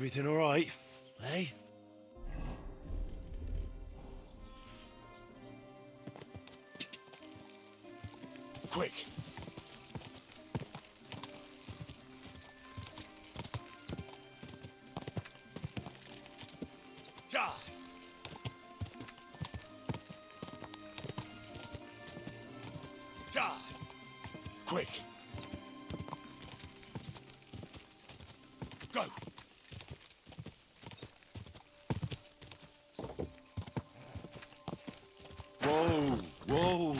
Everything all right? Hey? Quick! Ja! Ja! Quick! Go! Whoa! Whoa!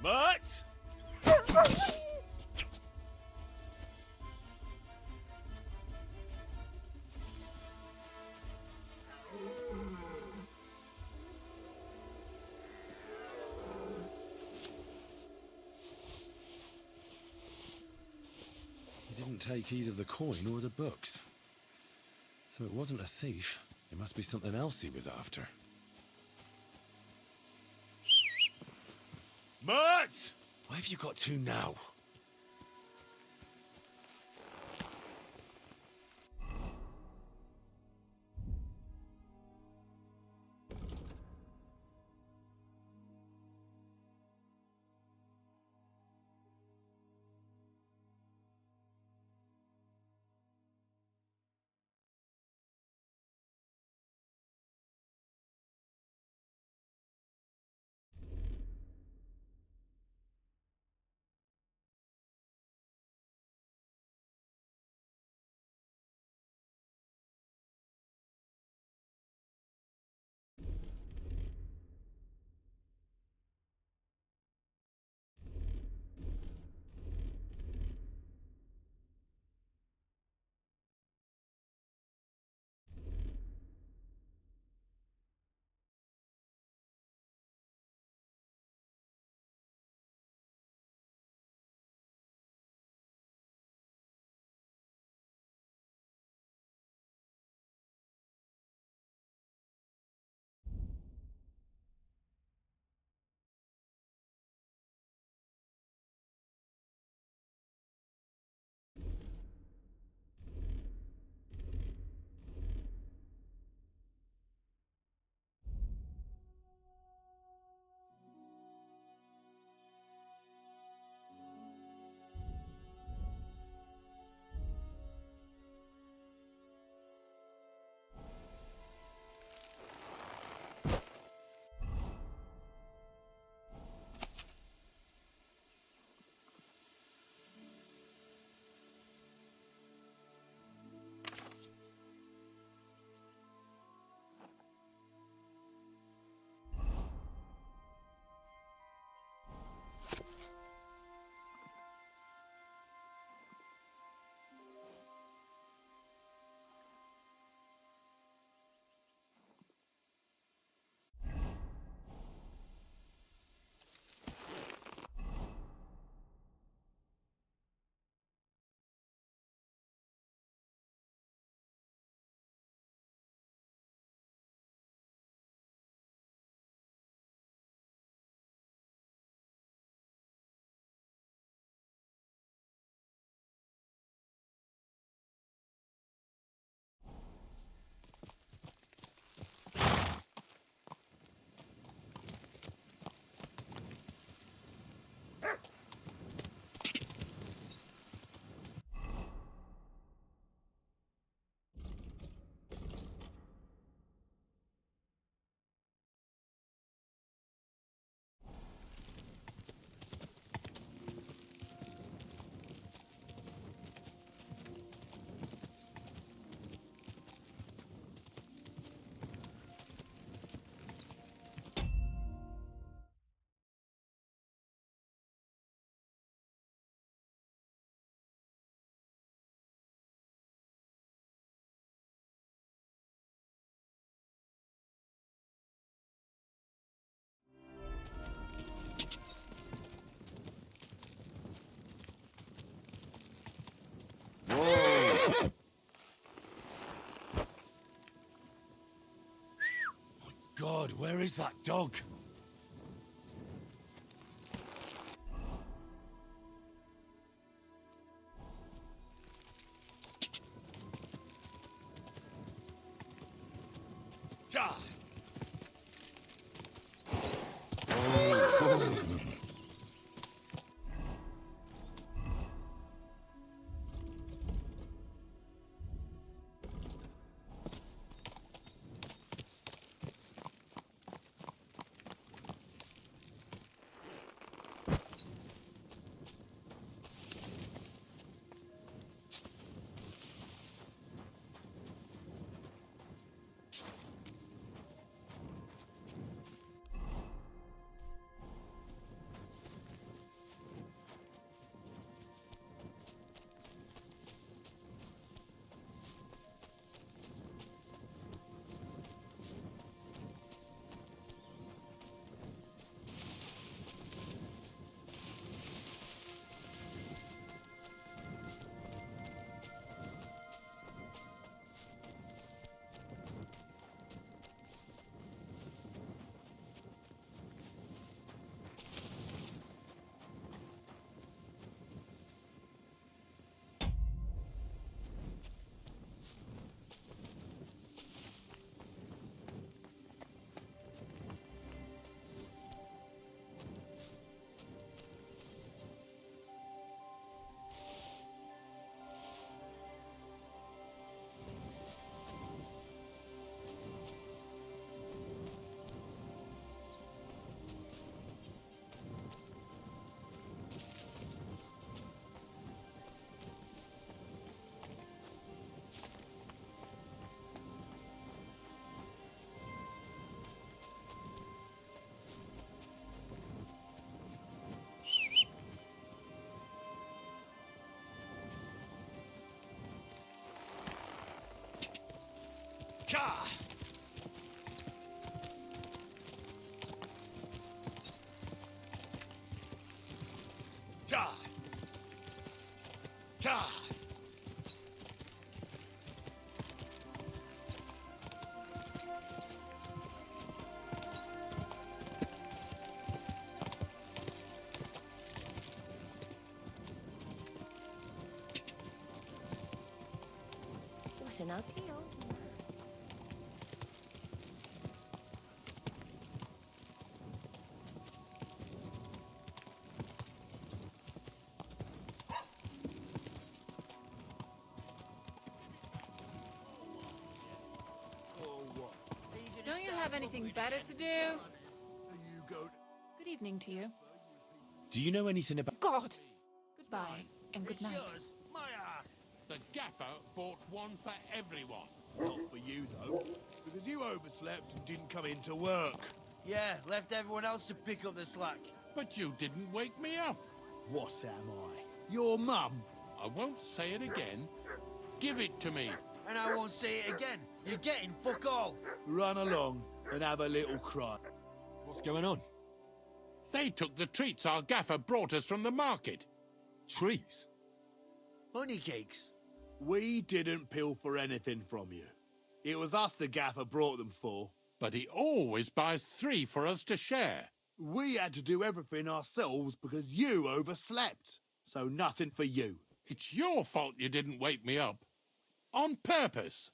Mutt? He didn't take either the coin or the books. So it wasn't a thief. It must be something else he was after. Mutt! Why have you got two now? Where is that dog? Ah! Ka! Ka! Ka! Listen up, Theo. Don't you have anything better to do? Good evening to you. Do you know anything about... God! Goodbye and good night. My ass. The gaffer bought one for everyone. Not for you, though. Because you overslept and didn't come into work. Yeah, left everyone else to pick up the slack. But you didn't wake me up. What am I? Your mum? I won't say it again. Give it to me. And I won't say it again. You're getting fuck all. Run along and have a little cry. What's going on? They took the treats our gaffer brought us from the market. Trees? Honey cakes. We didn't pilfer anything from you. It was us the gaffer brought them for. But he always buys 3 for us to share. We had to do everything ourselves because you overslept. So nothing for you. It's your fault you didn't wake me up. On purpose.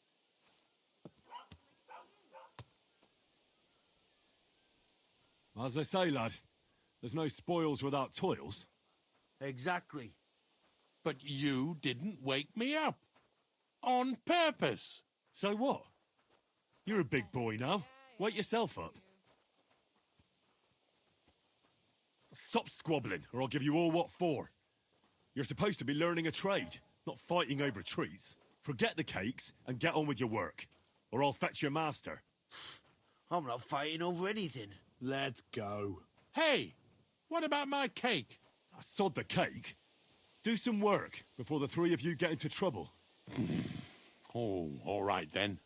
As they say, lad, there's no spoils without toils. Exactly. But you didn't wake me up. On purpose. So what? You're a big boy now. Wake yourself up. Stop squabbling, or I'll give you all what for. You're supposed to be learning a trade, not fighting over trees. Forget the cakes and get on with your work, or I'll fetch your master. I'm not fighting over anything. Let's go. Hey, what about my cake? I sod the cake. Do some work before the 3 of you get into trouble. Oh, all right then.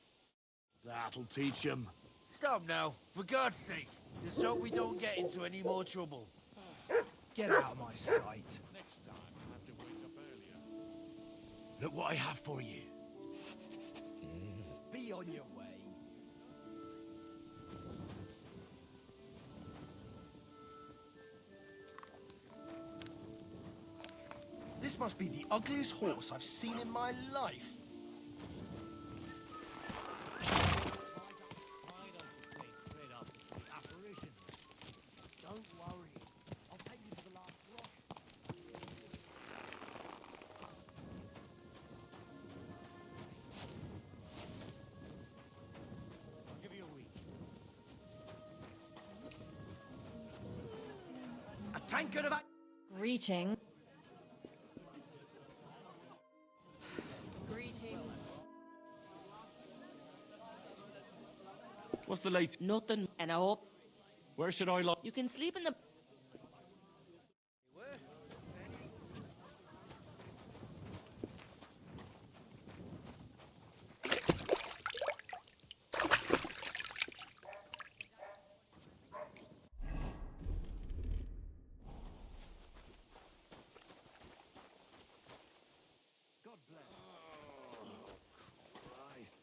That'll teach them. Stop now, for God's sake. Just hope we don't get into any more trouble. Get out of my sight. Next time I have to wake up earlier. Look what I have for you. Be on your way. must be the ugliest horse I've seen in my life. Don't worry. I'll take you to the last rock. I'll give you a week. A tankard of... Greeting. Greetings. What's the latest? Nothing. And I hope Where should I like? you can sleep in the... God bless. Christ.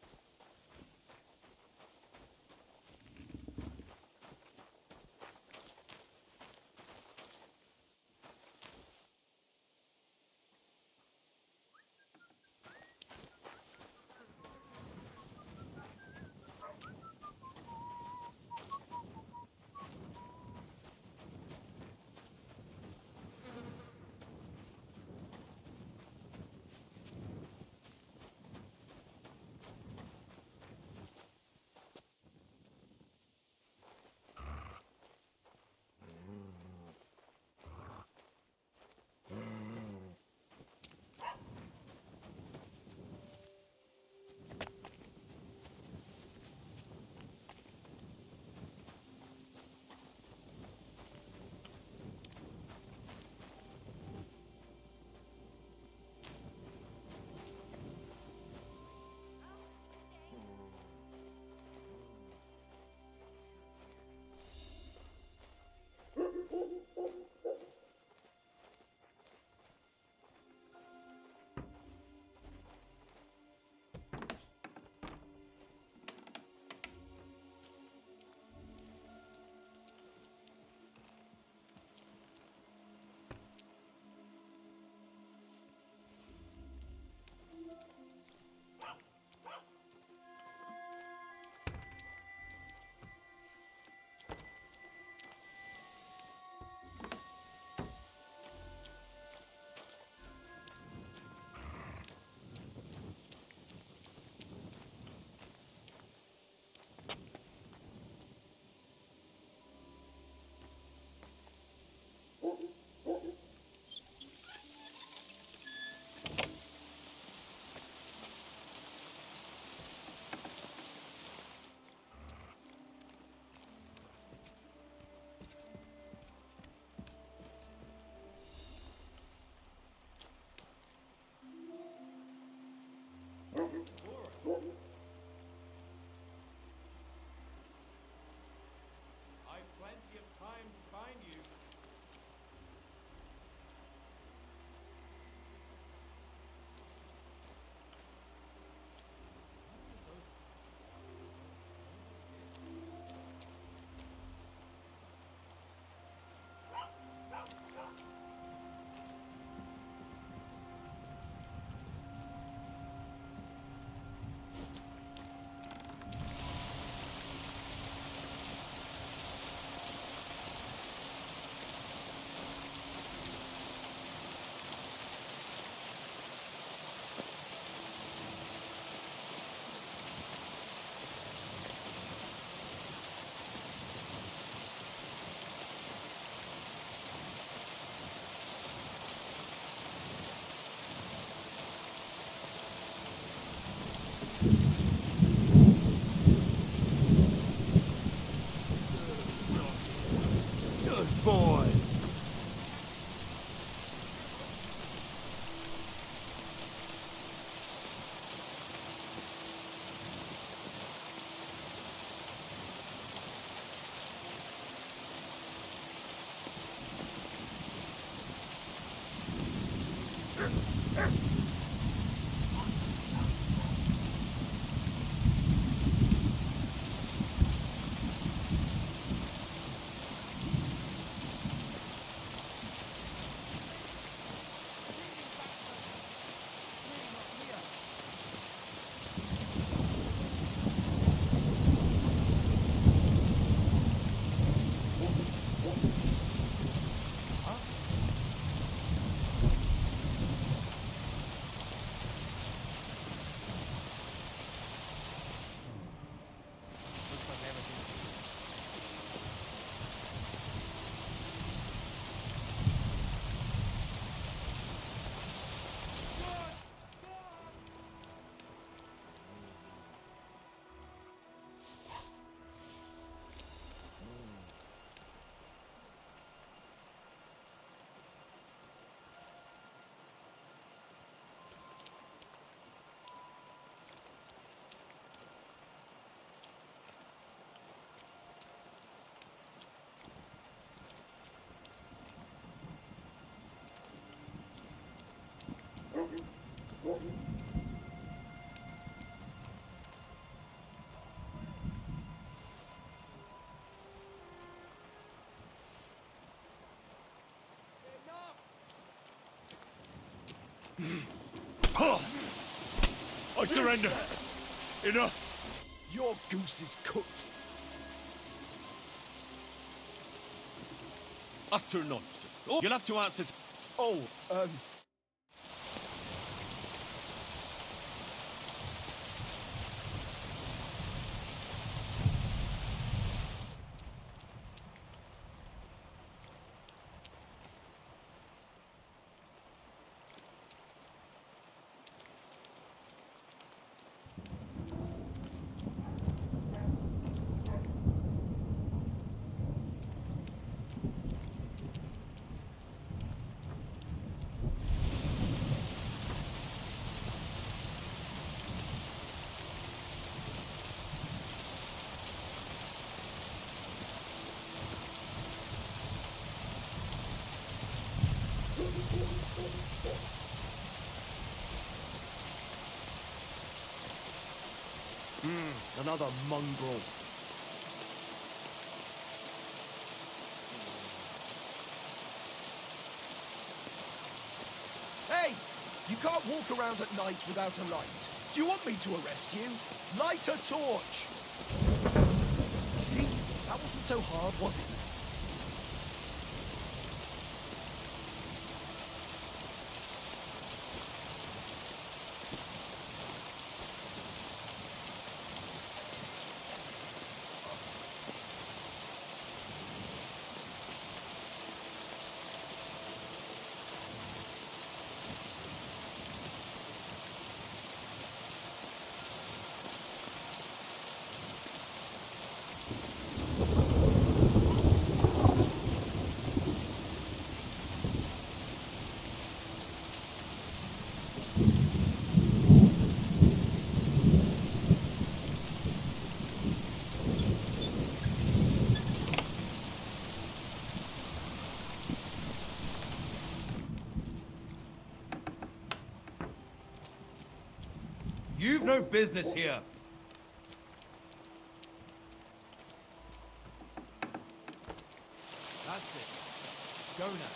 I've plenty of time to find you. Good boy. I surrender. Enough. Your goose is cooked. Utter nonsense. Oh, you'll have to answer. Oh, another mongrel. Hey! You can't walk around at night without a light. Do you want me to arrest you? Light a torch! You see, that wasn't so hard, was it? You've no business here. That's it. Go now.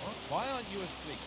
What? Why aren't you asleep?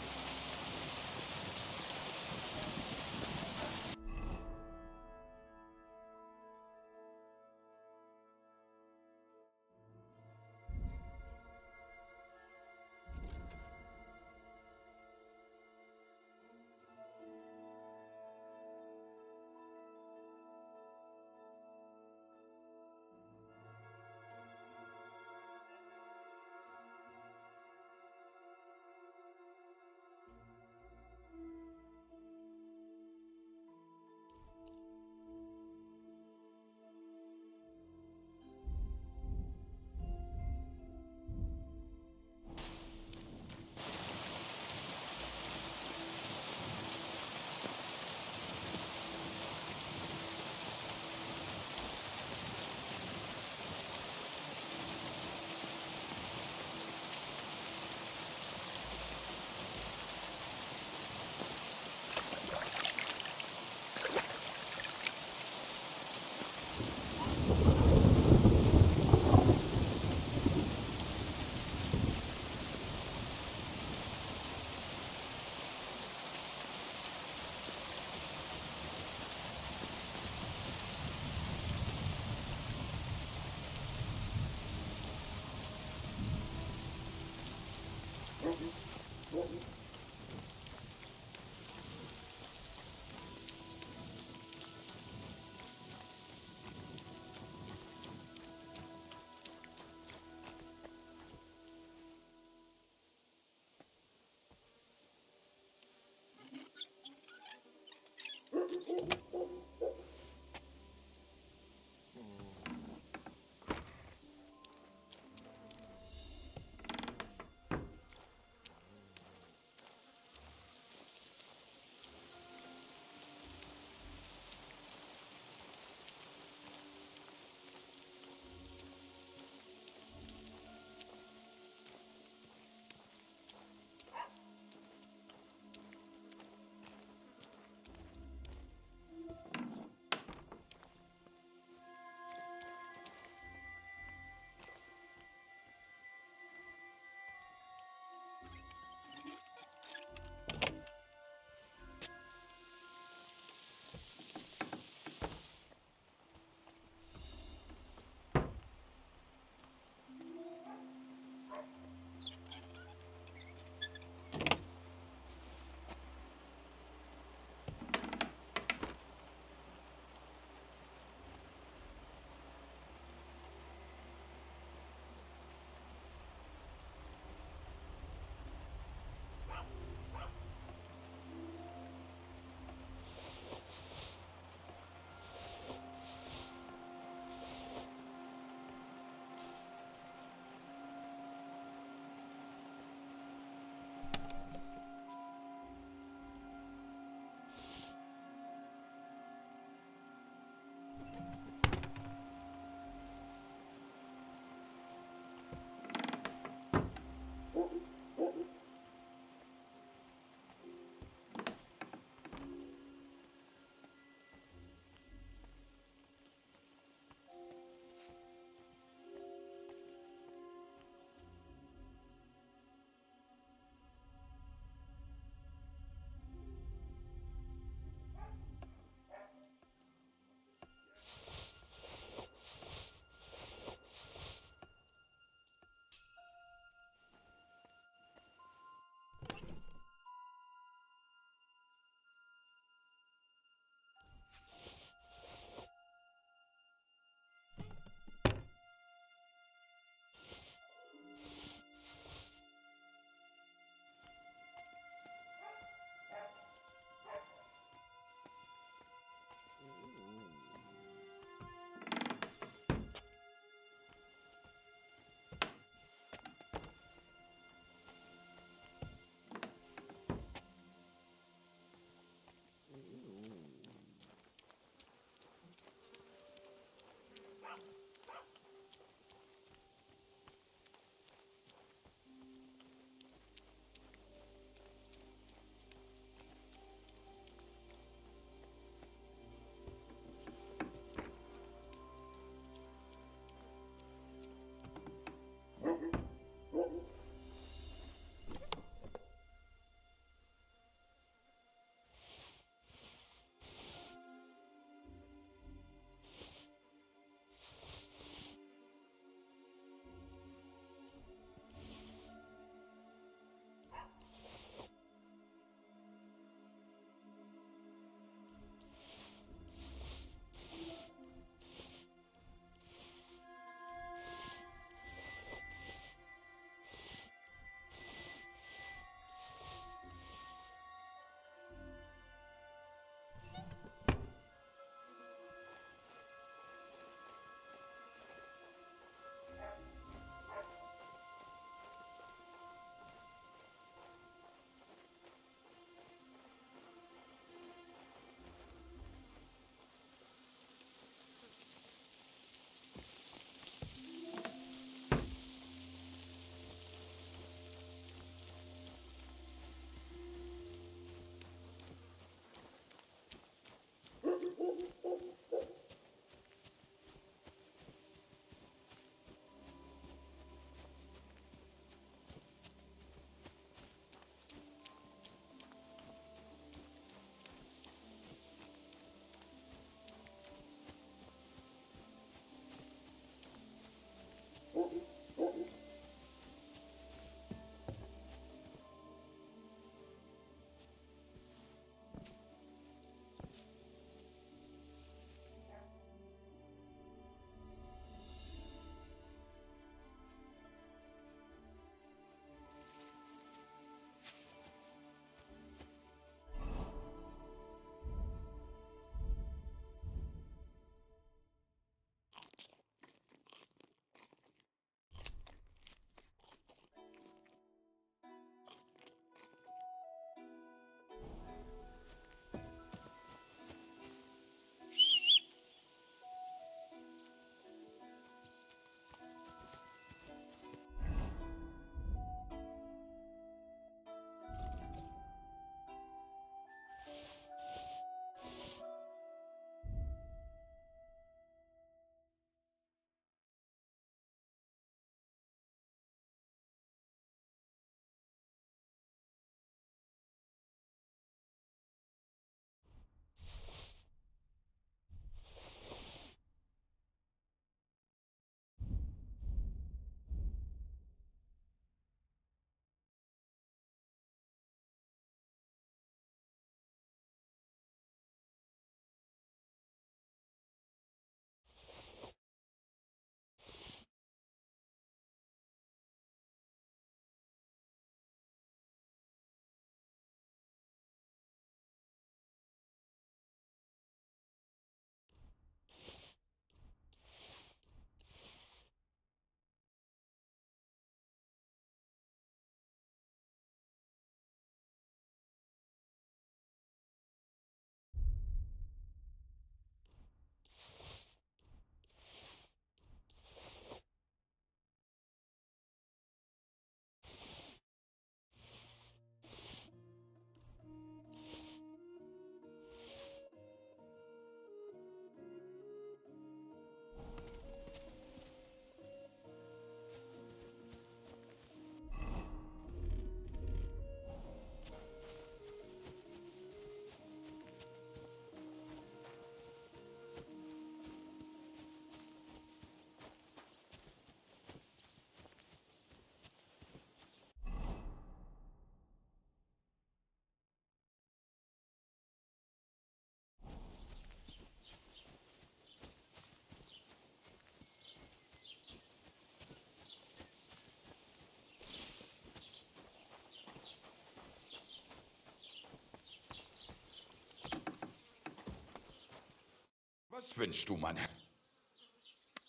Was wünschst du, mein Herr?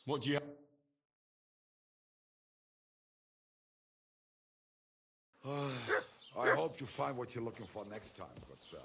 What do you... I hope you find what you're looking for next time, good sir.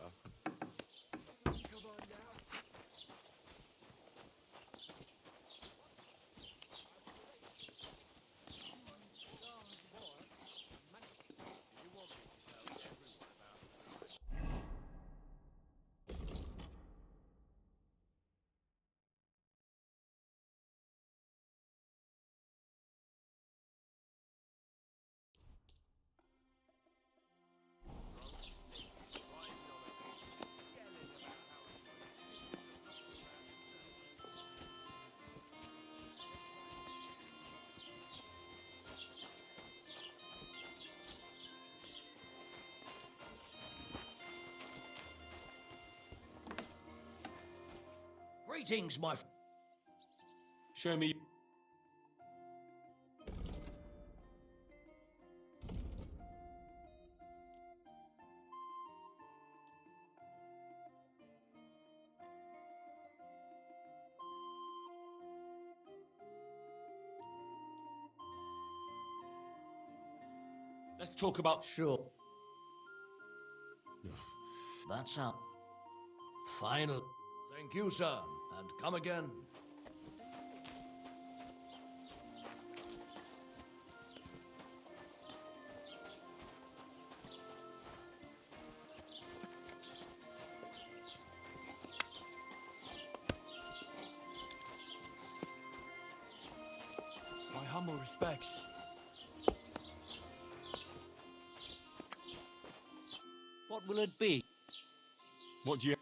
Greetings, my... Show me... Let's talk about... Sure. That's our final. Thank you, sir, and come again. My humble respects. What will it be? What do you...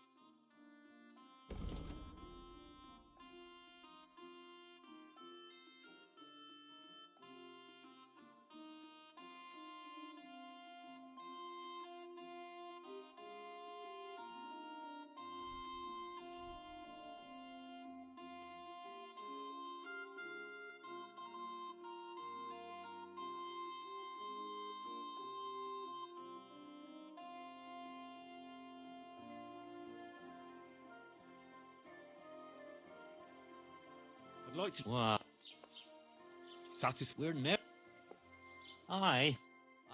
I'd like to... Wow. Satisfied. We're never... Aye.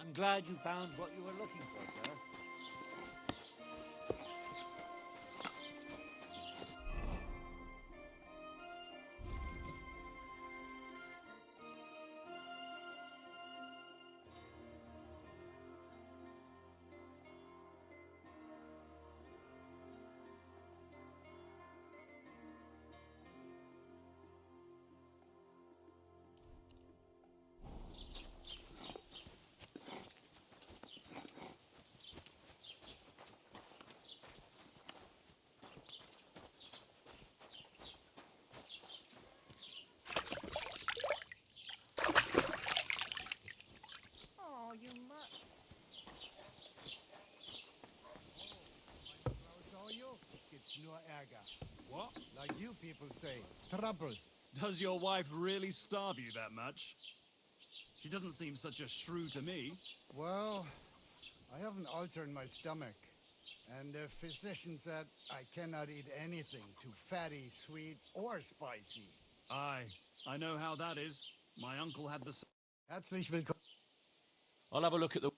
I'm glad you found what you were looking for, sir. Oh, you mutt. It's no Ärger. What? Like you people say, trouble. Does your wife really starve you that much? She doesn't seem such a shrew to me. Well, I have an ulcer in my stomach. And the physician said I cannot eat anything too fatty, sweet, or spicy. Aye, I know how that is. My uncle had the... Herzlich willkommen. I'll have a look at the...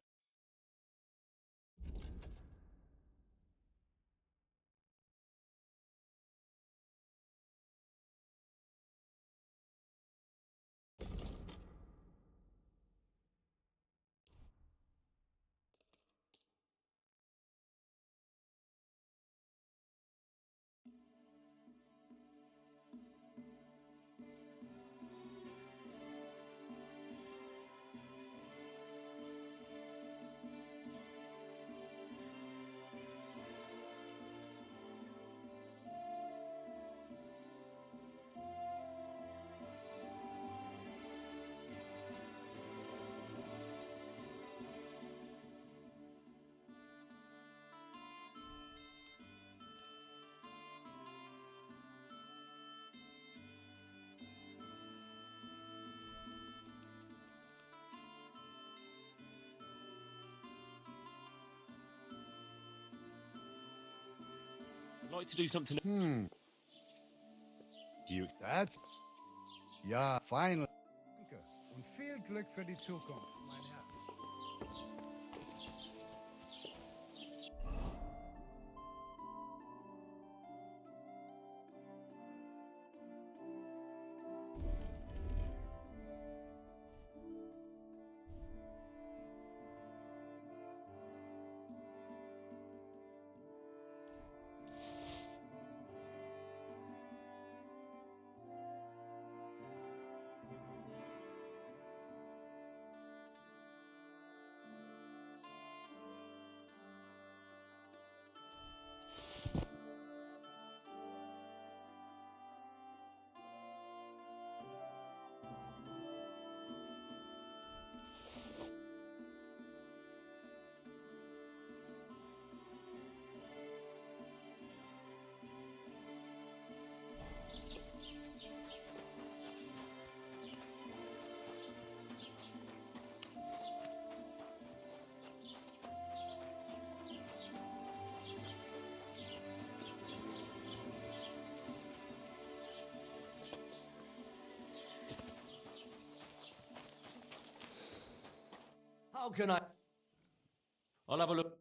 I'd like to do something... That's... Ja, finally. Danke. Und viel Glück für die Zukunft, mein Herr. How can I? I'll have a look.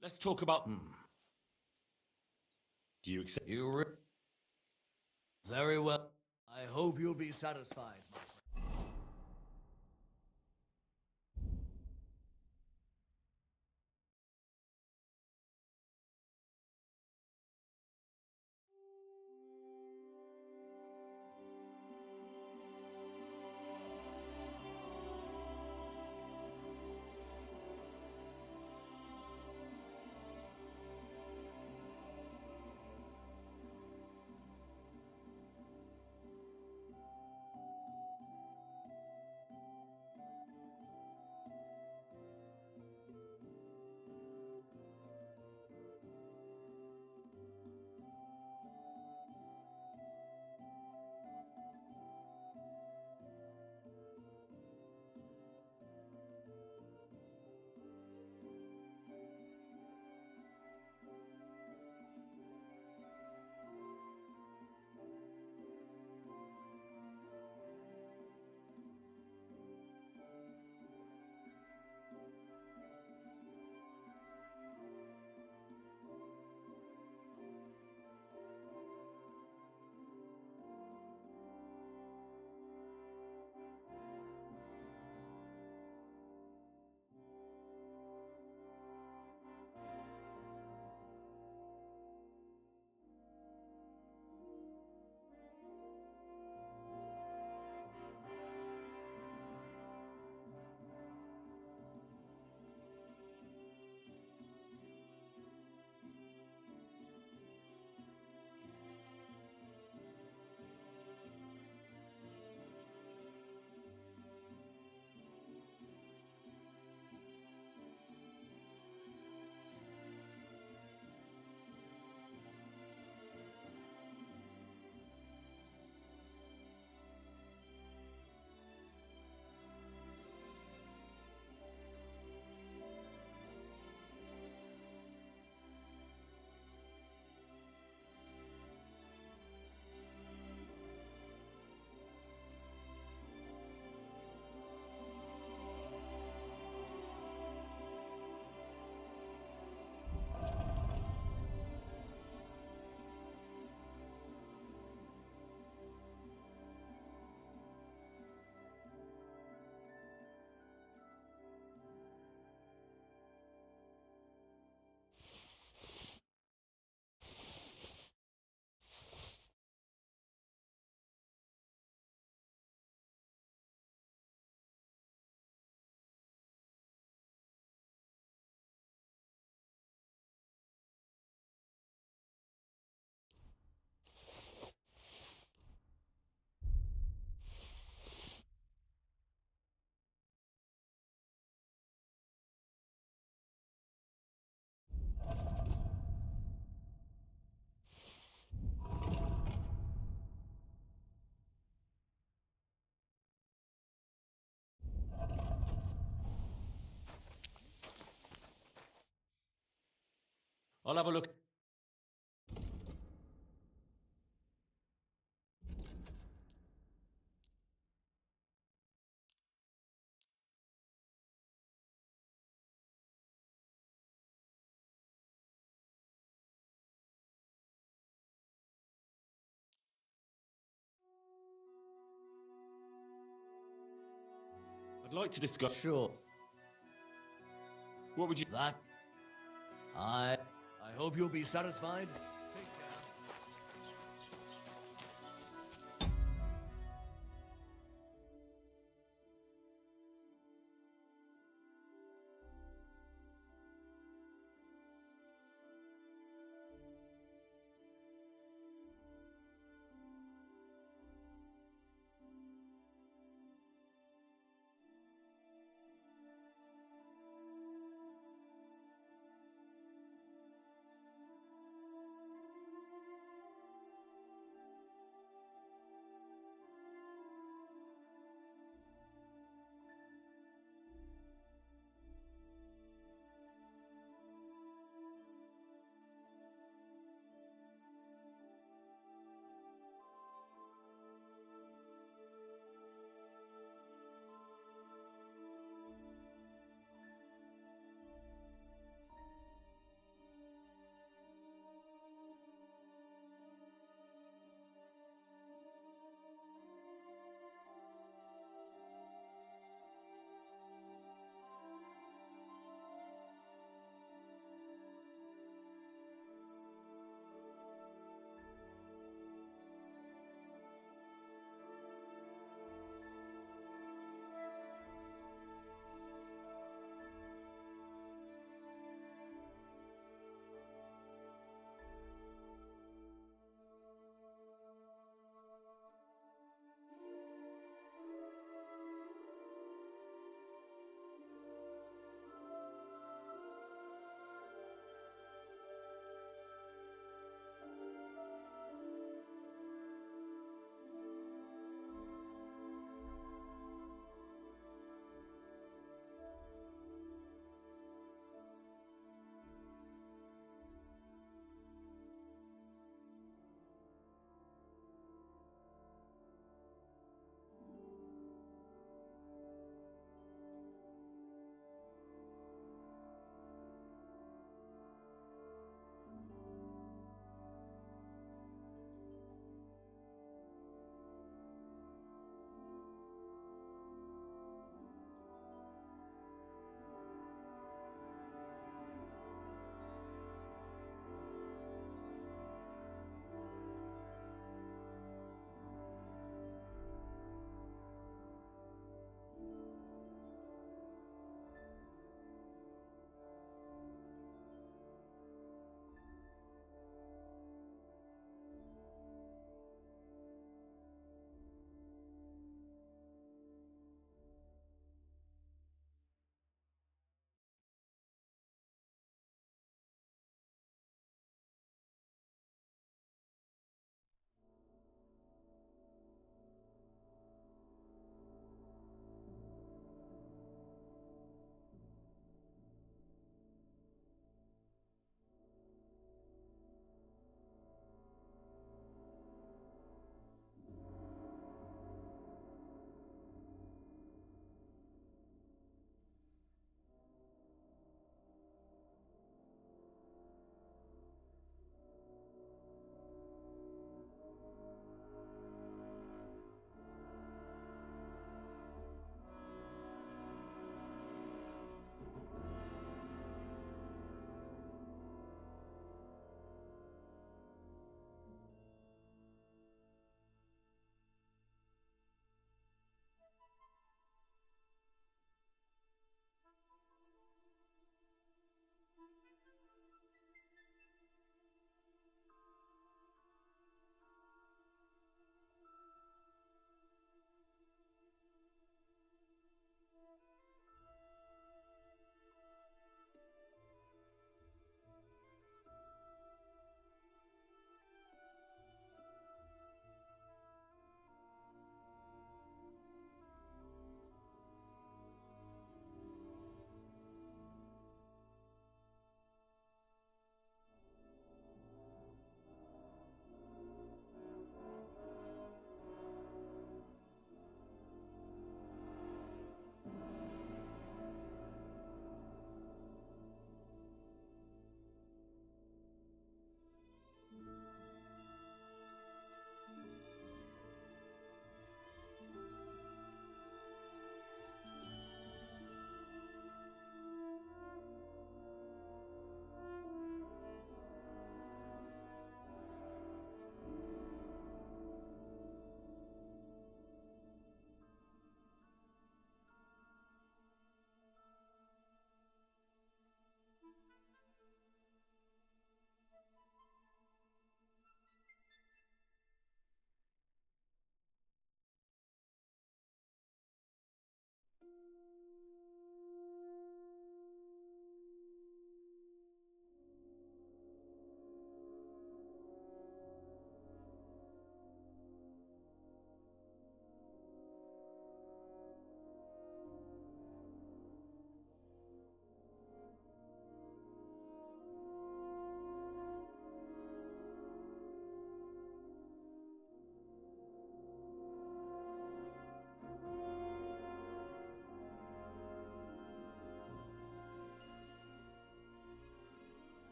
Let's talk about. Do you accept? Very well. I hope you'll be satisfied. I'll have a look. I'd like to discuss. Sure. What would you? That. I hope you'll be satisfied.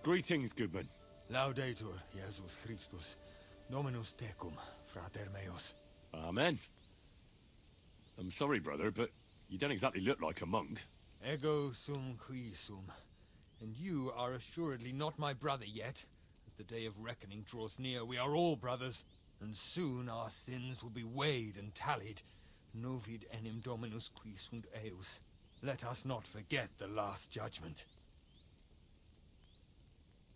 Greetings, goodman. Laudetur Jesus Christus, Dominus tecum, frater meus. Amen. I'm sorry, brother, but you don't exactly look like a monk. Ego sum qui sum. And you are assuredly not my brother yet. As the day of reckoning draws near, we are all brothers. And soon our sins will be weighed and tallied. Novid enim Dominus qui sunt eus. Let us not forget the last judgment.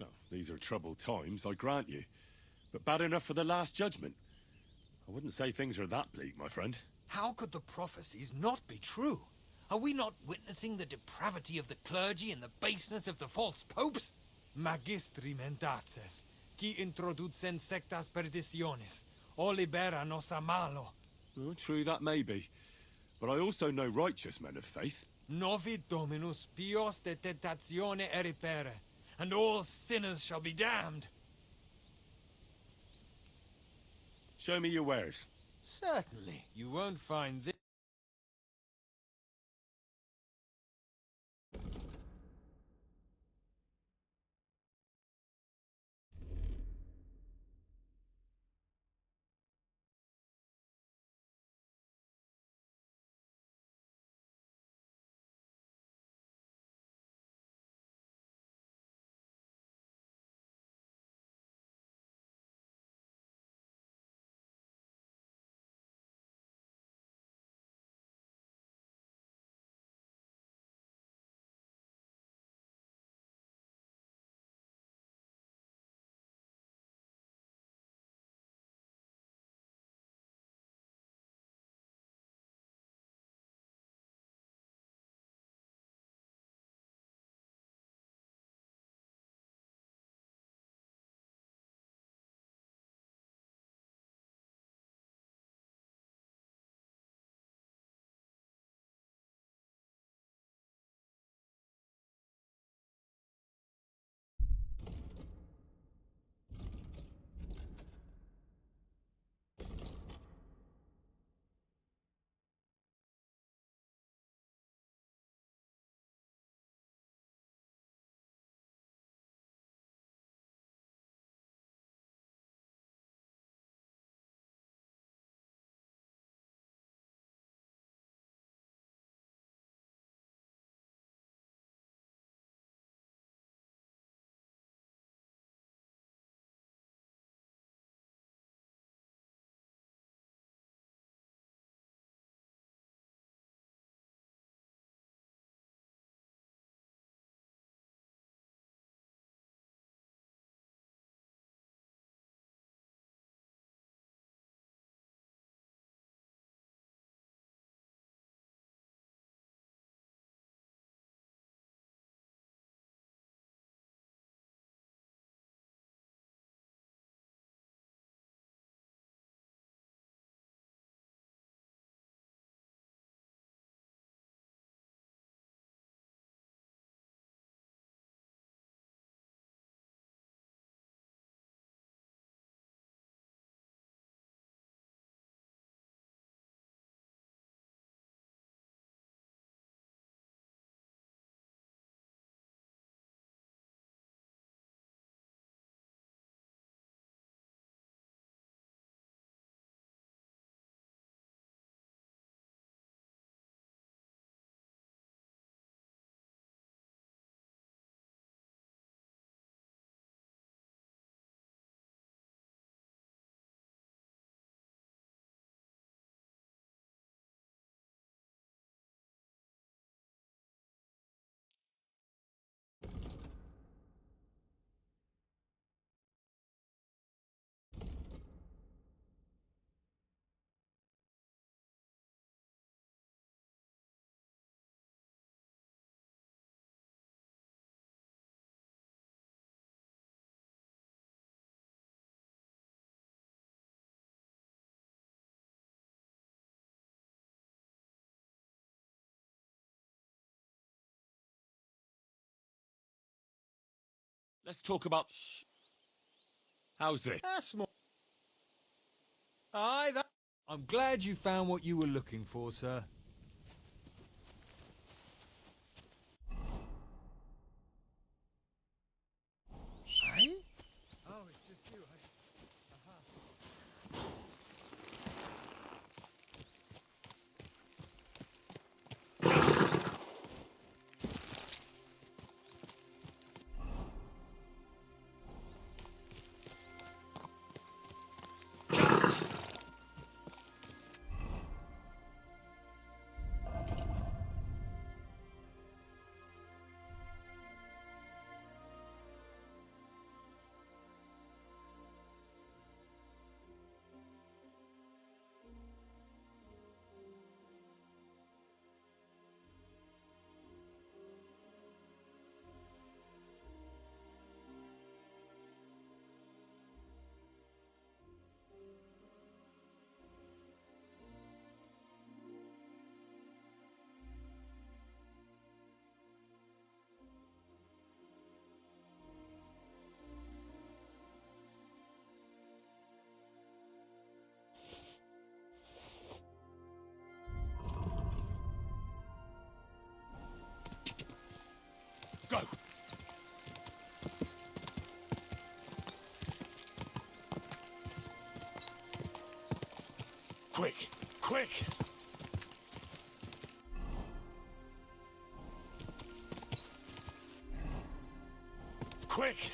Well, these are troubled times, I grant you. But bad enough for the last judgment. I wouldn't say things are that bleak, my friend. How could the prophecies not be true? Are we not witnessing the depravity of the clergy and the baseness of the false popes? Magistri mendaces, qui introducen sectas perditionis, o libera nos a malo. Well, true that may be. But I also know righteous men of faith. Novid Dominus pios de tentatione eripere, and all sinners shall be damned. Show me your wares. Certainly, you won't find this. Let's talk about... How's this? That's more. Aye, that. I'm glad you found what you were looking for, sir. Quick! Quick!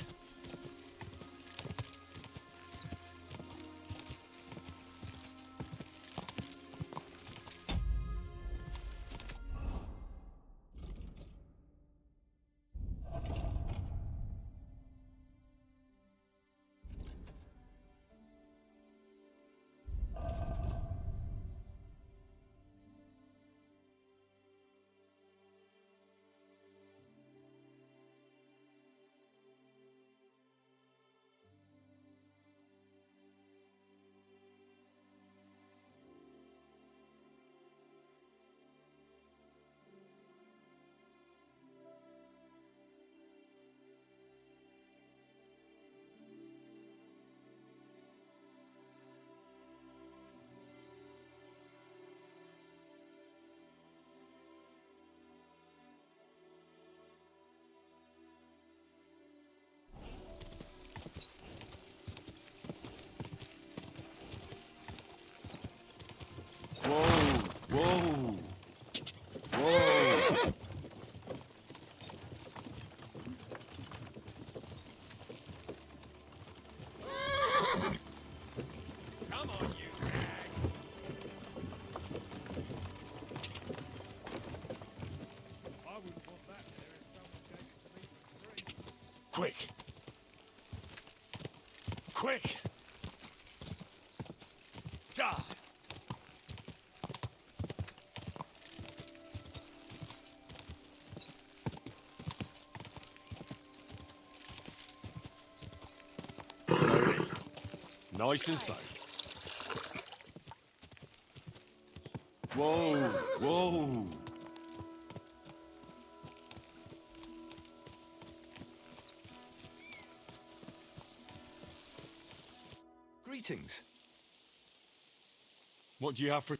Whoa! Whoa! Whoa! Come on, you hag! I wouldn't want that there if someone gave it to me for free. Quick! Quick! Die! Nice and safe. Whoa! Whoa! Greetings. What do you have for...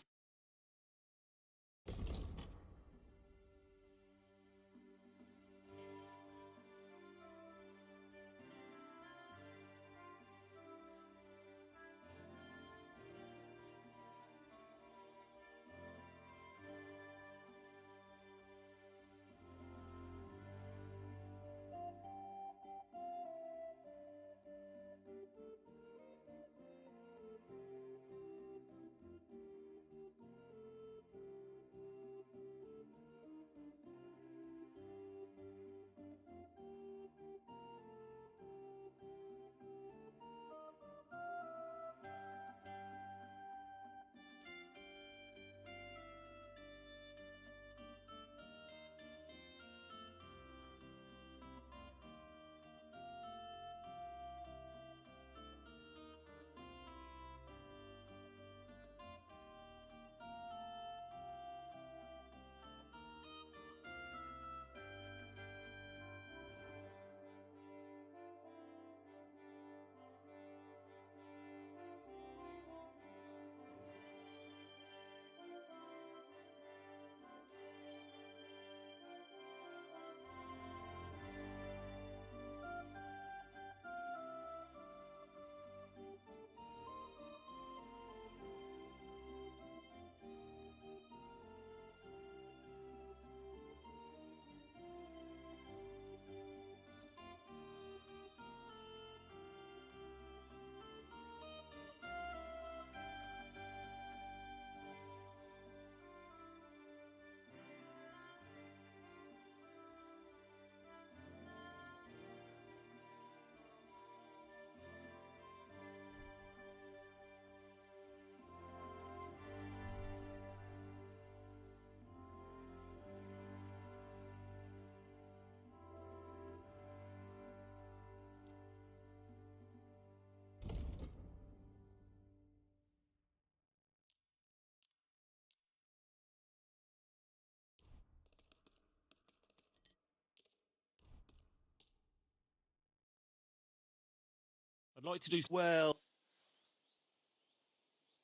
I'd like to do... Well,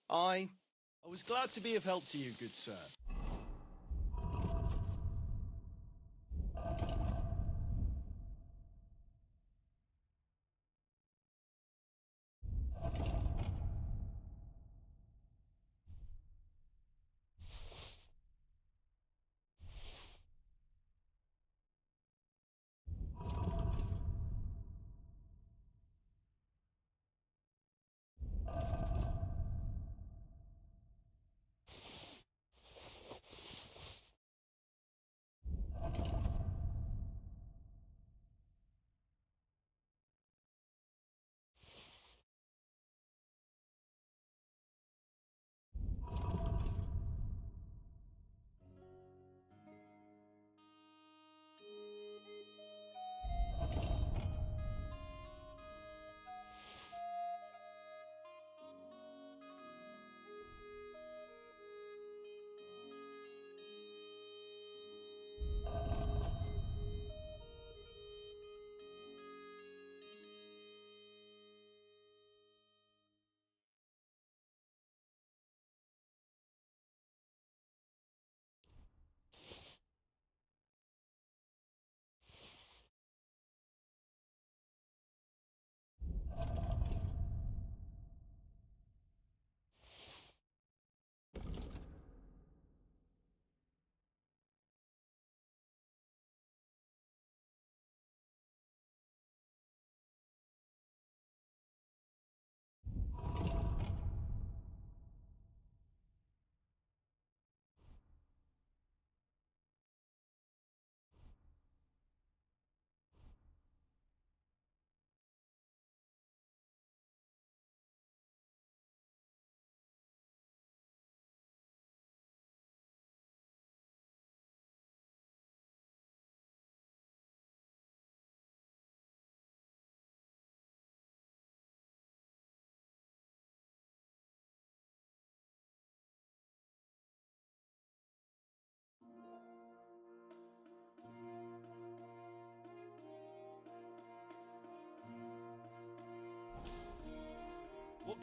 I was glad to be of help to you, good sir.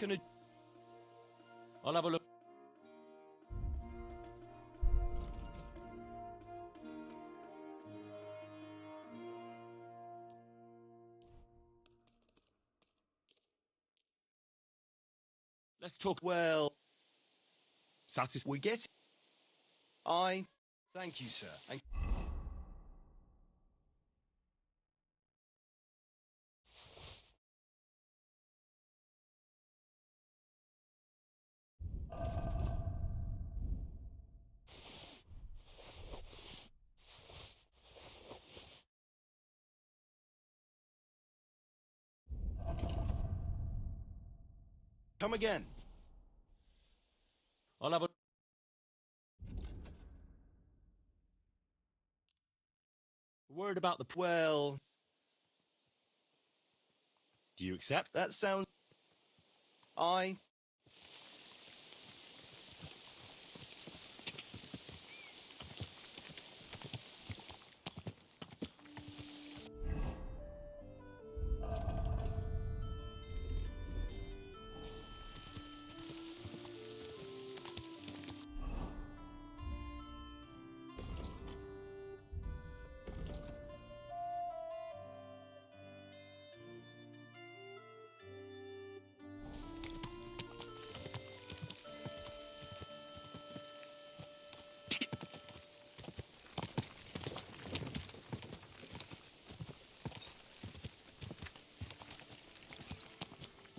Can I... I'll have a look. Let's talk. Well, Satisfied. we get... Thank you, sir. And... Come again. I'll have a... Word about the. Well, Do you accept? that sounds...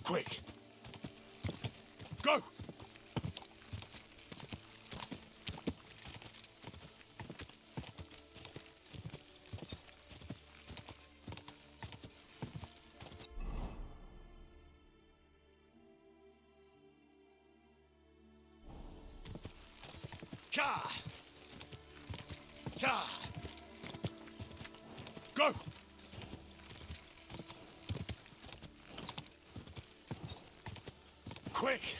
Quick. Go. Ka. Ka. Go. Quick!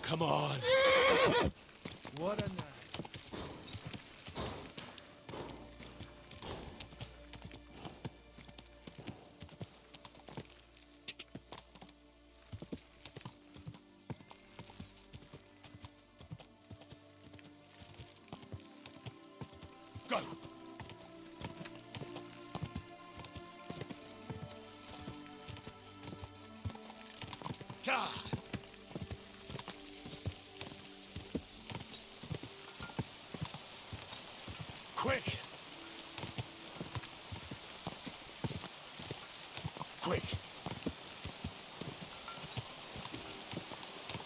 Come on! What a night. Go! Ka! Quick! Quick!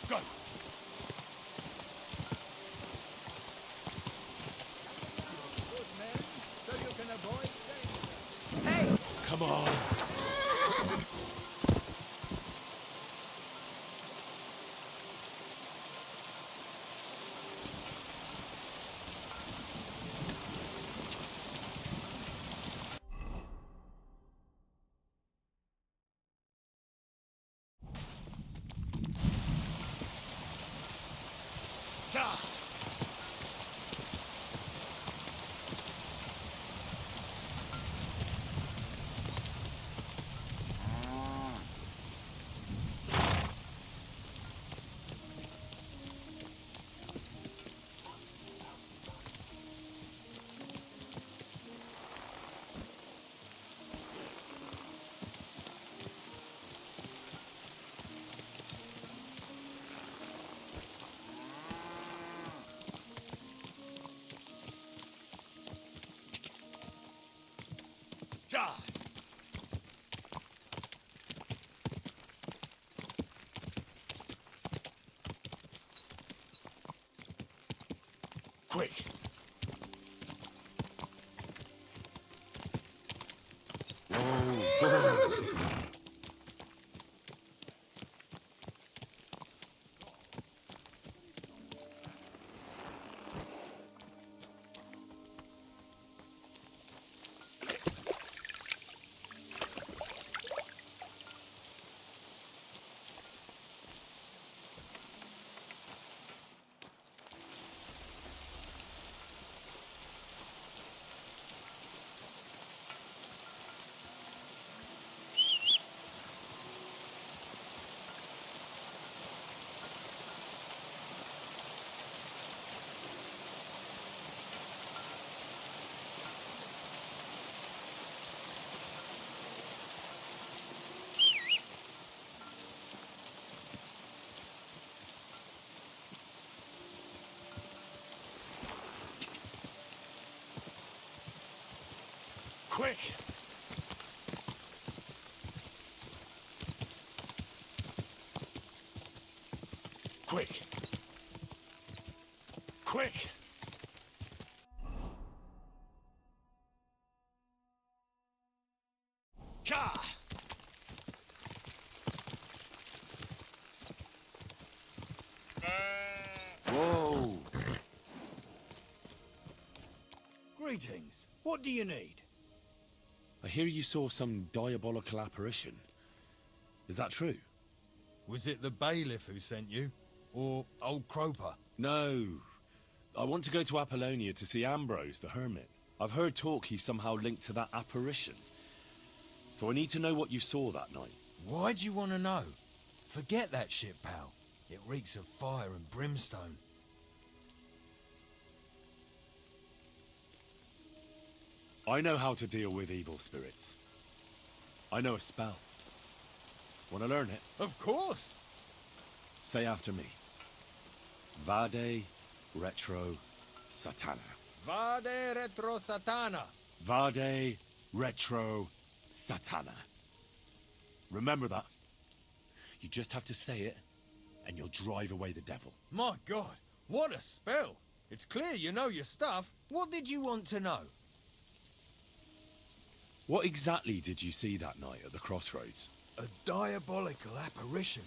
Go! Good men, so you can avoid danger. Come on! Ka! Ka! Quick! Quick! Quick! Quick! Ka! Whoa! Greetings. What do you need? I hear you saw some diabolical apparition. Is that true? Was it the bailiff who sent you? Or old Croper? No. I want to go to Apollonia to see Ambrose, the hermit. I've heard talk he's somehow linked to that apparition. So I need to know what you saw that night. Why do you want to know? Forget that shit, pal. It reeks of fire and brimstone. I know how to deal with evil spirits. I know a spell. Want to learn it? Of course! Say after me. Vade retro satana. Vade retro satana. Vade retro satana. Remember that. You just have to say it, and you'll drive away the devil. My God, what a spell! It's clear you know your stuff. What did you want to know? What exactly did you see that night at the crossroads? A diabolical apparition.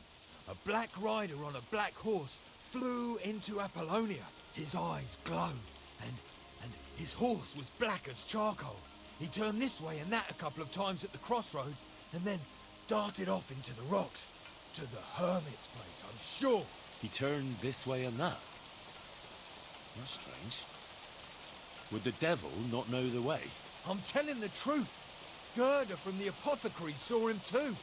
A black rider on a black horse flew into Apollonia. His eyes glowed, and his horse was black as charcoal. He turned this way and that a couple of times at the crossroads, and then darted off into the rocks. To the hermit's place, I'm sure. He turned this way and that. That's strange. Would the devil not know the way? I'm telling the truth. Gerda from the apothecary saw him too.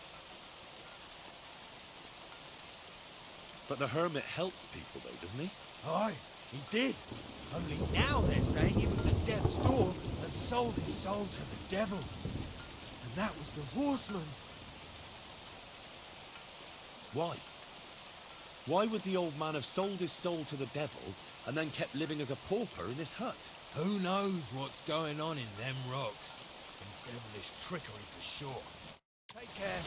But the hermit helps people though, doesn't he? Aye, he did. Only now they're saying he was at death's door and sold his soul to the devil. And that was the horseman. Why? Why would the old man have sold his soul to the devil and then kept living as a pauper in his hut? Who knows what's going on in them rocks? Some devilish trickery for sure. Take care.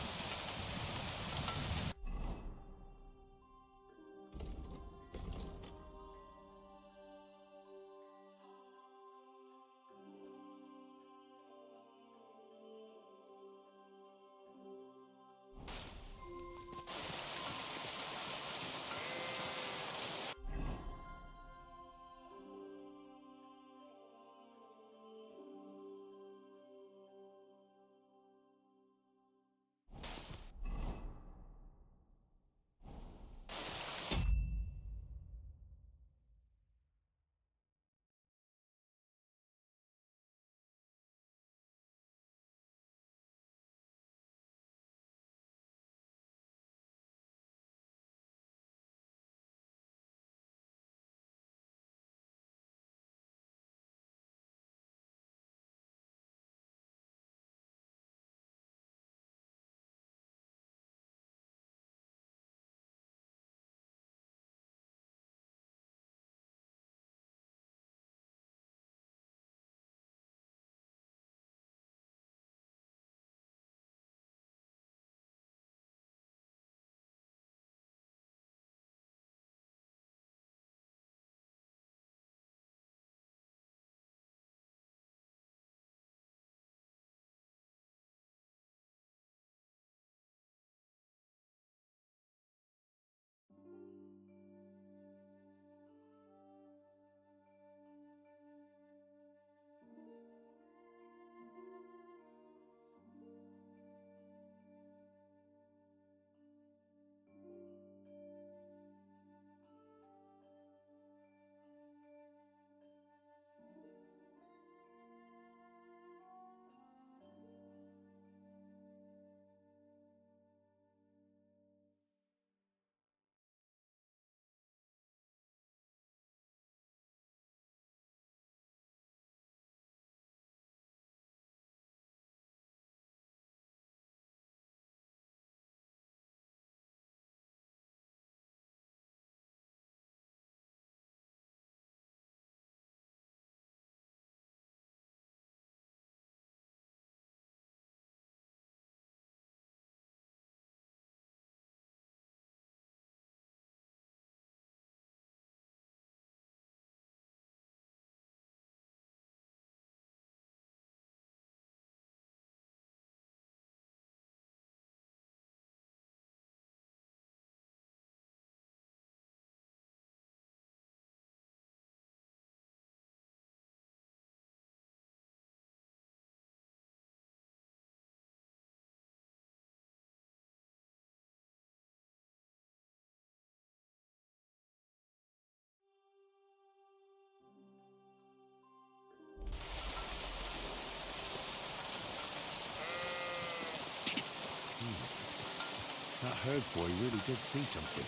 herd boy really did see something.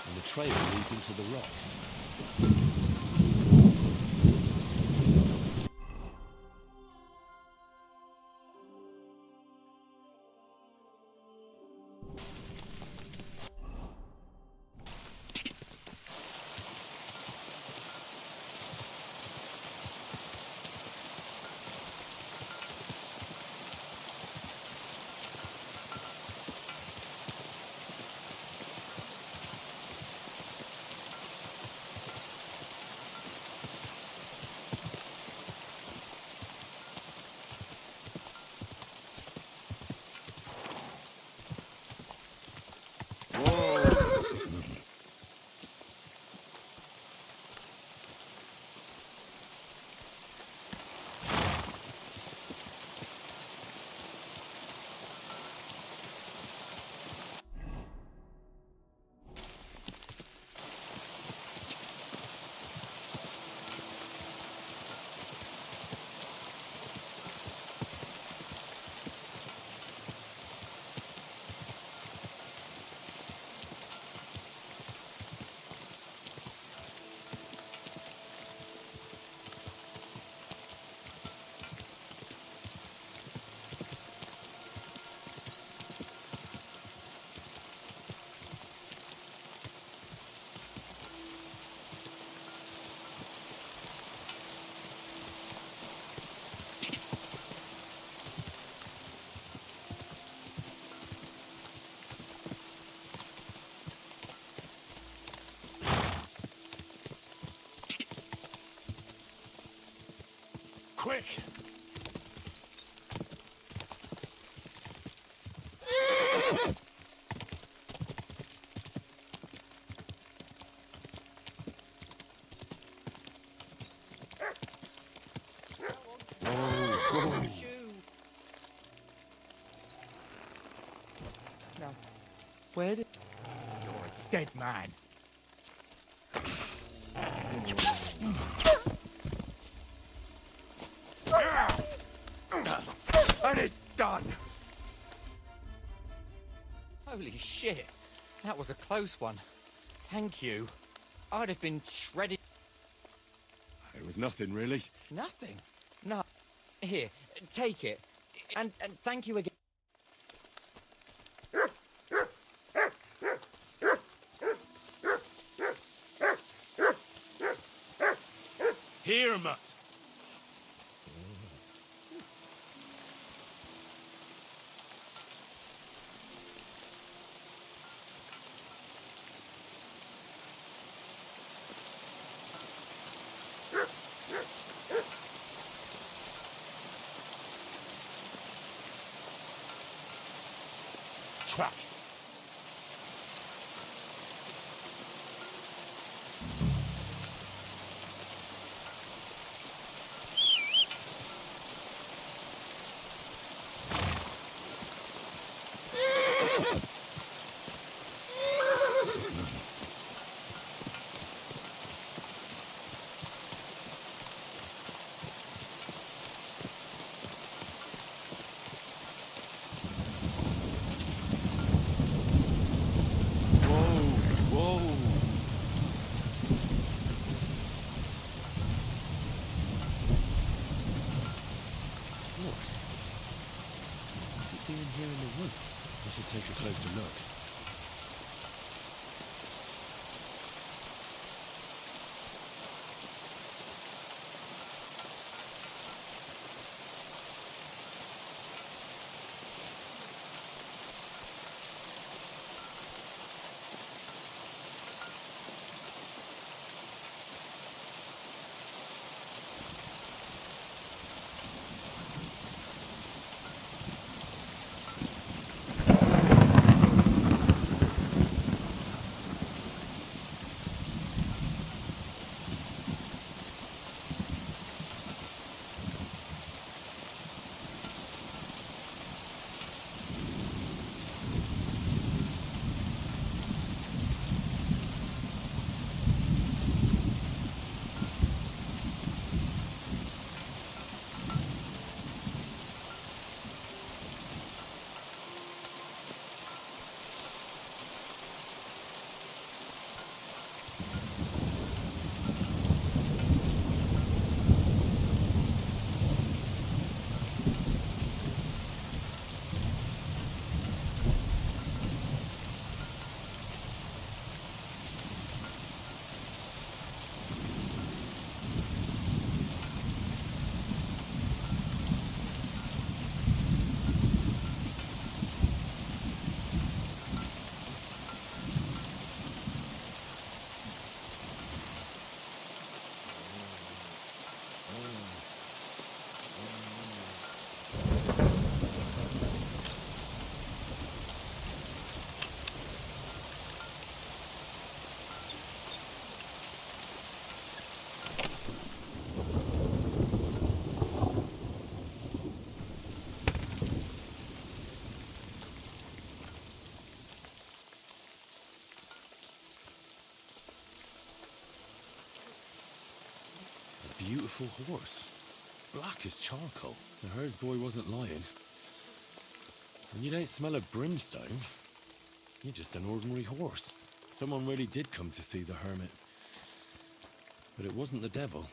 And the trail leads into the rocks. Quick! Now, where did... You're a dead man. And it's done! Holy shit. That was a close one. Thank you. I'd have been shredded. It was nothing, really. Nothing. No. Here, take it. And thank you again. Here, Mutt. Track. beautiful horse. Black as charcoal. The herds boy wasn't lying. And you don't smell of brimstone. You're just an ordinary horse. Someone really did come to see the hermit. But it wasn't the devil.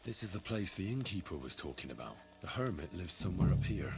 This is the place the innkeeper was talking about. The hermit lives somewhere up here.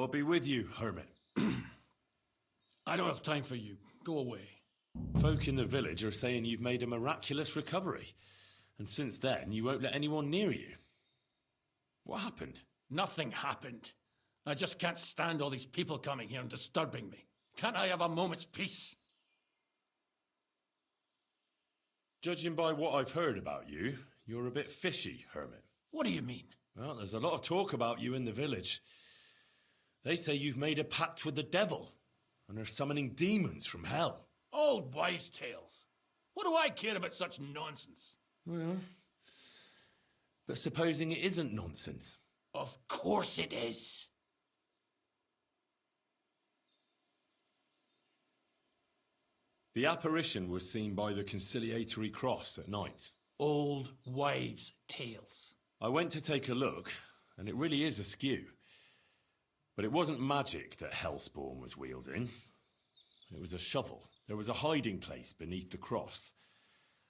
God be with you, hermit. I don't have time for you. Go away. Folk in the village are saying you've made a miraculous recovery. And since then, you won't let anyone near you. What happened? Nothing happened. I just can't stand all these people coming here and disturbing me. Can't I have a moment's peace? Judging by what I've heard about you, you're a bit fishy, hermit. What do you mean? Well, there's a lot of talk about you in the village. They say you've made a pact with the devil, and are summoning demons from hell. Old wives' tales. What do I care about such nonsense? Well, but supposing it isn't nonsense. Of course it is. The apparition was seen by the conciliatory cross at night. Old wives' tales. I went to take a look, and it really is askew. But it wasn't magic that Hellspawn was wielding. It was a shovel. There was a hiding place beneath the cross.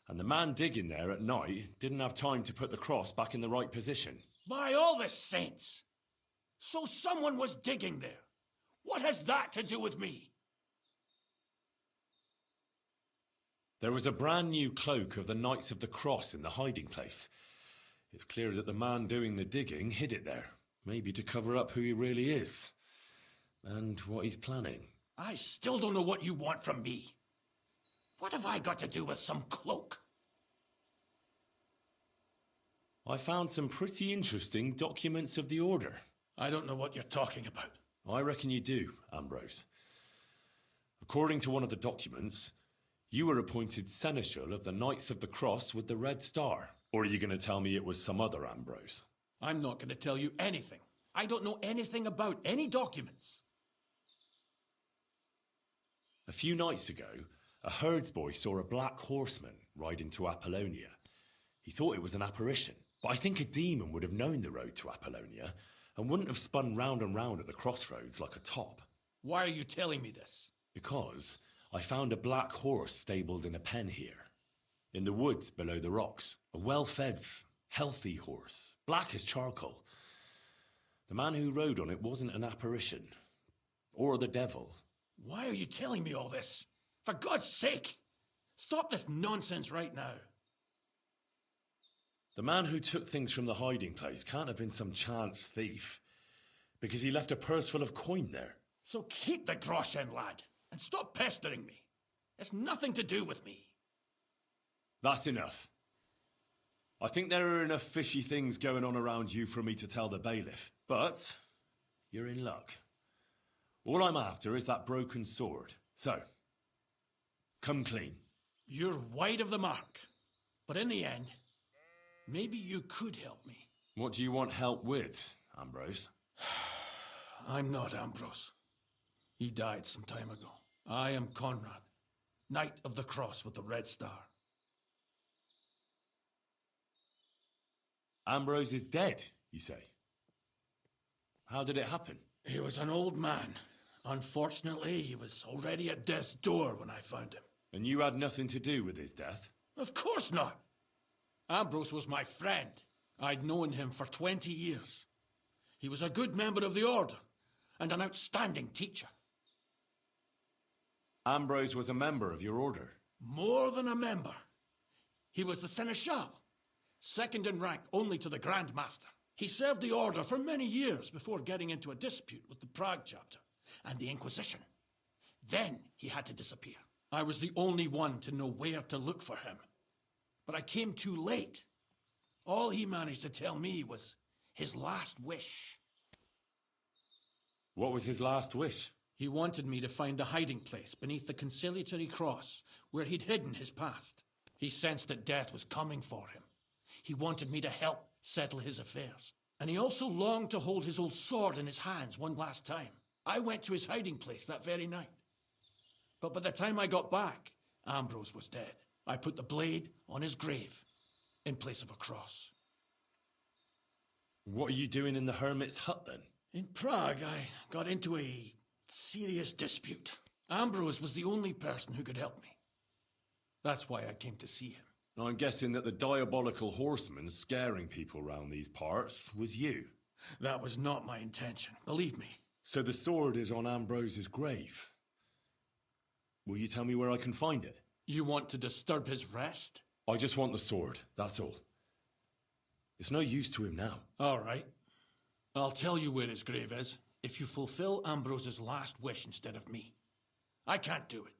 And the man digging there at night didn't have time to put the cross back in the right position. By all the saints! So someone was digging there. What has that to do with me? There was a brand new cloak of the Knights of the Cross in the hiding place. It's clear that the man doing the digging hid it there, maybe to cover up who he really is, and what he's planning. I still don't know what you want from me. What have I got to do with some cloak? I found some pretty interesting documents of the Order. I don't know what you're talking about. I reckon you do, Ambrose. According to one of the documents, you were appointed Seneschal of the Knights of the Cross with the Red Star. Or are you going to tell me it was some other Ambrose? I'm not going to tell you anything. I don't know anything about any documents. A few nights ago, a herdsboy saw a black horseman ride into Apollonia. He thought it was an apparition, but I think a demon would have known the road to Apollonia and wouldn't have spun round and round at the crossroads like a top. Why are you telling me this? Because I found a black horse stabled in a pen here, in the woods below the rocks. A well-fed, healthy horse, black as charcoal. The man who rode on it wasn't an apparition, or the devil. Why are you telling me all this? For God's sake! Stop this nonsense right now. The man who took things from the hiding place can't have been some chance thief, because he left a purse full of coin there. So keep the groschen, lad, and stop pestering me. It's nothing to do with me. That's enough. I think there are enough fishy things going on around you for me to tell the bailiff, but you're in luck. All I'm after is that broken sword. So, come clean. You're wide of the mark. But in the end, maybe you could help me. What do you want help with, Ambrose? I'm not Ambrose. He died some time ago. I am Conrad, Knight of the Cross with the Red Star. Ambrose is dead, you say? How did it happen? He was an old man. Unfortunately, he was already at death's door when I found him. And you had nothing to do with his death? Of course not. Ambrose was my friend. I'd known him for 20 years. He was a good member of the Order and an outstanding teacher. Ambrose was a member of your order? More than a member. He was the Seneschal, second in rank only to the Grand Master. He served the Order for many years before getting into a dispute with the Prague chapter and the Inquisition. Then he had to disappear. I was the only one to know where to look for him. But I came too late. All he managed to tell me was his last wish. What was his last wish? He wanted me to find a hiding place beneath the conciliatory cross where he'd hidden his past. He sensed that death was coming for him. He wanted me to help settle his affairs. And he also longed to hold his old sword in his hands one last time. I went to his hiding place that very night. But by the time I got back, Ambrose was dead. I put the blade on his grave in place of a cross. What are you doing in the hermit's hut then? In Prague, I got into a serious dispute. Ambrose was the only person who could help me. That's why I came to see him. I'm guessing that the diabolical horseman scaring people round these parts was you. That was not my intention, believe me. So the sword is on Ambrose's grave. Will you tell me where I can find it? You want to disturb his rest? I just want the sword, that's all. It's no use to him now. All right. I'll tell you where his grave is if you fulfill Ambrose's last wish instead of me. I can't do it.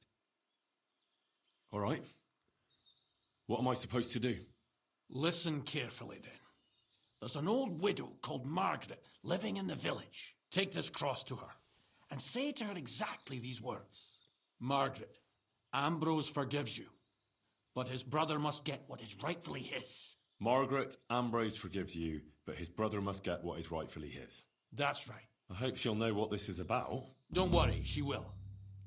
All right. What am I supposed to do? Listen carefully, then. There's an old widow called Margaret living in the village. Take this cross to her and say to her exactly these words. Margaret, Ambrose forgives you, but his brother must get what is rightfully his. Margaret, Ambrose forgives you, but his brother must get what is rightfully his. That's right. I hope she'll know what this is about. Don't worry, she will.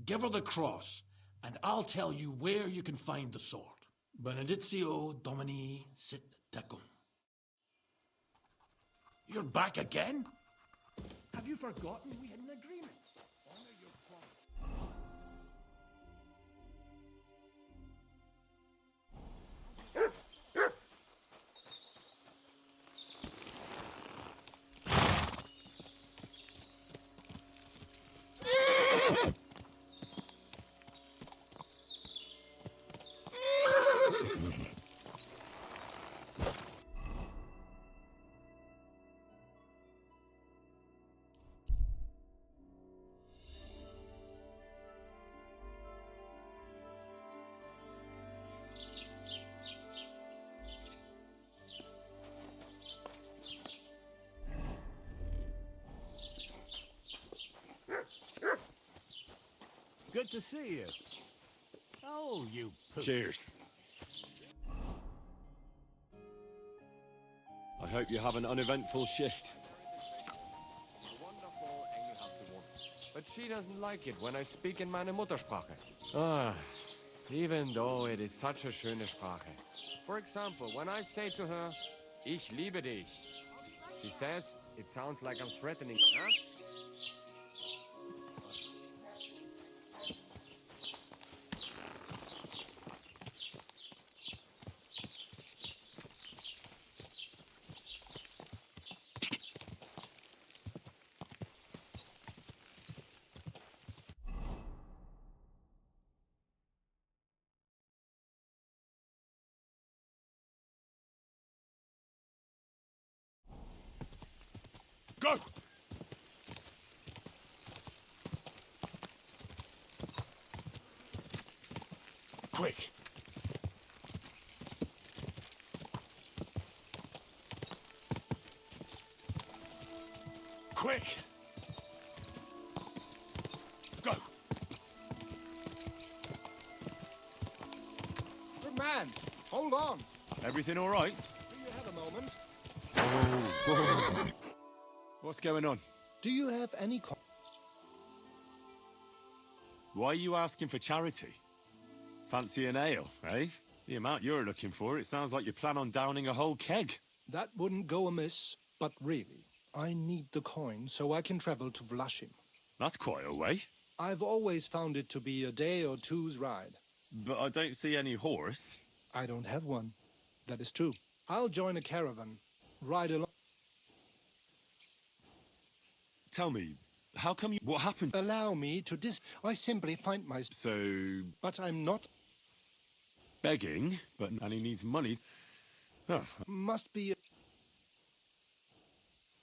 Give her the cross, and I'll tell you where you can find the sword. Benedictio Domini sit tecum. You're back again? Have you forgotten we had an agreement? Honor your promise. Good to see you. Oh, you poop. Cheers. I hope you have an uneventful shift. Wonderful engelhafte Woman. But she doesn't like it when I speak in meine Muttersprache. Ah, even though it is such a schöne Sprache. For example, when I say to her, Ich liebe dich, she says, it sounds like I'm threatening, huh? Go! Quick! Quick! Go! Good man, hold on. Everything all right? Do you have a moment? Oh, what's going on? Do you have any Why are you asking for charity? Fancy an ale, eh? The amount you're looking for, it sounds like you plan on downing a whole keg. That wouldn't go amiss, but really, I need the coin so I can travel to Vlashim. That's quite a way. I've always found it to be a day or two's ride. But I don't see any horse. I don't have one. That is true. I'll join a caravan. Ride along. Tell me, how come you... What happened? Allow me to I simply find my... So... But I'm not... Begging, and he needs money. Oh. Must be...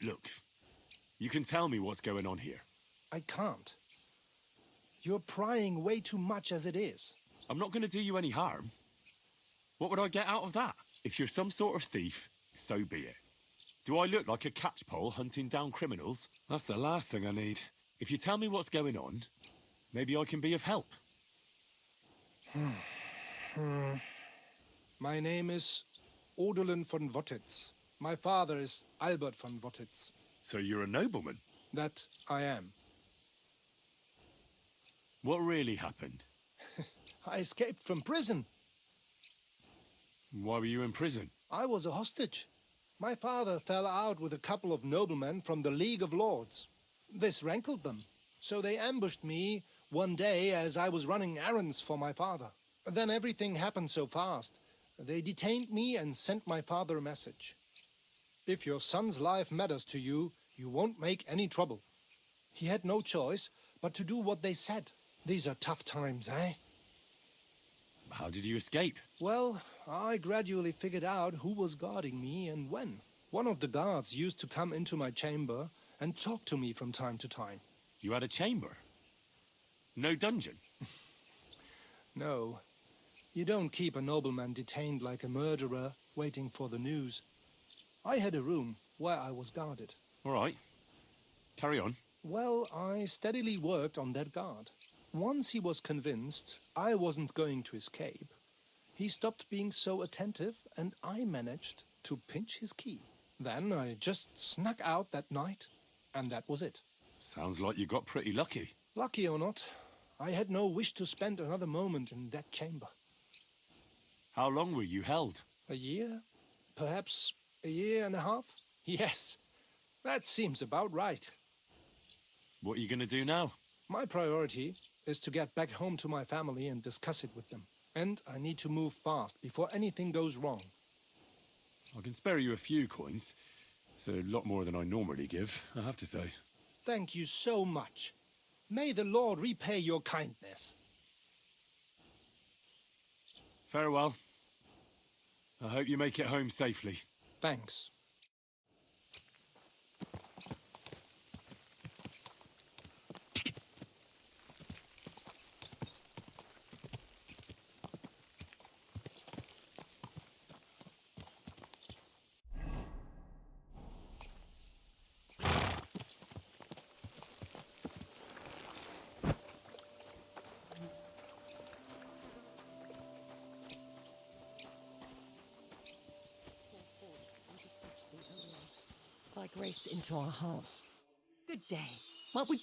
Look, you can tell me what's going on here. I can't. You're prying way too much as it is. I'm not going to do you any harm. What would I get out of that? If you're some sort of thief, so be it. Do I look like a catchpole hunting down criminals? That's the last thing I need. If you tell me what's going on, maybe I can be of help. My name is Odolin von Wottitz. My father is Albert von Wottitz. So you're a nobleman? That I am. What really happened? I escaped from prison. Why were you in prison? I was a hostage. My father fell out with a couple of noblemen from the League of Lords. This rankled them, so they ambushed me one day as I was running errands for my father. Then everything happened so fast. They detained me and sent my father a message. If your son's life matters to you, you won't make any trouble. He had no choice but to do what they said. These are tough times, eh? How did you escape? Well, I gradually figured out who was guarding me and when. One of the guards used to come into my chamber and talk to me from time to time. You had a chamber? No dungeon? No. You don't keep a nobleman detained like a murderer, waiting for the news. I had a room where I was guarded. All right. Carry on. Well, I steadily worked on that guard. Once he was convinced I wasn't going to escape, he stopped being so attentive and I managed to pinch his key. Then I just snuck out that night, and that was it. Sounds like you got pretty lucky. Lucky or not, I had no wish to spend another moment in that chamber. How long were you held? A year? Perhaps a year and a half? Yes, that seems about right. What are you going to do now? My priority is to get back home to my family and discuss it with them. And I need to move fast before anything goes wrong. I can spare you a few coins. It's a lot more than I normally give, I have to say. Thank you so much. May the Lord repay your kindness. Farewell. I hope you make it home safely. Thanks. Thy grace into our hearts. Good day. What would...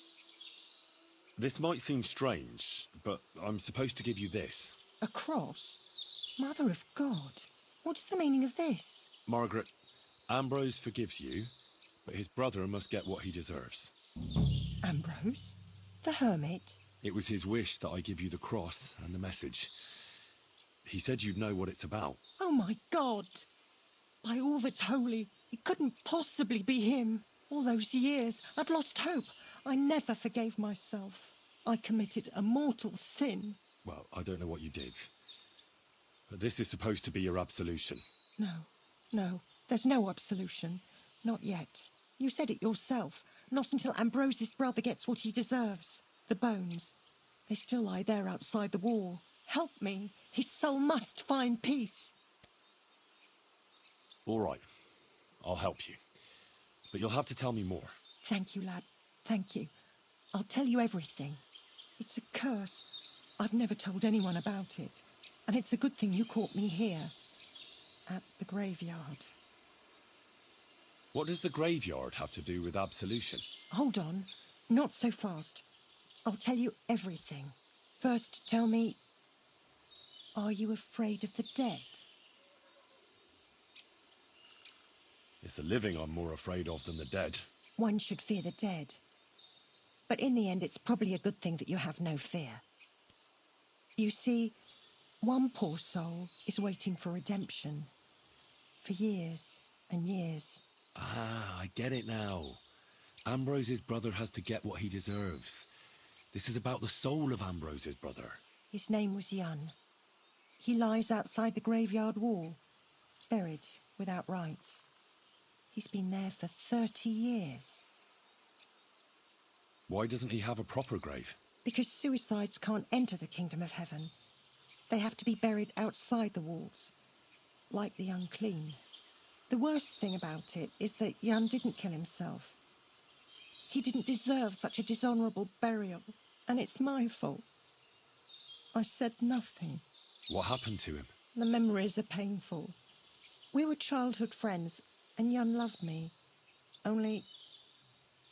This might seem strange, but I'm supposed to give you this. A cross? Mother of God. What is the meaning of this? Margaret, Ambrose forgives you, but his brother must get what he deserves. Ambrose? The hermit? It was his wish that I give you the cross and the message. He said you'd know what it's about. Oh my God! By all that's holy, it couldn't possibly be him. All those years, I'd lost hope. I never forgave myself. I committed a mortal sin. Well, I don't know what you did. But this is supposed to be your absolution. No, there's no absolution. Not yet. You said it yourself. Not until Ambrose's brother gets what he deserves. The bones. They still lie there outside the wall. Help me. His soul must find peace. All right. I'll help you. But you'll have to tell me more. Thank you, lad. Thank you. I'll tell you everything. It's a curse. I've never told anyone about it. And it's a good thing you caught me here. At the graveyard. What does the graveyard have to do with absolution? Hold on. Not so fast. I'll tell you everything. First, tell me... Are you afraid of the dead? It's the living I'm more afraid of than the dead. One should fear the dead. But in the end, it's probably a good thing that you have no fear. You see, one poor soul is waiting for redemption. For years and years. Ah, I get it now. Ambrose's brother has to get what he deserves. This is about the soul of Ambrose's brother. His name was Jan. He lies outside the graveyard wall, buried without rites. He's been there for 30 years. Why doesn't he have a proper grave? Because suicides can't enter the kingdom of heaven. They have to be buried outside the walls, like the unclean. The worst thing about it is that Jan didn't kill himself. He didn't deserve such a dishonourable burial, and it's my fault. I said nothing. What happened to him? The memories are painful. We were childhood friends, and Jan loved me. Only,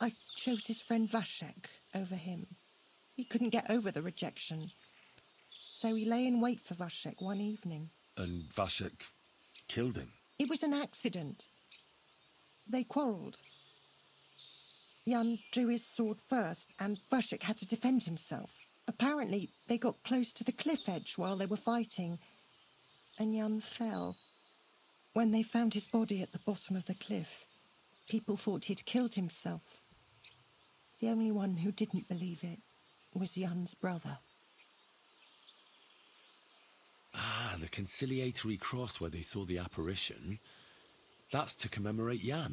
I chose his friend Vashek over him. He couldn't get over the rejection. So he lay in wait for Vashek one evening. And Vashek killed him? It was an accident. They quarrelled. Jan drew his sword first, and Vashek had to defend himself. Apparently, they got close to the cliff edge while they were fighting, and Jan fell. When they found his body at the bottom of the cliff, people thought he'd killed himself. The only one who didn't believe it was Jan's brother. Ah, the conciliatory cross where they saw the apparition. That's to commemorate Jan.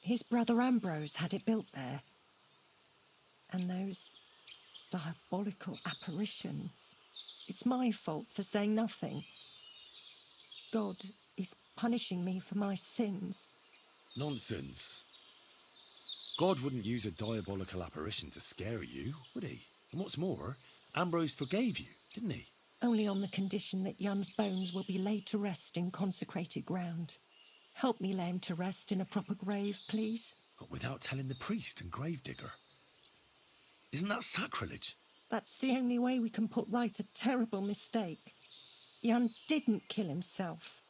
His brother Ambrose had it built there. And those diabolical apparitions. It's my fault for saying nothing. God is punishing me for my sins. Nonsense. God wouldn't use a diabolical apparition to scare you, would he? And what's more, Ambrose forgave you, didn't he? Only on the condition that Jan's bones will be laid to rest in consecrated ground. Help me lay him to rest in a proper grave, please. But without telling the priest and gravedigger. Isn't that sacrilege? That's the only way we can put right a terrible mistake. Jan didn't kill himself.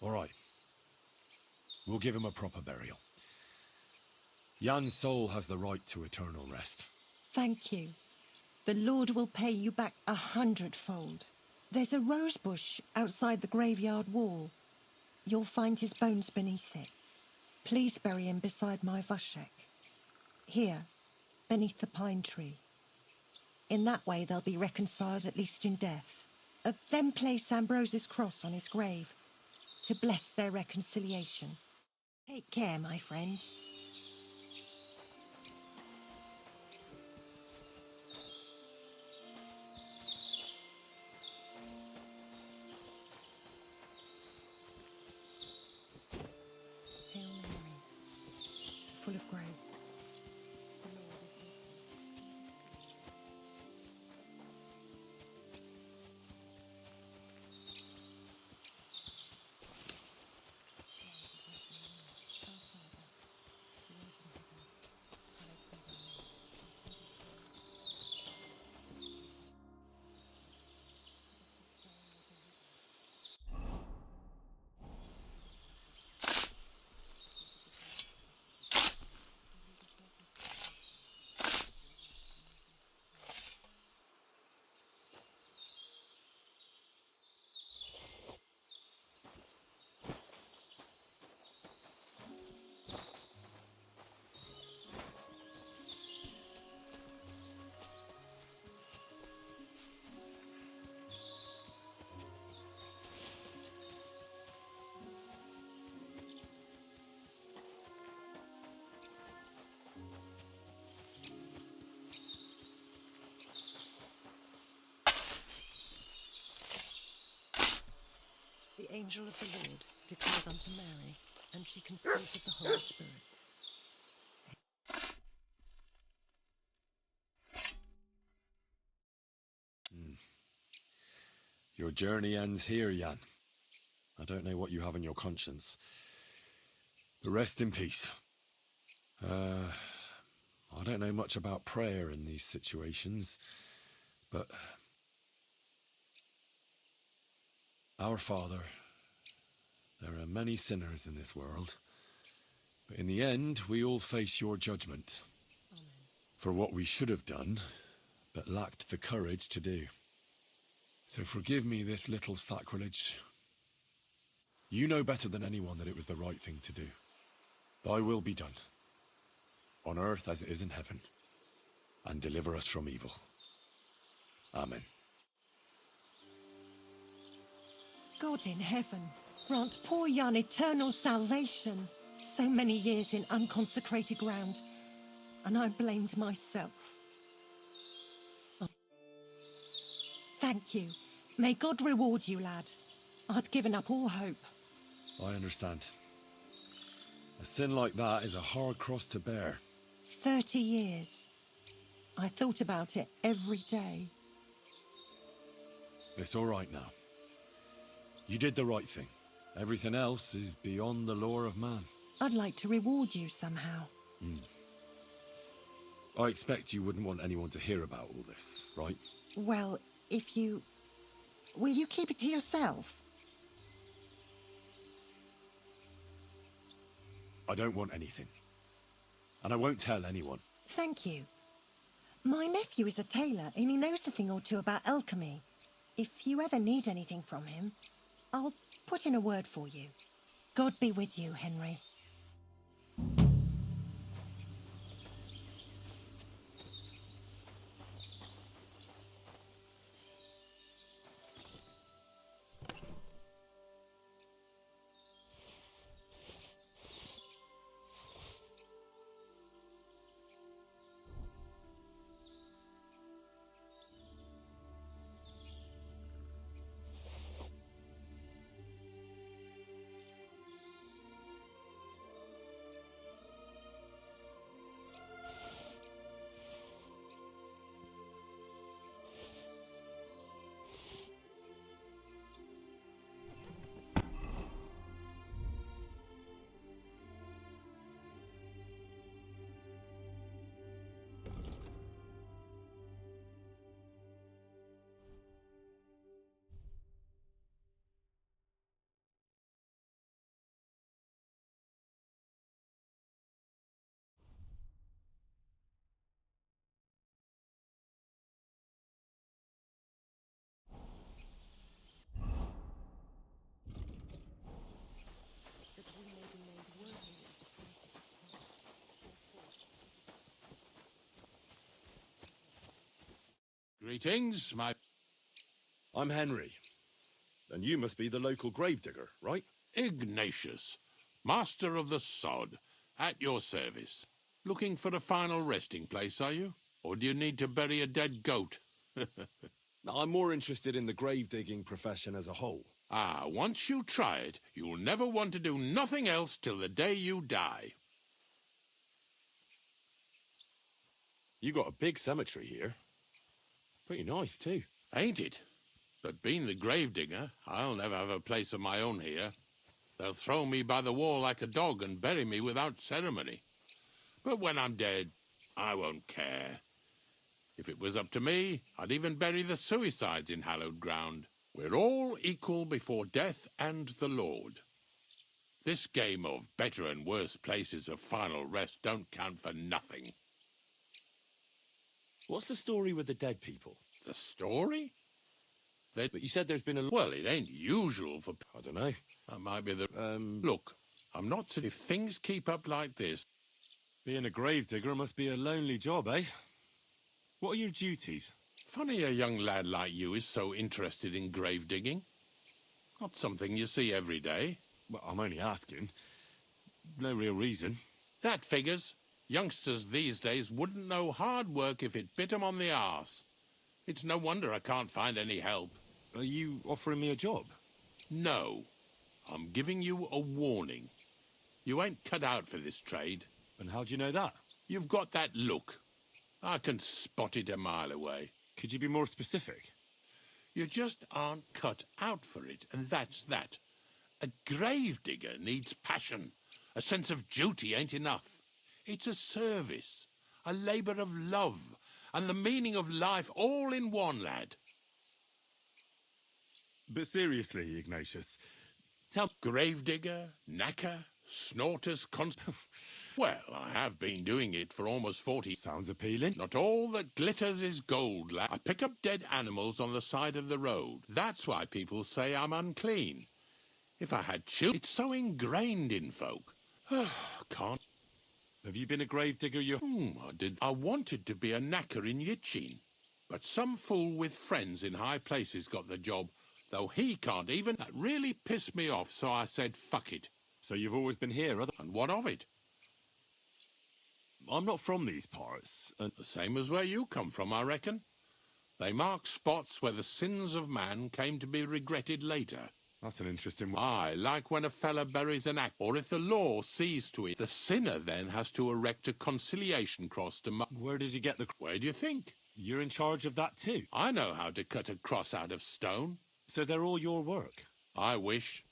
All right. We'll give him a proper burial. Jan's soul has the right to eternal rest. Thank you. The Lord will pay you back 100-fold. There's a rose bush outside the graveyard wall. You'll find his bones beneath it. Please bury him beside my Vashek. Here, beneath the pine tree. In that way they'll be reconciled, at least in death. Then place Ambrose's cross on his grave to bless their reconciliation. Take care, my friend. Hail Mary, full of grace. The Lord is with you. The angel of the Lord declared unto Mary, and she conceived of the Holy Spirit. Your journey ends here, Jan. I don't know what you have in your conscience. But rest in peace. I don't know much about prayer in these situations, but... Our Father, there are many sinners in this world, but in the end, we all face your judgment. Amen. For what we should have done, but lacked the courage to do. So forgive me this little sacrilege. You know better than anyone that it was the right thing to do. Thy will be done, on earth as it is in heaven, and deliver us from evil. Amen. God in heaven, grant poor Jan eternal salvation. So many years in unconsecrated ground, and I blamed myself. Oh. Thank you. May God reward you, lad. I'd given up all hope. I understand. A sin like that is a hard cross to bear. 30 years. I thought about it every day. It's all right now. You did the right thing. Everything else is beyond the law of man. I'd like to reward you somehow. I expect you wouldn't want anyone to hear about all this, right? Well, if you... Will you keep it to yourself? I don't want anything. And I won't tell anyone. Thank you. My nephew is a tailor, and he knows a thing or two about alchemy. If you ever need anything from him, I'll put in a word for you. God be with you, Henry. Greetings, my... I'm Henry. And you must be the local gravedigger, right? Ignatius, master of the sod, at your service. Looking for a final resting place, are you? Or do you need to bury a dead goat? No, I'm more interested in the grave digging profession as a whole. Ah, once you try it, you'll never want to do nothing else till the day you die. You got a big cemetery here. Pretty nice, too. Ain't it? But being the gravedigger, I'll never have a place of my own here. They'll throw me by the wall like a dog and bury me without ceremony. But when I'm dead, I won't care. If it was up to me, I'd even bury the suicides in hallowed ground. We're all equal before death and the Lord. This game of better and worse places of final rest don't count for nothing. What's the story with the dead people? The story? But you said there's been a... Well, it ain't usual for... I don't know. That might be the... Look, I'm not... If things keep up like this... Being a gravedigger must be a lonely job, eh? What are your duties? Funny a young lad like you is so interested in grave digging. Not something you see every day. Well, I'm only asking. No real reason. That figures. Youngsters these days wouldn't know hard work if it bit 'em on the arse. It's no wonder I can't find any help. Are you offering me a job? No. I'm giving you a warning. You ain't cut out for this trade. And how do you know that? You've got that look. I can spot it a mile away. Could you be more specific? You just aren't cut out for it, and that's that. A gravedigger needs passion. A sense of duty ain't enough. It's a service, a labour of love, and the meaning of life all in one, lad. But seriously, Ignatius, tell... Gravedigger, knacker, snorters, Well, I have been doing it for almost 40... Sounds appealing. Not all that glitters is gold, lad. I pick up dead animals on the side of the road. That's why people say I'm unclean. If I had children, it's so ingrained in folk. Can't... Have you been a gravedigger I did. I wanted to be a knacker in Yitchin. But some fool with friends in high places got the job, though he can't even. That really pissed me off, so I said, fuck it. So you've always been here, And what of it? I'm not from these parts. And... The same as where you come from, I reckon. They mark spots where the sins of man came to be regretted later. That's an interesting one. Aye, like when a fella buries an act, or if the law sees to it, the sinner then has to erect a conciliation cross to... Where does he get the... Where do you think? You're in charge of that too? I know how to cut a cross out of stone. So they're all your work? I wish.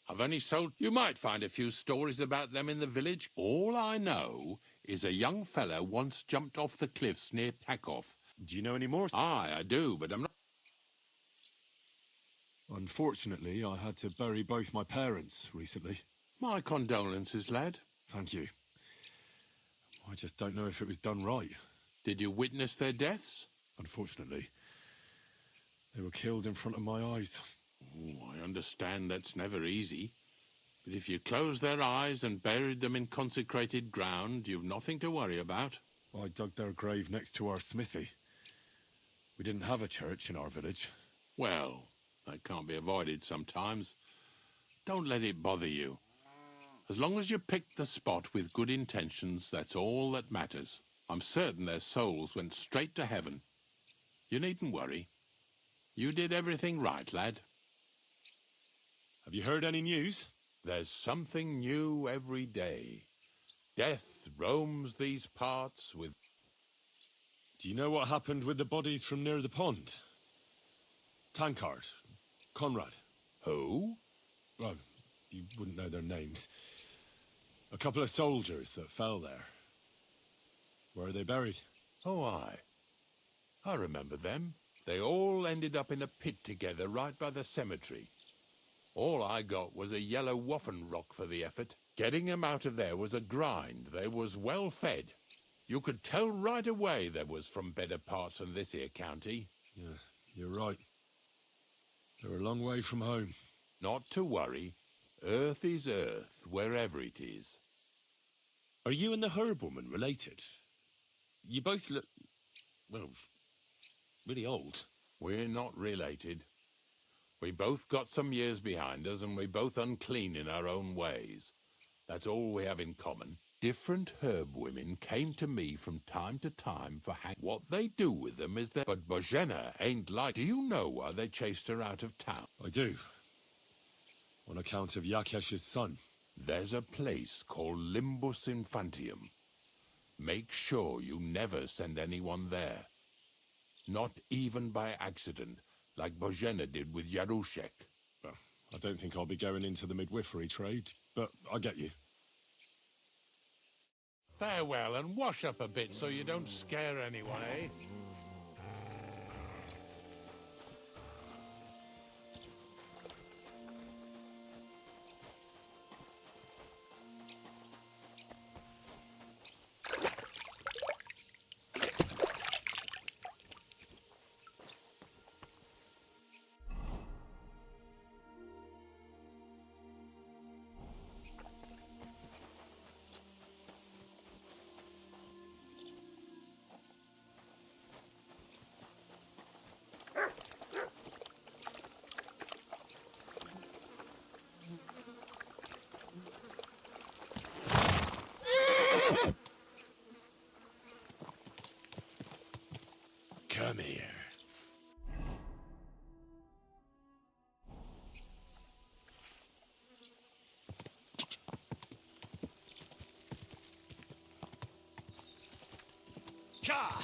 I've only sold... You might find a few stories about them in the village. All I know is a young fella once jumped off the cliffs near Takov. Do you know any more? Aye, I do, but I'm not... Unfortunately, I had to bury both my parents recently. My condolences, lad. Thank you. I just don't know if it was done right. Did you witness their deaths? Unfortunately. They were killed in front of my eyes. Oh, I understand that's never easy. But if you closed their eyes and buried them in consecrated ground, you've nothing to worry about. I dug their grave next to our smithy. We didn't have a church in our village. Well, that can't be avoided sometimes. Don't let it bother you. As long as you picked the spot with good intentions, that's all that matters. I'm certain their souls went straight to heaven. You needn't worry. You did everything right, lad. Have you heard any news? There's something new every day. Death roams these parts with... Do you know what happened with the bodies from near the pond? Tankard, Conrad. Who? Well, you wouldn't know their names. A couple of soldiers that fell there. Where are they buried? Oh, aye. I remember them. They all ended up in a pit together right by the cemetery. All I got was a yellow waffen rock for the effort. Getting them out of there was a grind. They was well fed. You could tell right away they was from better parts than this here county. Yeah, you're right. They're a long way from home. Not to worry. Earth is earth, wherever it is. Are you and the herb woman related? You both look... well, really old. We're not related. We both got some years behind us, and we're both unclean in our own ways. That's all we have in common. Different herb women came to me from time to time for what they do with them is that... But Bozhena ain't like... Do you know why they chased her out of town? I do. On account of Yakesh's son. There's a place called Limbus Infantium. Make sure you never send anyone there. Not even by accident, like Bozhena did with Yarushek. Well, I don't think I'll be going into the midwifery trade, but I get you. Farewell, and wash up a bit so you don't scare anyone, eh? Come here. Ka!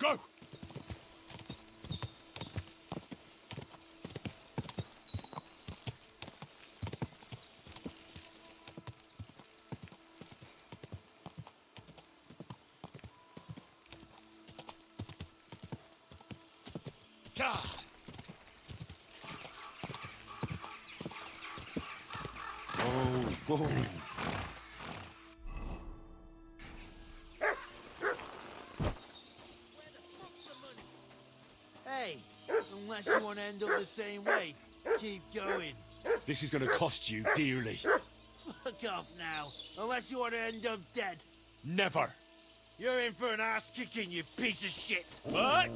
Go! Ka! Oh. Hey, unless you want to end up the same way, keep going. This is going to cost you dearly. Fuck off now, unless you want to end up dead. Never. You're in for an ass kicking, you piece of shit. What?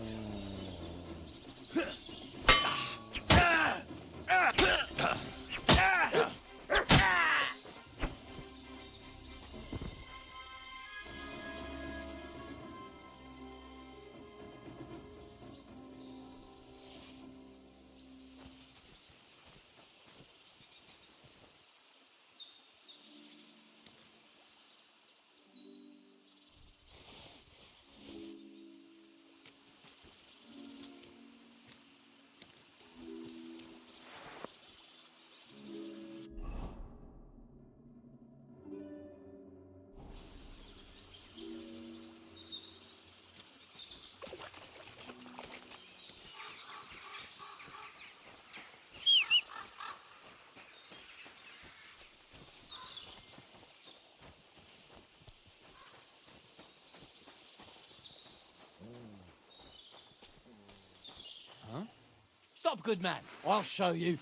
Stop, good man. I'll show you.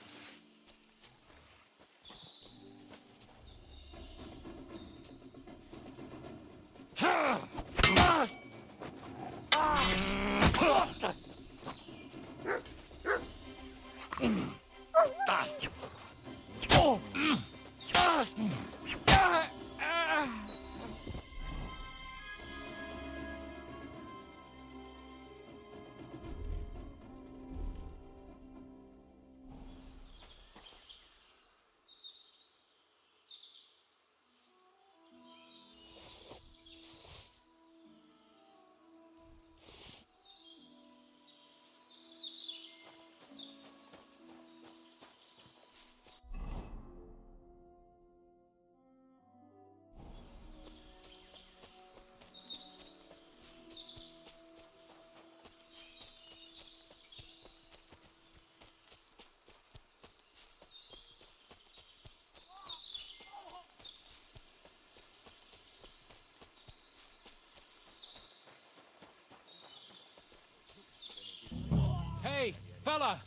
Hey, fella!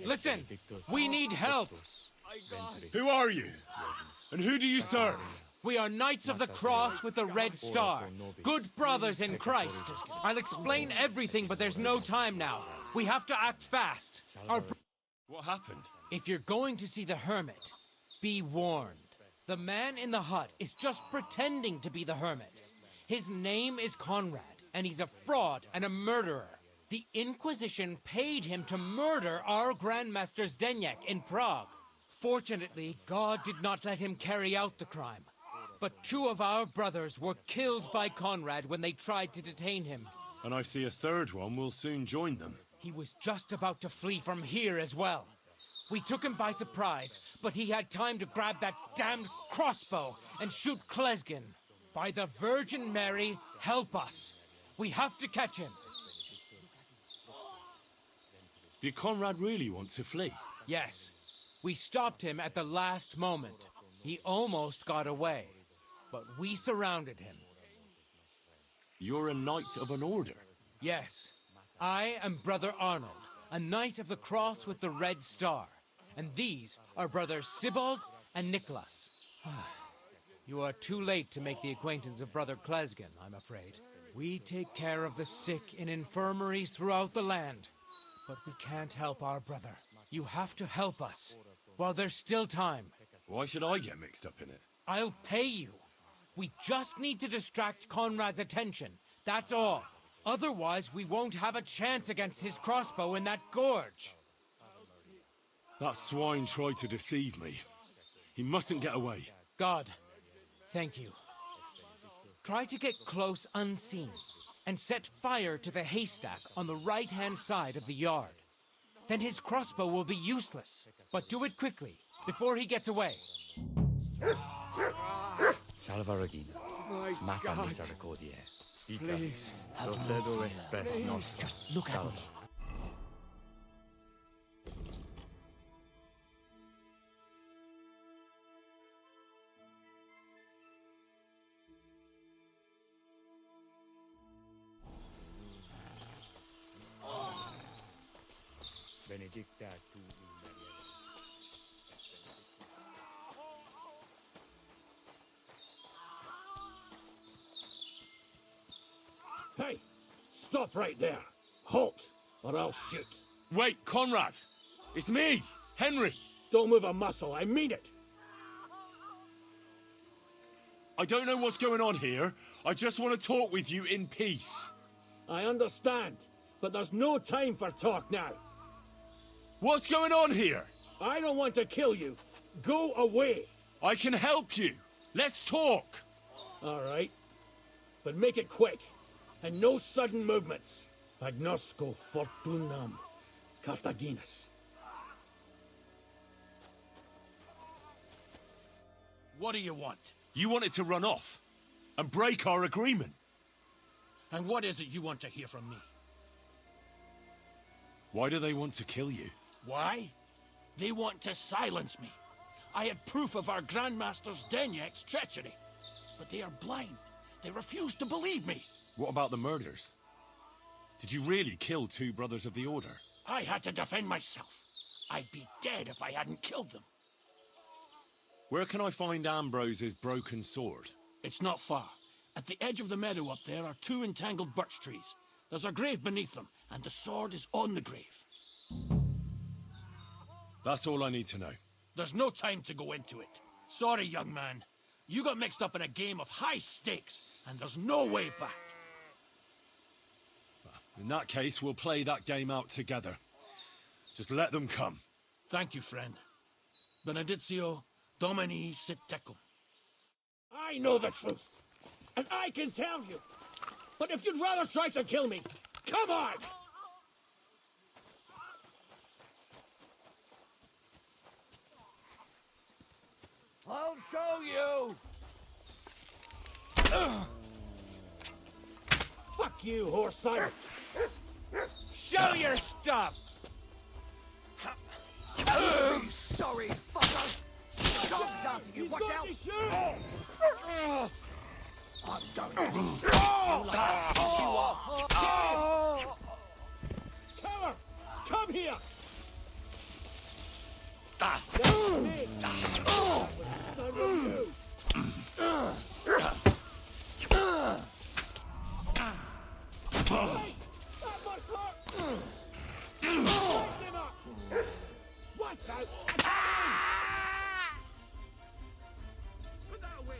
Listen, we need help! Who are you? And who do you serve? We are Knights of the Cross with the Red Star. Good brothers in Christ. I'll explain everything, but there's no time now. We have to act fast. What happened? If you're going to see the hermit, be warned. The man in the hut is just pretending to be the hermit. His name is Conrad, and he's a fraud and a murderer. The Inquisition paid him to murder our Grandmaster Zdeněk in Prague. Fortunately, God did not let him carry out the crime. But 2 of our brothers were killed by Conrad when they tried to detain him. And I see a third one will soon join them. He was just about to flee from here as well. We took him by surprise, but he had time to grab that damned crossbow and shoot Klesgin. By the Virgin Mary, help us. We have to catch him. Did Conrad really want to flee? Yes. We stopped him at the last moment. He almost got away, but we surrounded him. You're a knight of an order? Yes. I am Brother Arnold, a Knight of the Cross with the Red Star. And these are Brothers Sibald and Nicholas. You are too late to make the acquaintance of Brother Klesgin, I'm afraid. We take care of the sick in infirmaries throughout the land. But we can't help our brother. You have to help us, while there's still time. Why should I get mixed up in it? I'll pay you. We just need to distract Conrad's attention, that's all. Otherwise, we won't have a chance against his crossbow in that gorge. That swine tried to deceive me. He mustn't get away. God, thank you. Try to get close unseen, and set fire to the haystack on the right-hand side of the yard. Then his crossbow will be useless. But do it quickly, before he gets away. Salva Regina. Mata misericordiae. Please, procedo espes nostra. Just look at me. Benedicta tu in Hey! Stop right there! Halt, or I'll shoot. Wait, Conrad! It's me, Henry! Don't move a muscle, I mean it! I don't know what's going on here. I just want to talk with you in peace. I understand, but there's no time for talk now. What's going on here? I don't want to kill you. Go away. I can help you. Let's talk. All right. But make it quick. And no sudden movements. Agnosco fortunam Carthaginus. What do you want? You wanted to run off and break our agreement. And what is it you want to hear from me? Why do they want to kill you? Why? They want to silence me. I had proof of our Grandmaster Zdeněk's treachery. But they are blind. They refuse to believe me. What about the murders? Did you really kill 2 brothers of the Order? I had to defend myself. I'd be dead if I hadn't killed them. Where can I find Ambrose's broken sword? It's not far. At the edge of the meadow up there are 2 entangled birch trees. There's a grave beneath them, and the sword is on the grave. That's all I need to know. There's no time to go into it. Sorry, young man. You got mixed up in a game of high stakes, and there's no way back. In that case, we'll play that game out together. Just let them come. Thank you, friend. Benedictio Domini sit tecum. I know the truth, and I can tell you. But if you'd rather try to kill me, come on! I'll show you! Fuck you, horse-sire! Show your stuff! Sorry, fucker! Dogs after you, watch out! I'm going to you up! Coward! Come here! Watch out! Put that away!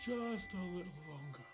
Just a little longer.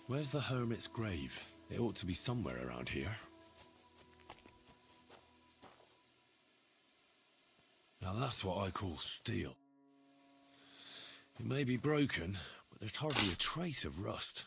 Where's the hermit's grave? It ought to be somewhere around here. Now that's what I call steel. It may be broken, but there's hardly a trace of rust.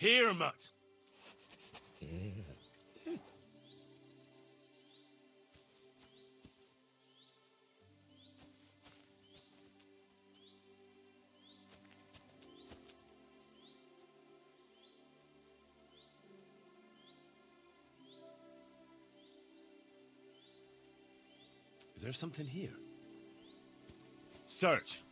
Here, mutt. Is there something here? Search.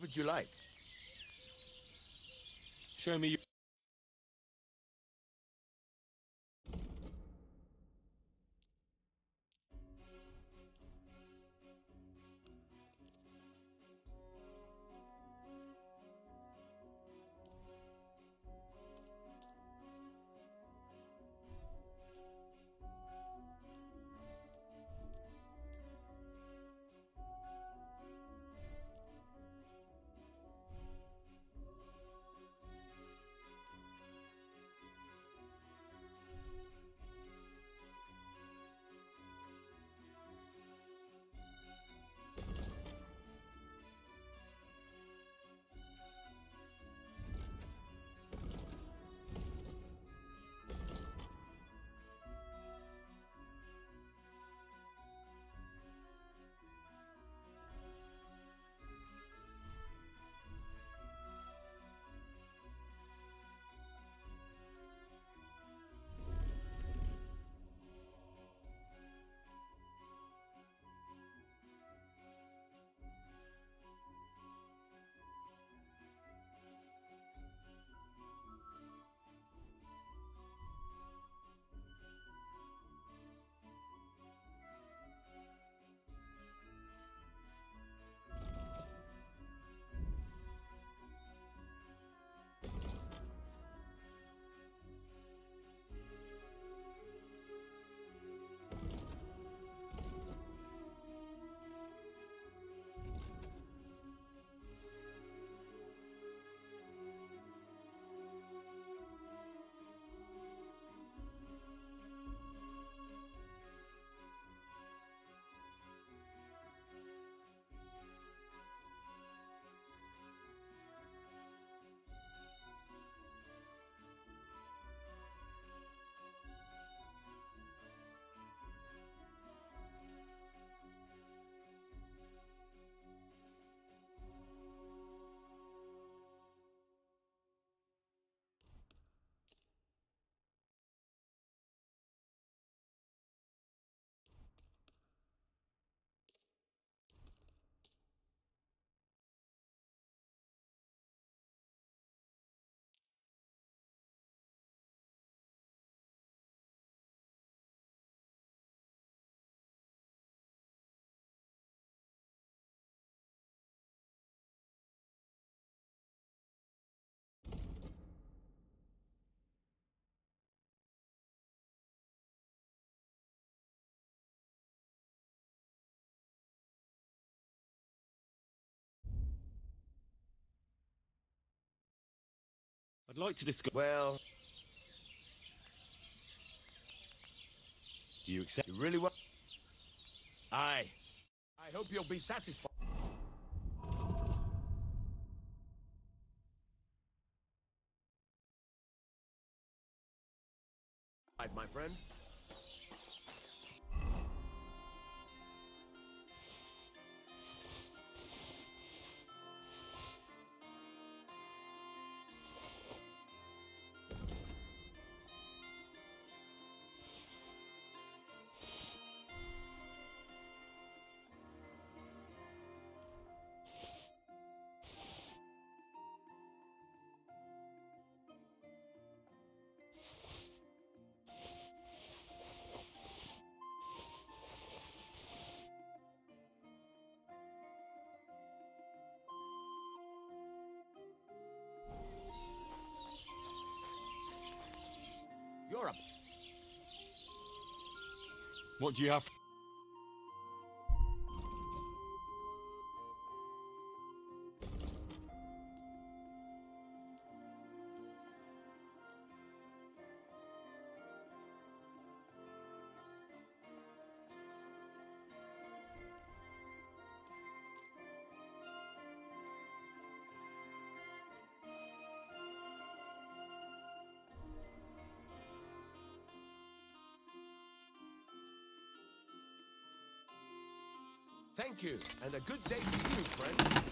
would you like? Show me. I'd like to discuss. Well, Do you accept? you really want? Aye. I hope you'll be satisfied. My friend. You're a... What do you have? Thank you, and a good day to you, friend.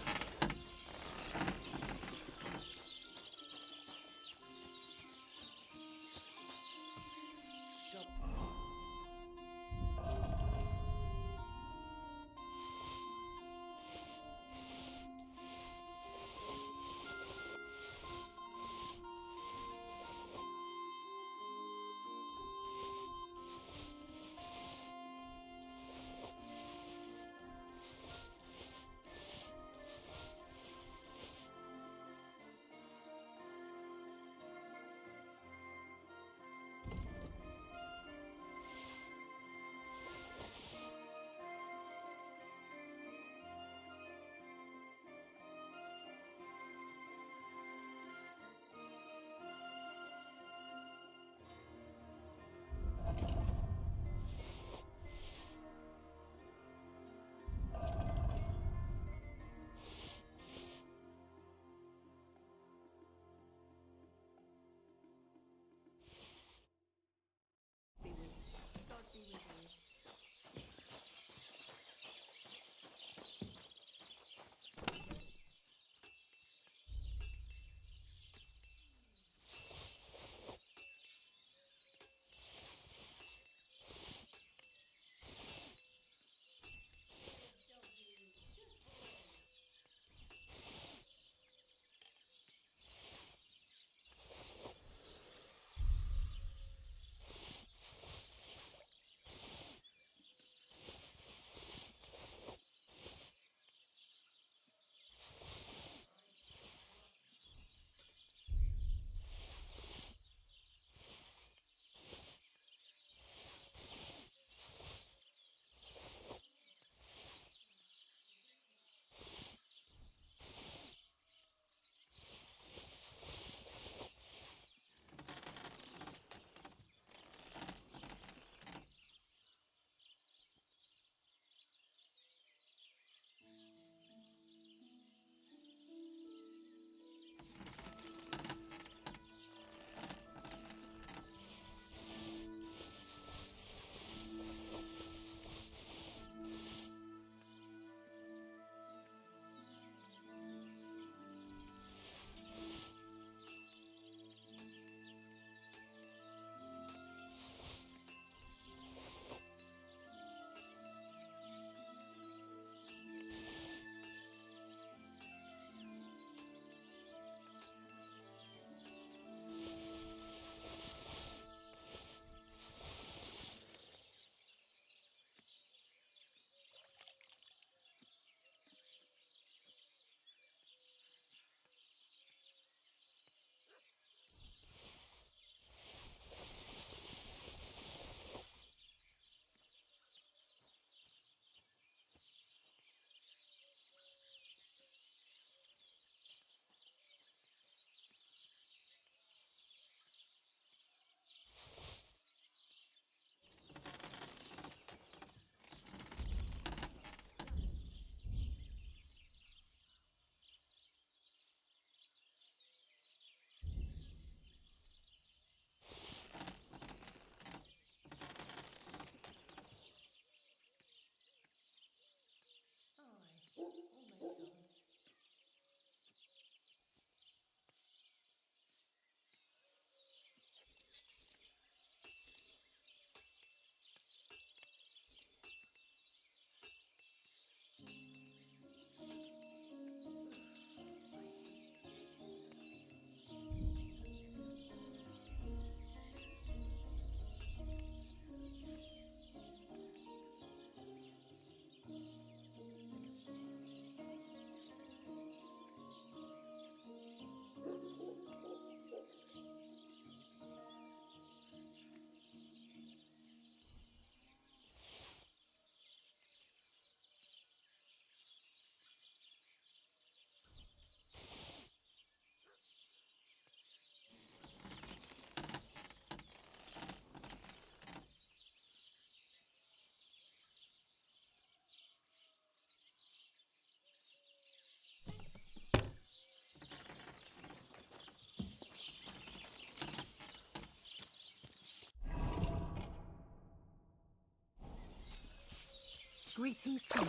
Greetings to you.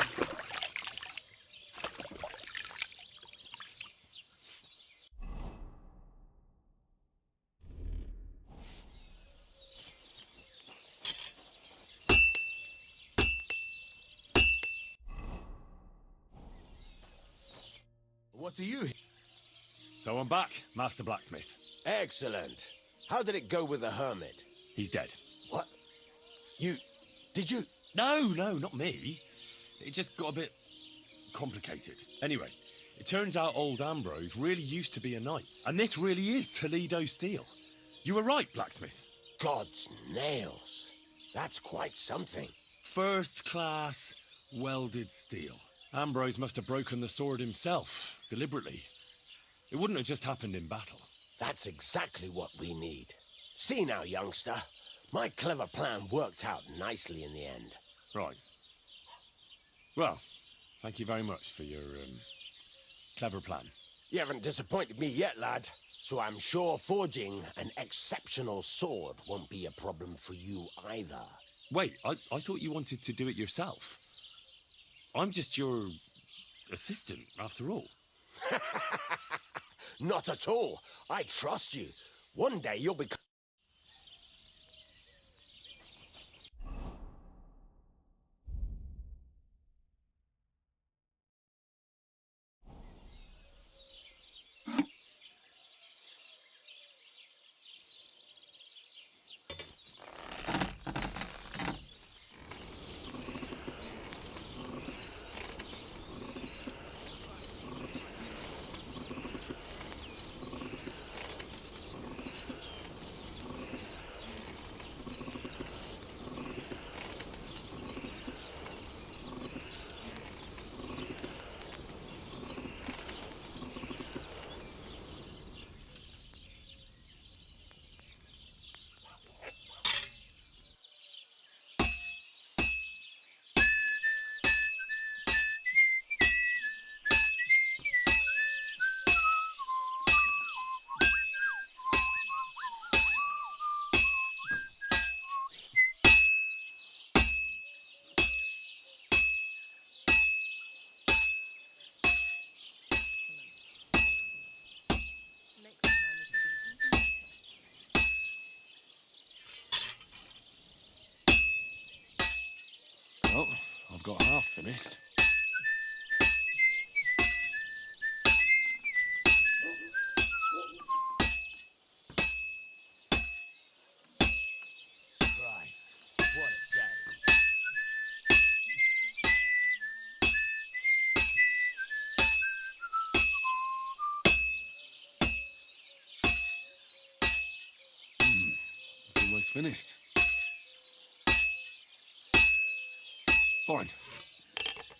What do you... So I'm back, Master Blacksmith. Excellent. How did it go with the hermit? He's dead. What? Did you... No, not me. It just got a bit complicated. Anyway, it turns out old Ambrose really used to be a knight. And this really is Toledo steel. You were right, Blacksmith. God's nails. That's quite something. First class welded steel. Ambrose must have broken the sword himself, deliberately. It wouldn't have just happened in battle. That's exactly what we need. See now, youngster. My clever plan worked out nicely in the end. Right. Well, thank you very much for your, clever plan. You haven't disappointed me yet, lad. So I'm sure forging an exceptional sword won't be a problem for you either. Wait, I thought you wanted to do it yourself. I'm just your assistant, after all. Not at all. I trust you. One day you'll become... Well, I've got half finished. Christ, what a day. It's almost finished. Fine.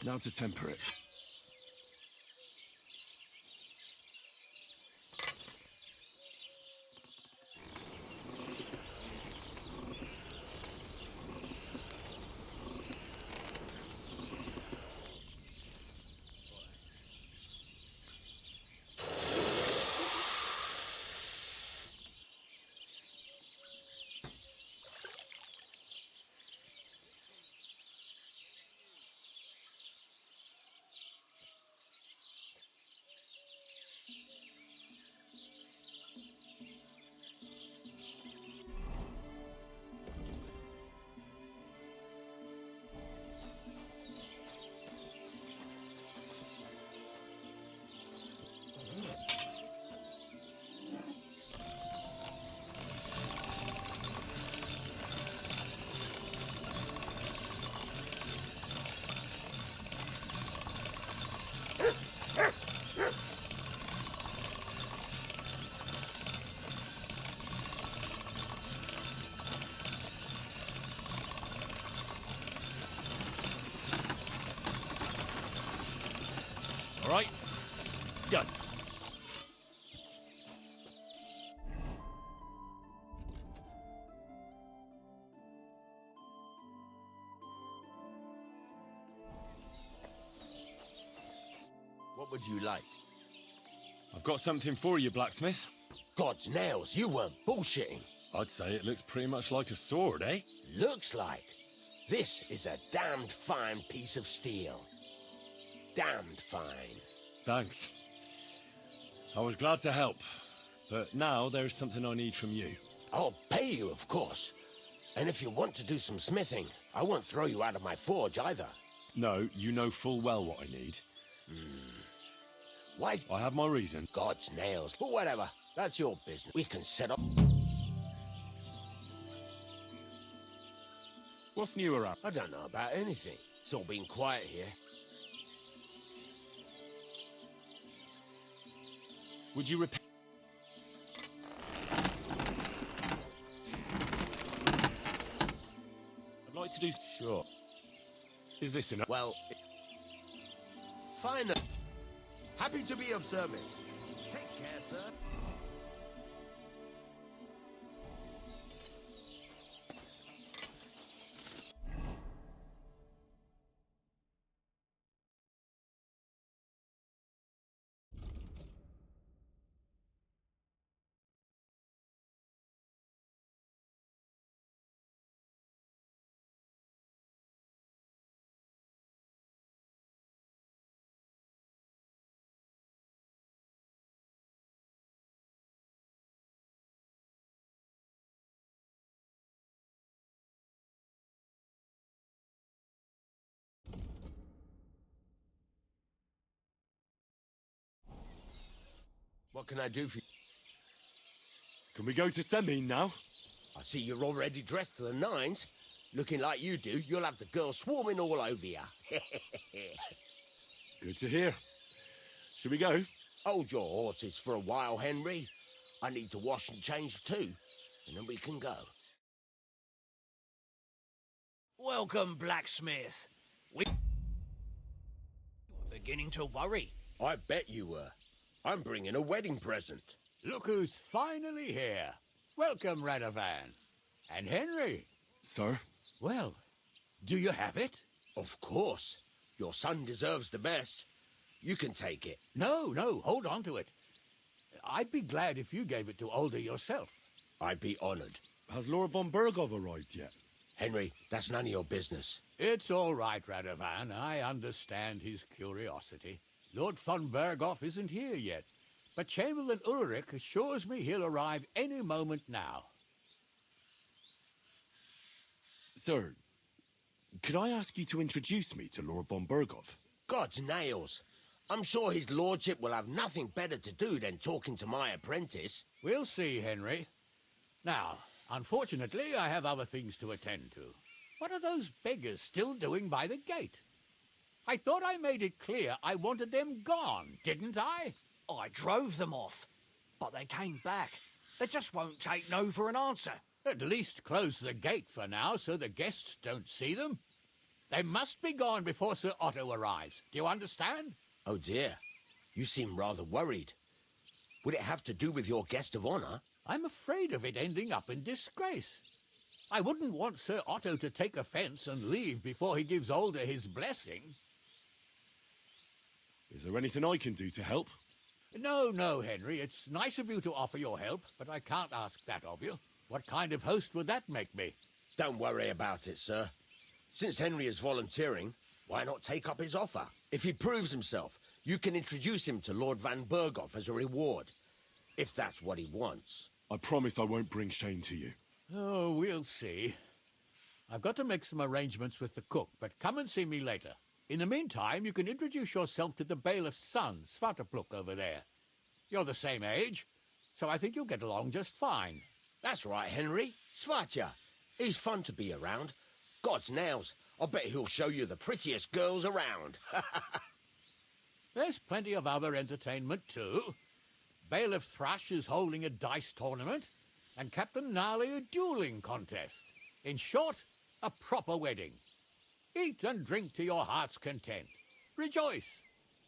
Now to temper it. All right? Done. What would you like? I've got something for you, blacksmith. God's nails, you weren't bullshitting. I'd say it looks pretty much like a sword, eh? Looks like. This is a damned fine piece of steel. Damned fine. Thanks. I was glad to help, but now there's something I need from you. I'll pay you, of course. And if you want to do some smithing, I won't throw you out of my forge either. No, you know full well what I need. Why? I have my reason. God's nails. But whatever. That's your business. We can set up. What's new around? I don't know about anything. It's all been quiet here. Would you repair? I'd like to do... Sure. Is this enough? Well... Fine. Happy to be of service. Take care, sir. What can I do for you? Can we go to Semin now? I see you're already dressed to the nines. Looking like you do, you'll have the girls swarming all over you. Good to hear. Should we go? Hold your horses for a while, Henry. I need to wash and change too, and then we can go. Welcome, blacksmith. We were beginning to worry. I bet you were. I'm bringing a wedding present. Look who's finally here. Welcome, Radovan. And Henry. Sir? Well, do you have it? Of course. Your son deserves the best. You can take it. No, hold on to it. I'd be glad if you gave it to Older yourself. I'd be honored. Has Lord von Bergov arrived yet? Henry, that's none of your business. It's all right, Radovan. I understand his curiosity. Lord von Berghoff isn't here yet, but Chamberlain Ulrich assures me he'll arrive any moment now. Sir, could I ask you to introduce me to Lord von Bergov? God's nails. I'm sure his lordship will have nothing better to do than talking to my apprentice. We'll see, Henry. Now, unfortunately, I have other things to attend to. What are those beggars still doing by the gate? I thought I made it clear I wanted them gone, didn't I? I drove them off, but they came back. They just won't take no for an answer. At least close the gate for now so the guests don't see them. They must be gone before Sir Otto arrives. Do you understand? Oh dear, you seem rather worried. Would it have to do with your guest of honor? I'm afraid of it ending up in disgrace. I wouldn't want Sir Otto to take offense and leave before he gives Older his blessing. Is there anything I can do to help? No, Henry. It's nice of you to offer your help, but I can't ask that of you. What kind of host would that make me? Don't worry about it, sir. Since Henry is volunteering, why not take up his offer? If he proves himself, you can introduce him to Lord Van Berghoff as a reward, if that's what he wants. I promise I won't bring shame to you. Oh, we'll see. I've got to make some arrangements with the cook, but come and see me later. In the meantime, you can introduce yourself to the bailiff's son, Svatopluk, over there. You're the same age, so I think you'll get along just fine. That's right, Henry. Svatja. He's fun to be around. God's nails, I bet he'll show you the prettiest girls around. There's plenty of other entertainment, too. Bailiff Thrush is holding a dice tournament, and Captain Gnarly a dueling contest. In short, a proper wedding. Eat and drink to your heart's content. Rejoice.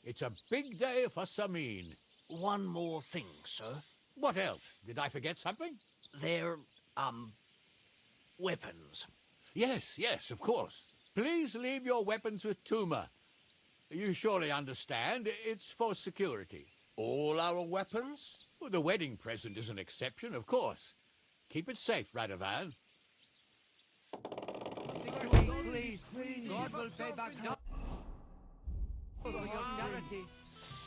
It's a big day for Samin. One more thing, sir. What else? Did I forget something? They're, weapons. Yes, yes, of course. Please leave your weapons with Tuma. You surely understand, it's for security. All our weapons? Well, the wedding present is an exception, of course. Keep it safe, Radovan. Please, God will pay back for your charity.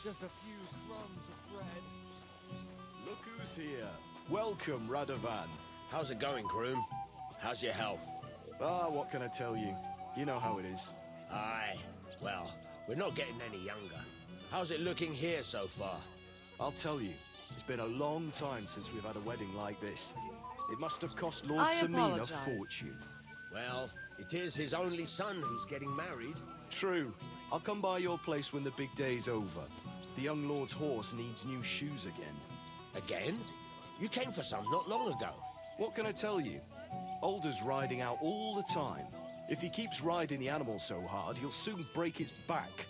Just a few crumbs of bread. Look who's here. Welcome, Radovan. How's it going, groom? How's your health? What can I tell you? You know how it is. Aye. Well, we're not getting any younger. How's it looking here so far? I'll tell you. It's been a long time since we've had a wedding like this. It must have cost Lord I Samin a apologize. fortune. Well, it is his only son who's getting married. True. I'll come by your place when the big day's over. The young lord's horse needs new shoes again. Again? You came for some not long ago. What can I tell you? Alder's riding out all the time. If he keeps riding the animal so hard, he'll soon break its back.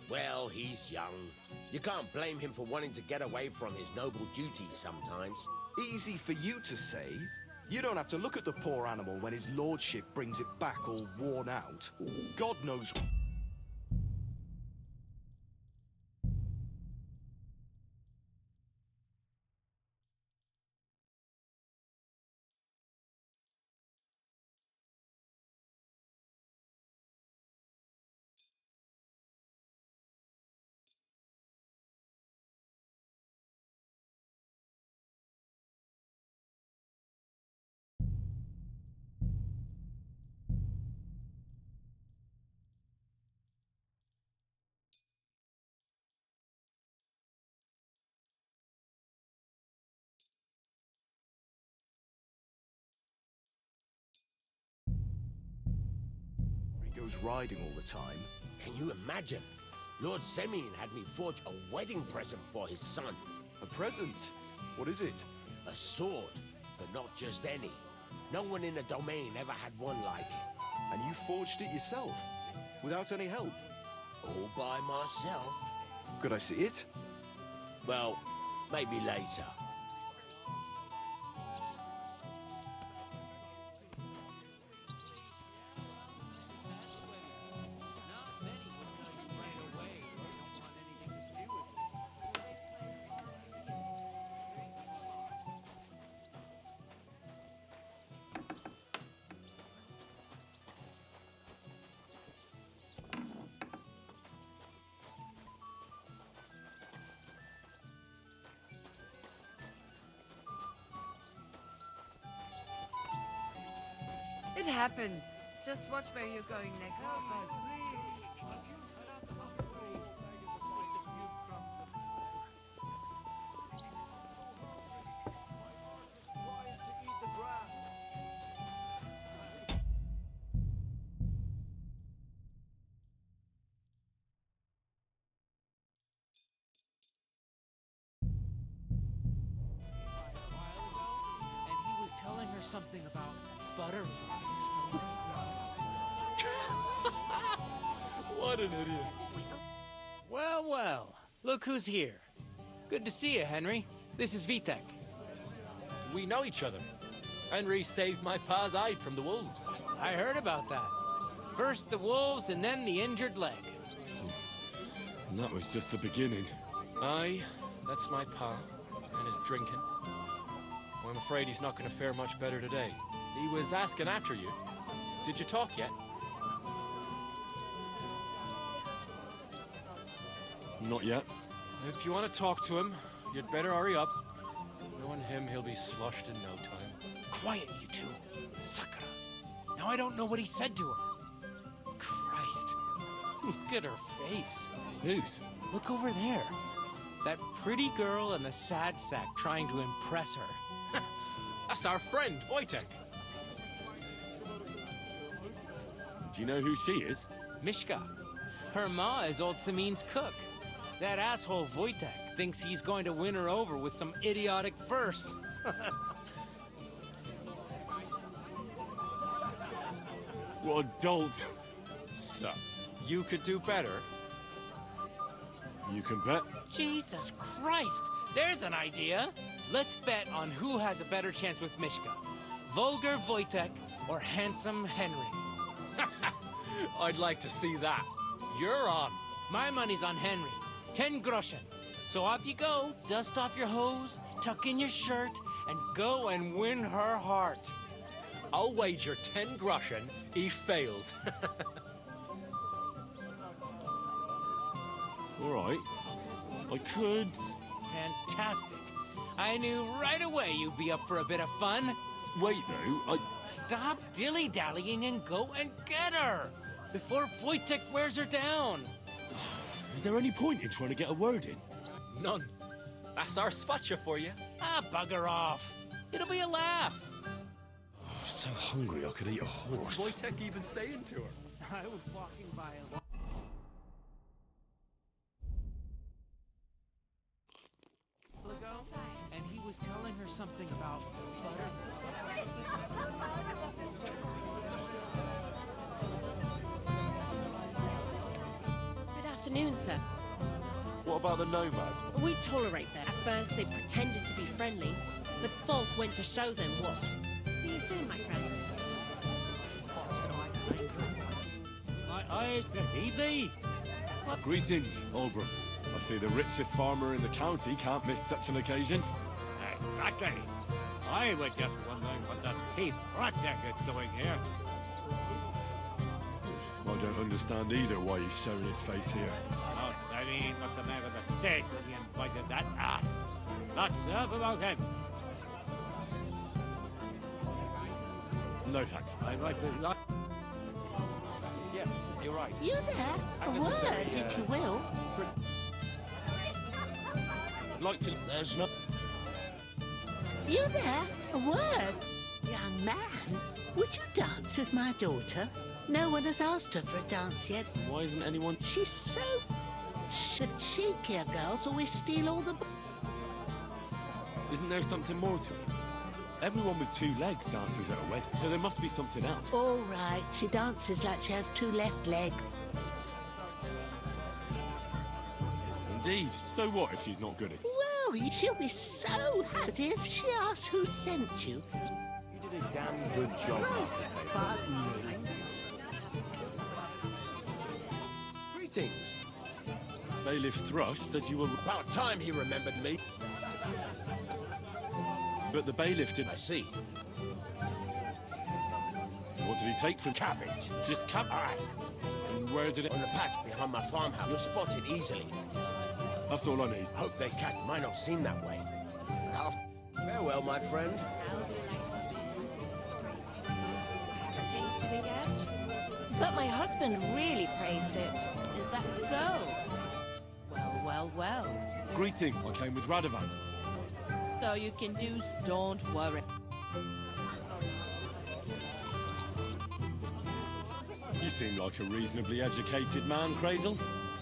Well, he's young. You can't blame him for wanting to get away from his noble duties sometimes. Easy for you to say. You don't have to look at the poor animal when his lordship brings it back all worn out. God knows... He goes riding all the time. Can you imagine? Lord Semyon had me forge a wedding present for his son. A present? What is it? A sword, but not just any. No one in the domain ever had one like it. And you forged it yourself? Without any help? All by myself. Could I see it? Well, maybe later. It happens. Just watch where you're going next. And he was telling her something about butterflies. What an idiot. Well, well, look who's here. Good to see you, Henry. This is Vitek. We know each other. Henry saved my pa's hide from the wolves. I heard about that. First the wolves and then the injured leg. And that was just the beginning. Aye, that's my pa, and his drinking. Well, I'm afraid he's not going to fare much better today. He was asking after you. Did you talk yet? Not yet. If you want to talk to him, you'd better hurry up. Knowing him, he'll be sloshed in no time. Quiet, you two. Sakura. Now I don't know what he said to her. Christ. Look at her face. Whose? Look over there. That pretty girl and the sad sack trying to impress her. That's our friend, Wojtek. Do you know who she is? Mishka. Her ma is old Samin's cook. That asshole Wojtek thinks he's going to win her over with some idiotic verse. What a dolt. So, you could do better. You can bet. Jesus Christ! There's an idea! Let's bet on who has a better chance with Mishka. Vulgar Wojtek or Handsome Henry. I'd like to see that. You're on. My money's on Henry. 10 groschen. So off you go, dust off your hose, tuck in your shirt, and go and win her heart. I'll wager 10 groschen he fails. All right. I could... Fantastic. I knew right away you'd be up for a bit of fun. Wait, though, Stop dilly-dallying and go and get her! Before Wojtek wears her down! Is there any point in trying to get a word in? None. That's our spatcha for you. Ah, bugger off. It'll be a laugh. Oh, so hungry I could eat a horse. What's Wojtek even saying to her? I was walking by a... ago, and he was telling her something about butter. Good afternoon, sir. What about the nomads? We tolerate them. At first, they pretended to be friendly, but folk went to show them what. See you soon, my friend. I believe thee. Greetings, Oberon. I see the richest farmer in the county can't miss such an occasion. Exactly. I was just wondering what that teeth project is doing here. I don't understand either why he's showing his face here. Oh, I mean, what's the matter with the state when he invited that ass? Let's talk about him. No thanks. I might be like... Yes, you're right. You there? A Agnes is word, very, if you will. I'd like to... There's no... You there? A word? Young man, would you dance with my daughter? No one has asked her for a dance yet. Why isn't anyone... She's so... cheekier girls always steal all the... Isn't there something more to it? Everyone with two legs dances at a wedding, so there must be something else. All right, she dances like she has two left legs. Indeed. So what if she's not good at it? Well, she'll be so happy if she asks who sent you. You did a damn good job, Master Taylor. Pardon me. Greetings. Bailiff Thrush said you were... About time he remembered me. But the bailiff didn't... I see. What did he take from... Cabbage. Just cabbage? Aye. And where did it... On the patch behind my farmhouse. You'll spot it easily. That's all I need. Hope they catch. Might not seem that way. Farewell, my friend. Things to be yet? But my husband really praised it. Is that so? Well, well, well. Greeting. I came with Radovan. So you can do... Don't worry. You seem like a reasonably educated man, Crazel.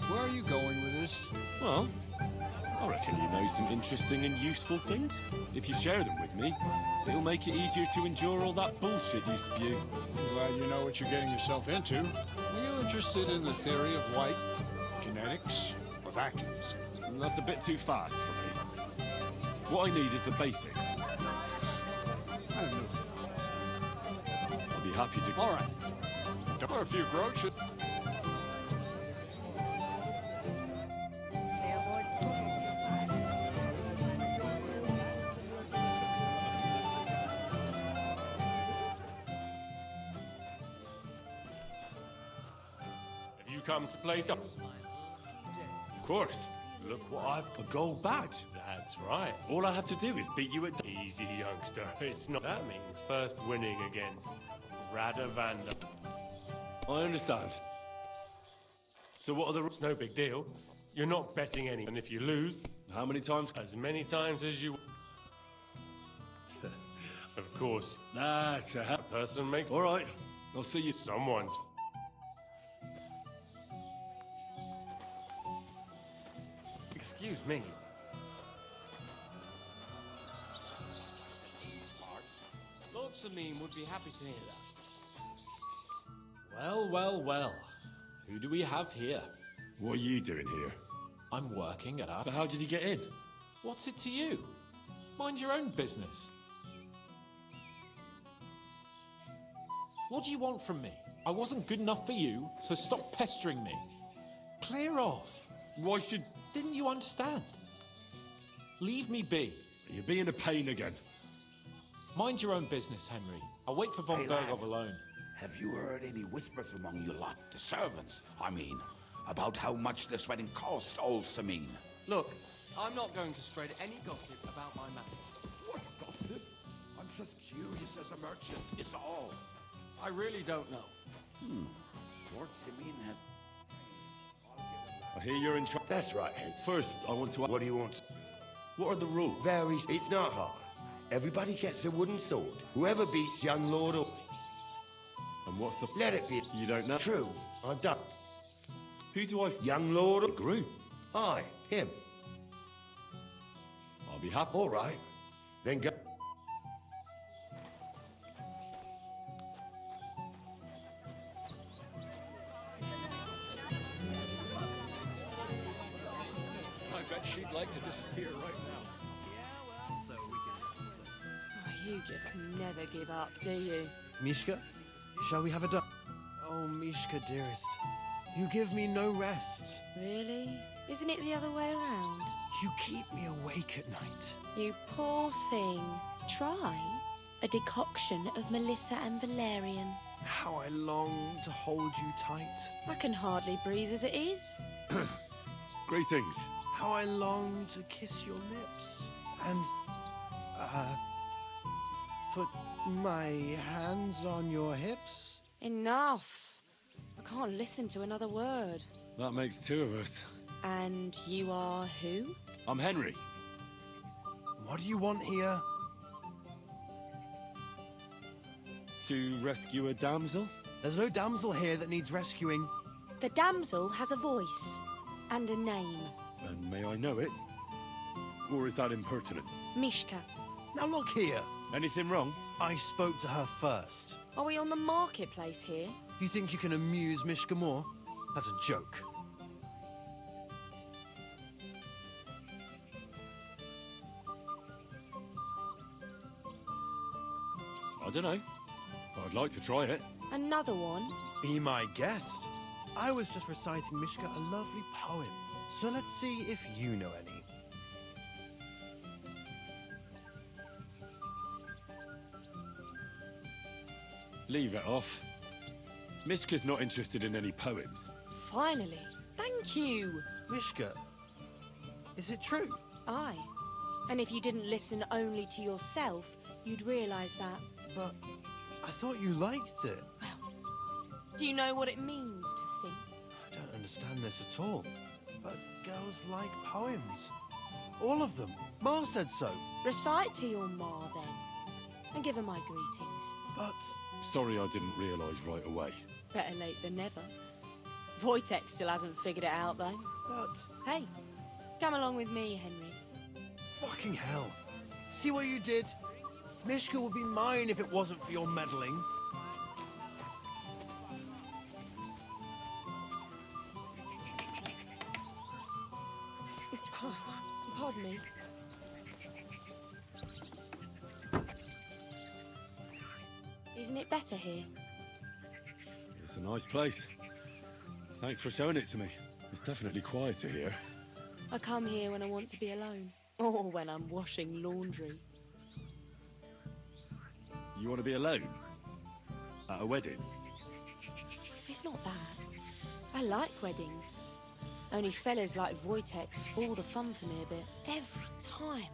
Where are you going with this? Well, I reckon you know some interesting and useful things. If you share them with me, it'll make it easier to endure all that bullshit you spew. Glad you know what you're getting yourself into. Are you interested in the theory of light, kinetics, or vacuums? That's a bit too fast for me. What I need is the basics. I'll be happy to... All right. For a few groches. Have you come to play doubles? Of course. Look what I've... A gold badge. That's right. All I have to do is beat you at... Easy, youngster. It's not... That means first winning against Radavander. I understand. So what are the... It's no big deal. You're not betting any. And if you lose... How many times? As many times as you... Of course. That's a... person makes... All right. I'll see you... Someone's... Excuse me. Lord Salim would be happy to hear that. Well, well, well. Who do we have here? What are you doing here? I'm working at our... But how did you get in? What's it to you? Mind your own business. What do you want from me? I wasn't good enough for you, so stop pestering me. Clear off. Why should... Didn't you understand? Leave me be. You're being a pain again. Mind your own business, Henry. I'll wait for von Hey, lad. Bergov alone. Have you heard any whispers among you lot, the servants, I mean, about how much this wedding cost, old Samine? Look, I'm not going to spread any gossip about my master. What gossip? I'm just curious as a merchant, is all. I really don't know. Lord Samine has... I hear you're in charge. That's right, Hen. First, I want to... What do you want? What are the rules? Very... It's not hard. Everybody gets a wooden sword. Whoever beats young Lord or... And what's the... Let it be. You don't know? True. I'm done. Who do I... Young Lord or... Groom. Aye, him. I'll be happy. All right. Then go... I bet she'd like to disappear right now. So we can... Oh, you just never give up, do you? Mishka, shall we have a dance? Oh, Mishka, dearest, you give me no rest. Really? Isn't it the other way around? You keep me awake at night. You poor thing. Try a decoction of Melissa and Valerian. How I long to hold you tight. I can hardly breathe as it is. Greetings. How I long to kiss your lips. And, put my hands on your hips. Enough. I can't listen to another word. That makes two of us. And you are who? I'm Henry. What do you want here? To rescue a damsel? There's no damsel here that needs rescuing. The damsel has a voice and a name. And may I know it? Or is that impertinent? Mishka. Now look here. Anything wrong? I spoke to her first. Are we on the marketplace here? You think you can amuse Mishka more? That's a joke. I don't know. I'd like to try it. Another one? Be my guest. I was just reciting Mishka a lovely poem. So let's see if you know any. Leave it off. Mishka's not interested in any poems. Finally. Thank you. Mishka, is it true? Aye. And if you didn't listen only to yourself, you'd realise that. But I thought you liked it. Well, do you know what it means to think? I don't understand this at all. But girls like poems. All of them. Ma said so. Recite to your ma, then. And give her my greetings. But... Sorry I didn't realise right away. Better late than never. Wojtek still hasn't figured it out, though. But... Hey, come along with me, Henry. Fucking hell. See what you did? Mishka would be mine if it wasn't for your meddling. Christ, pardon me. Isn't it better here? It's a nice place. Thanks for showing it to me. It's definitely quieter here. I come here when I want to be alone. Or when I'm washing laundry. You want to be alone? At a wedding? It's not bad. I like weddings. Only fellas like Wojtek spoil the fun for me a bit. Every time.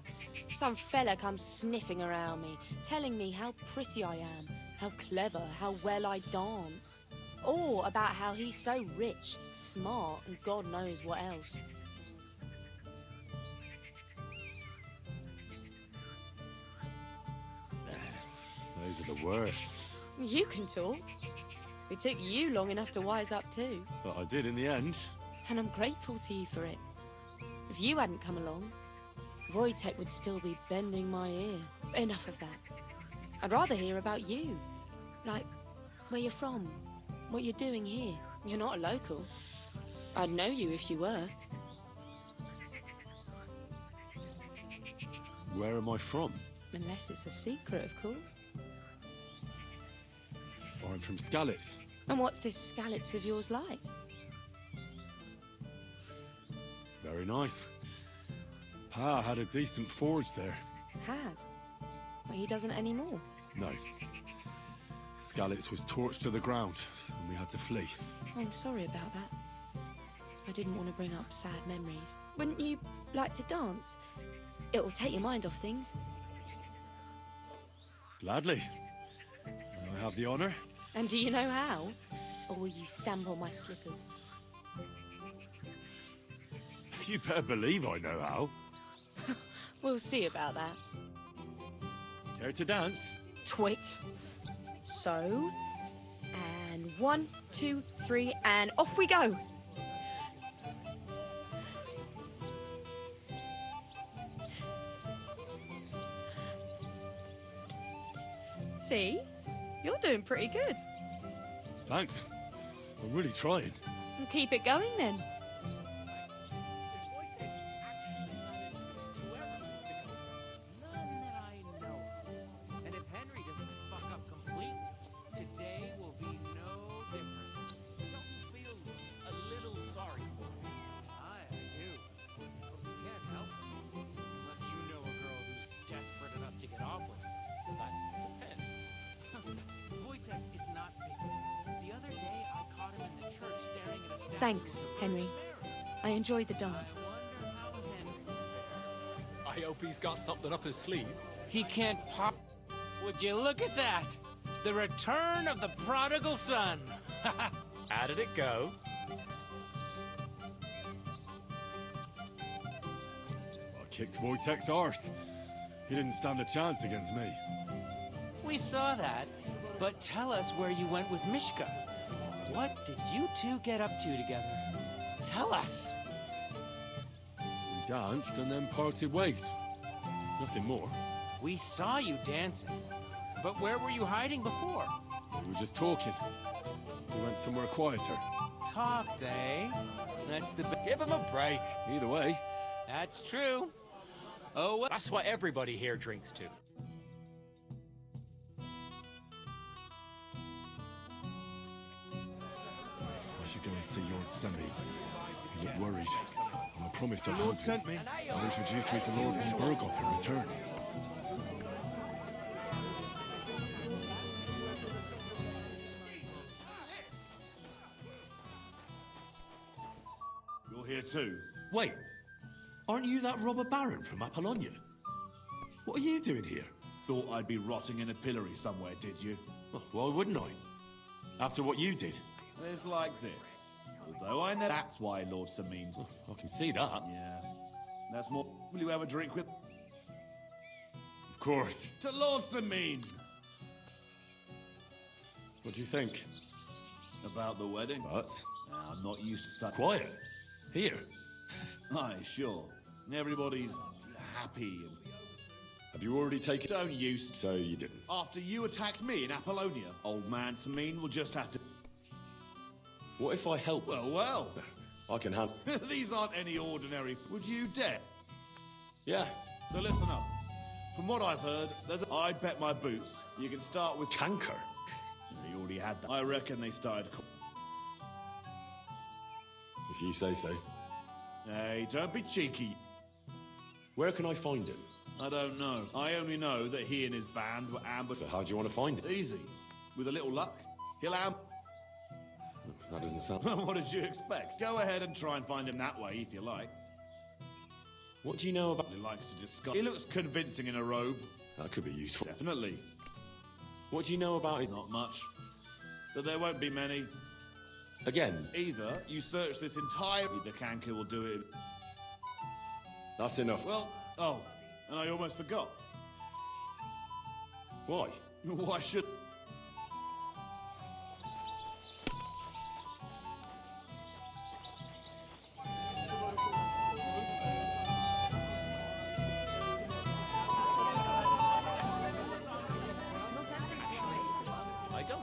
Some fella comes sniffing around me, telling me how pretty I am, how clever, how well I dance. Or about how he's so rich, smart, and God knows what else. Those are the worst. You can talk. It took you long enough to wise up too. But I did in the end. And I'm grateful to you for it. If you hadn't come along, Wojtek would still be bending my ear. Enough of that. I'd rather hear about you. Like, where you're from, what you're doing here. You're not a local. I'd know you if you were. Where am I from? Unless it's a secret, of course. I'm from Skalitz. And what's this Skalitz of yours like? Very nice. Pa had a decent forge there. Had? Well, he doesn't anymore. No. Skalitz was torched to the ground, and we had to flee. Oh, I'm sorry about that. I didn't want to bring up sad memories. Wouldn't you like to dance? It'll take your mind off things. Gladly. May I have the honor? And do you know how? Or will you stamp on my slippers? You better believe I know how. We'll see about that. Care to dance? Twit. So, and 1, 2, 3, and off we go. See? You're doing pretty good. Thanks. I'm really trying. And keep it going then. And if Henry doesn't fuck up completely, today will be no different. Don't you feel a little sorry for him? I do. But you can't help it. Unless you know a girl who's desperate enough to get off with him. That depends. Wojtek is not fake. The other day I caught him in the church staring at a statue. Thanks, Henry. I enjoyed the dance. I hope he's got something up his sleeve. He can't pop. Would you look at that? The return of the prodigal son. How did it go? I kicked Wojtek's arse. He didn't stand a chance against me. We saw that, but tell us where you went with Mishka. What did you two get up to together? Tell us. We danced and then parted ways. Nothing more. We saw you dancing, but where were you hiding before? We were just talking. We went somewhere quieter. Talked, eh? That's the... Give him a break. Either way. That's true. Oh, well... That's what everybody here drinks to. I should go and see Lord Semi. He looked worried. And I promised I'd The Lord help him. sent me. And introduce me to Lord von Berghoff in return. You're here too. Wait, aren't you that robber baron from Apollonia? What are you doing here? Thought I'd be rotting in a pillory somewhere, did you? Oh, why wouldn't I? After what you did. It's like this. Although I know that's why Lord Samin's. I can see that. Yes. That's more. Will you have a drink with? Of course. To Lord Samin! What do you think? About the wedding? But? I'm not used to such. Quiet. Here. Aye, sure. Everybody's happy and... Have you already taken... Don't use... So you didn't. After you attacked me in Apollonia, old man Samin will just have to... What if I help? Well. I can handle... These aren't any ordinary... Would you dare? Yeah. So listen up. From what I've heard, I'd bet my boots. You can start with... Canker. You already had that. I reckon they started... If you say so. Hey, don't be cheeky. Where can I find him? I don't know. I only know that he and his band were ambushed. So how do you want to find him? Easy. With a little luck, he'll That doesn't sound... What did you expect? Go ahead and try and find him that way, if you like. What do you know about... He likes to discuss... He looks convincing in a robe. That could be useful. Definitely. What do you know about it? Not much. But there won't be many. Again? Either you search this entire... The canker will do it. That's enough. Well, oh, and I almost forgot. Why? Why should... I don't.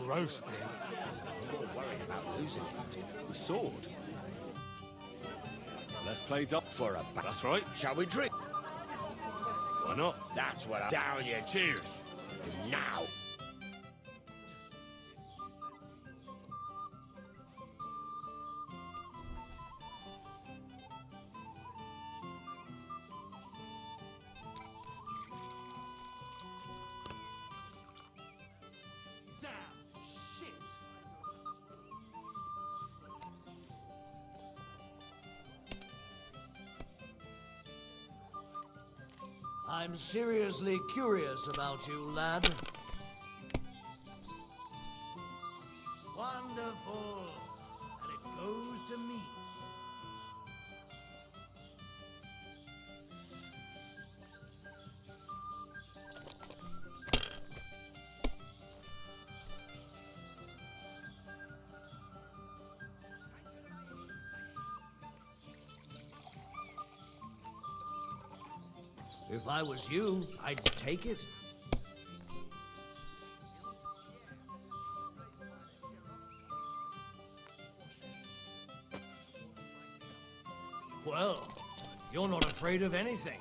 Roasted. I'm more worried about losing it. The sword? let's play dot For a That's right. Shall we drink? Why not? That's what I'm down you. Cheers. Now. Damn! Shit! I'm seriously curious about you, lad. Wonderful. And it goes to me. If I was you, I'd take it. Well, you're not afraid of anything.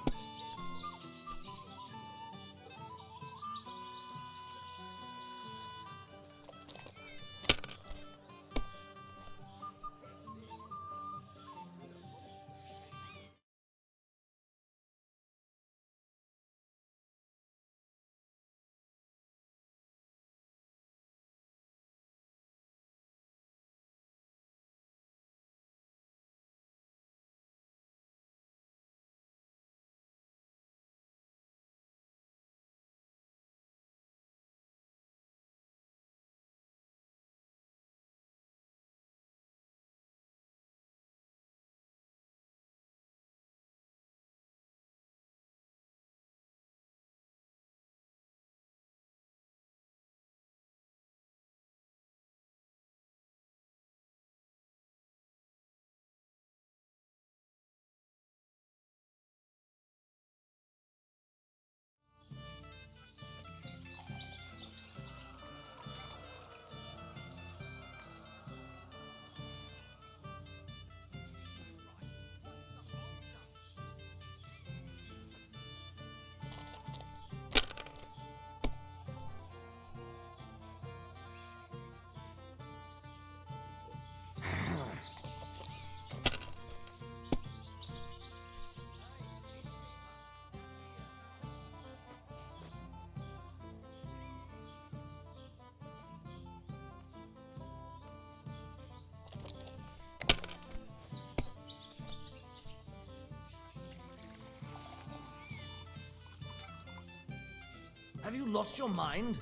Have you lost your mind?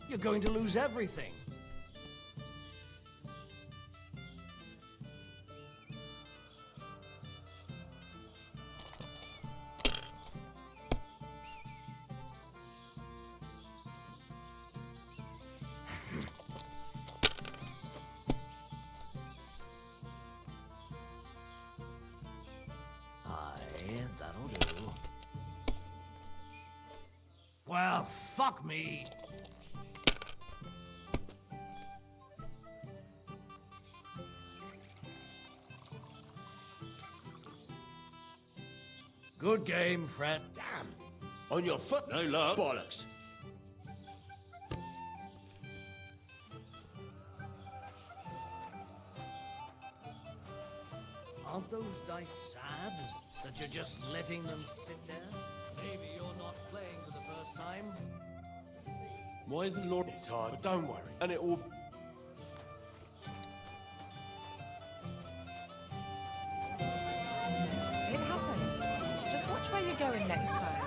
You're going to lose everything. Aye, that'll do. Well, fuck me. Good game, Fred. Damn. On your foot? No luck. Bollocks. Aren't those dice sad that you're just letting them sit there? Maybe you're not playing for the first time. Why isn't Lord... It's hard, but don't worry. And it will... It happens. Just watch where you're going next time.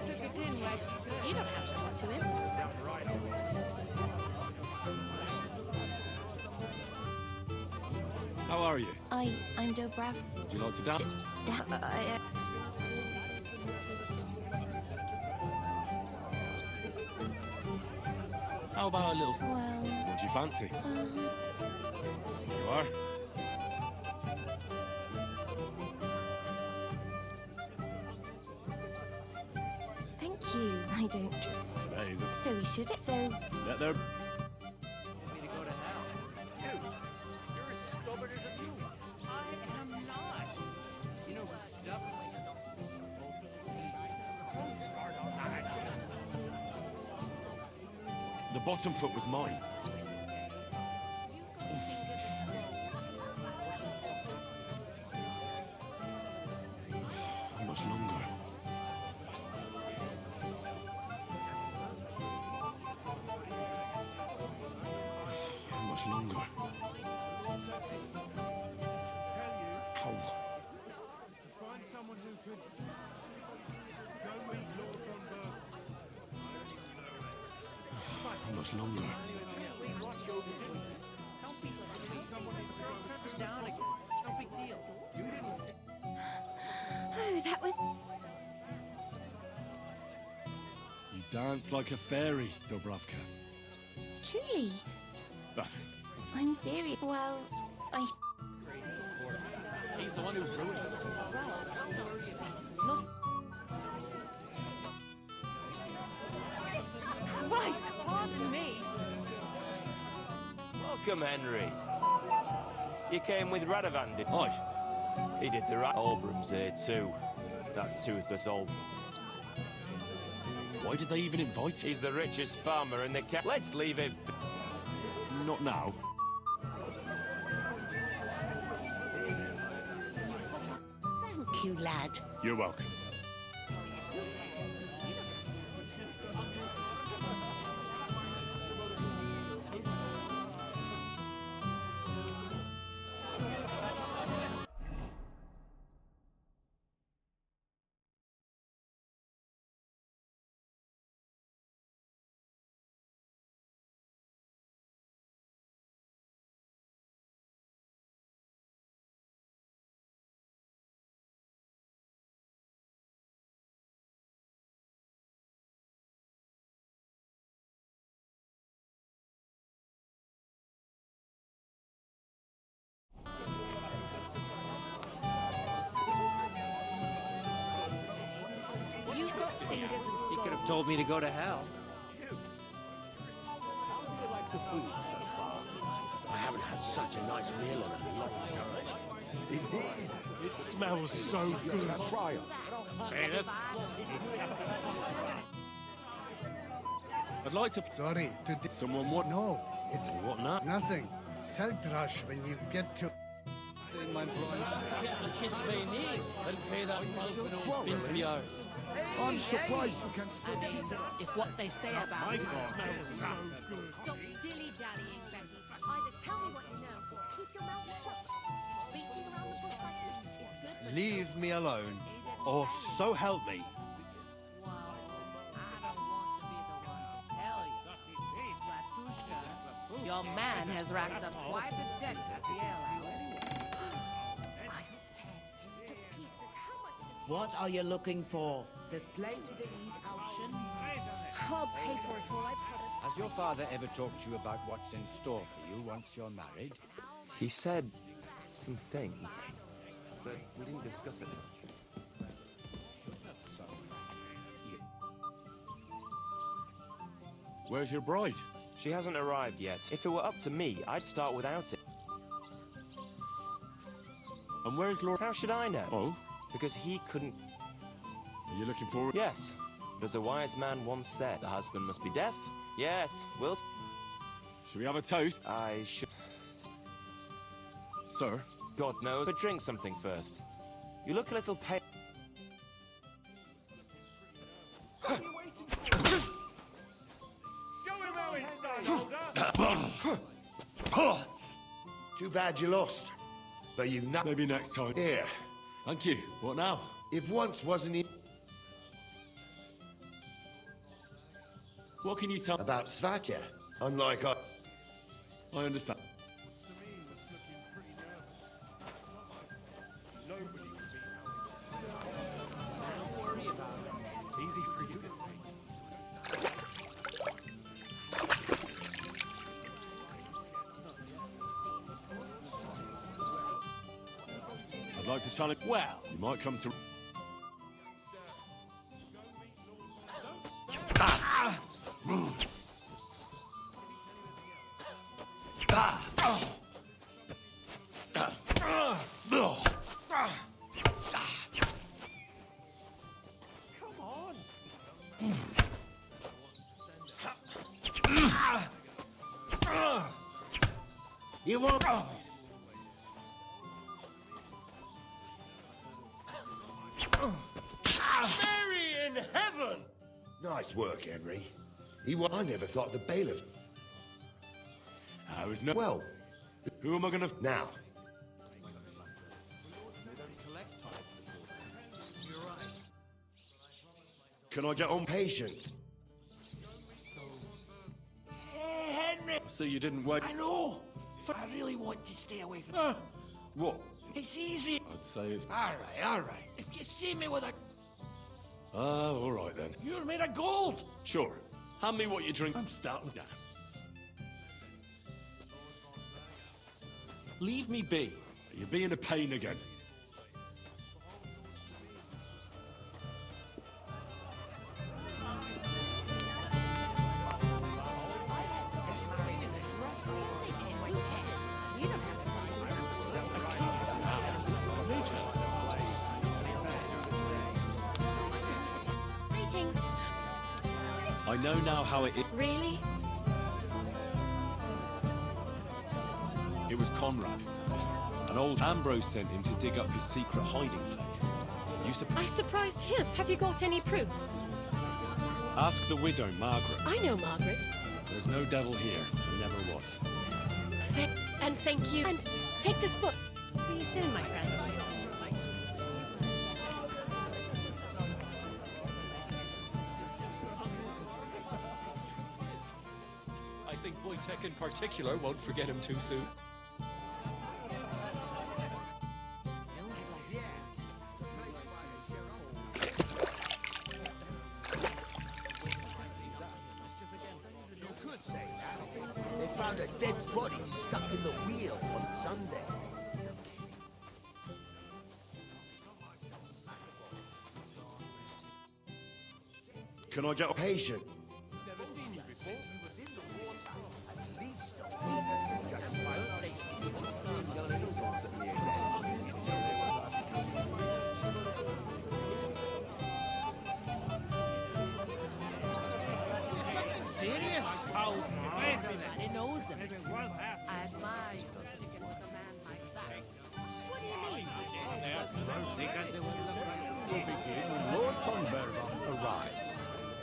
Took it in where she's going. You don't have to talk to him. How are you? I'm Dobrev. Would you like to dance? How about a little... Well... What do you fancy? You are? Thank you. I don't drink. Today is a... So we should. So... Let there... You're as stubborn as a mule. I am not. the bottom foot was mine. How much longer? How much longer? Ow. Find someone who could go meet Lord John Burke. How much longer? Oh, that was... You dance like a fairy, Dubravka. Truly. I'm serious. Well, I... He's the one who ruined it. Not... Christ, pardon me. Welcome, Henry. You came with Radovan, did Aye. He did the right. Olbram's here too. That toothless old... Why did they even invite him? He's the richest farmer in the Let's leave him. Not now. Thank you, lad. You're welcome. You've got fingers and... He could have told me to go to hell. I haven't had such a nice meal in a long time. Indeed. It smells so good. Trial. I'd like to... Sorry, Someone what? No, it's What now? nothing. Tell Thrush when you get to... Say, my friend. I'm surprised you can still keep that. If what they say about you... Stop dilly-dallying, Betty. Either tell me what you know, or keep your mouth shut. Beating around the bush like this is good. Leave me alone, or so help me. Your man has racked up quite a debt at the alehouse. What are you looking for? There's plenty to eat, Alshin. I'll pay for it, all right, brothers. Has your father ever talked to you about what's in store for you once you're married? He said some things, but we didn't discuss it much. Where's your bride? She hasn't arrived yet. If it were up to me, I'd start without it. And where's Lord... How should I know? Oh? Because he couldn't... Are you looking forward... Yes. As a wise man once said, the husband must be deaf. Yes, we'll... Should we have a toast? I should... Sir? God knows, but drink something first. You look a little pale. Too bad you lost. But you've not... Maybe next time. Here. Thank you. What now? If once wasn't he... What can you tell... About Svatya. Unlike I... I understand. Don't worry about it. It's easy for you to say. I'd like to challenge... Well... You might come to... Come on! You won't... Mary in heaven! Nice work, Henry. I never thought the bailiff... I was no... Well, who am I gonna... Now, Can I get on? patience. Hey, Henry! So you didn't wait... I know! I really want to stay away from... What? It's easy. I'd say it's... All right. If you see me with a... Oh, all right then. You're made of gold! Sure. Hand me what you drink. I'm starting now. Leave me be. You're being a pain again. Greetings. I know now how it is. Really? It was Conrad. An old Ambrose sent him to dig up his secret hiding place. I surprised him. Have you got any proof? Ask the widow, Margaret. I know Margaret. There's no devil here. There never was. And thank you. And take this book. See you soon, my friend. I think Wojtek in particular won't forget him too soon. They found a dead body stuck in the wheel on Sunday. Can I get... Patient. Never seen you before. At least Serious? Everybody knows him. I admire you sticking with a man like that. What do you mean? We'll begin when Lord von Bergoff arrives.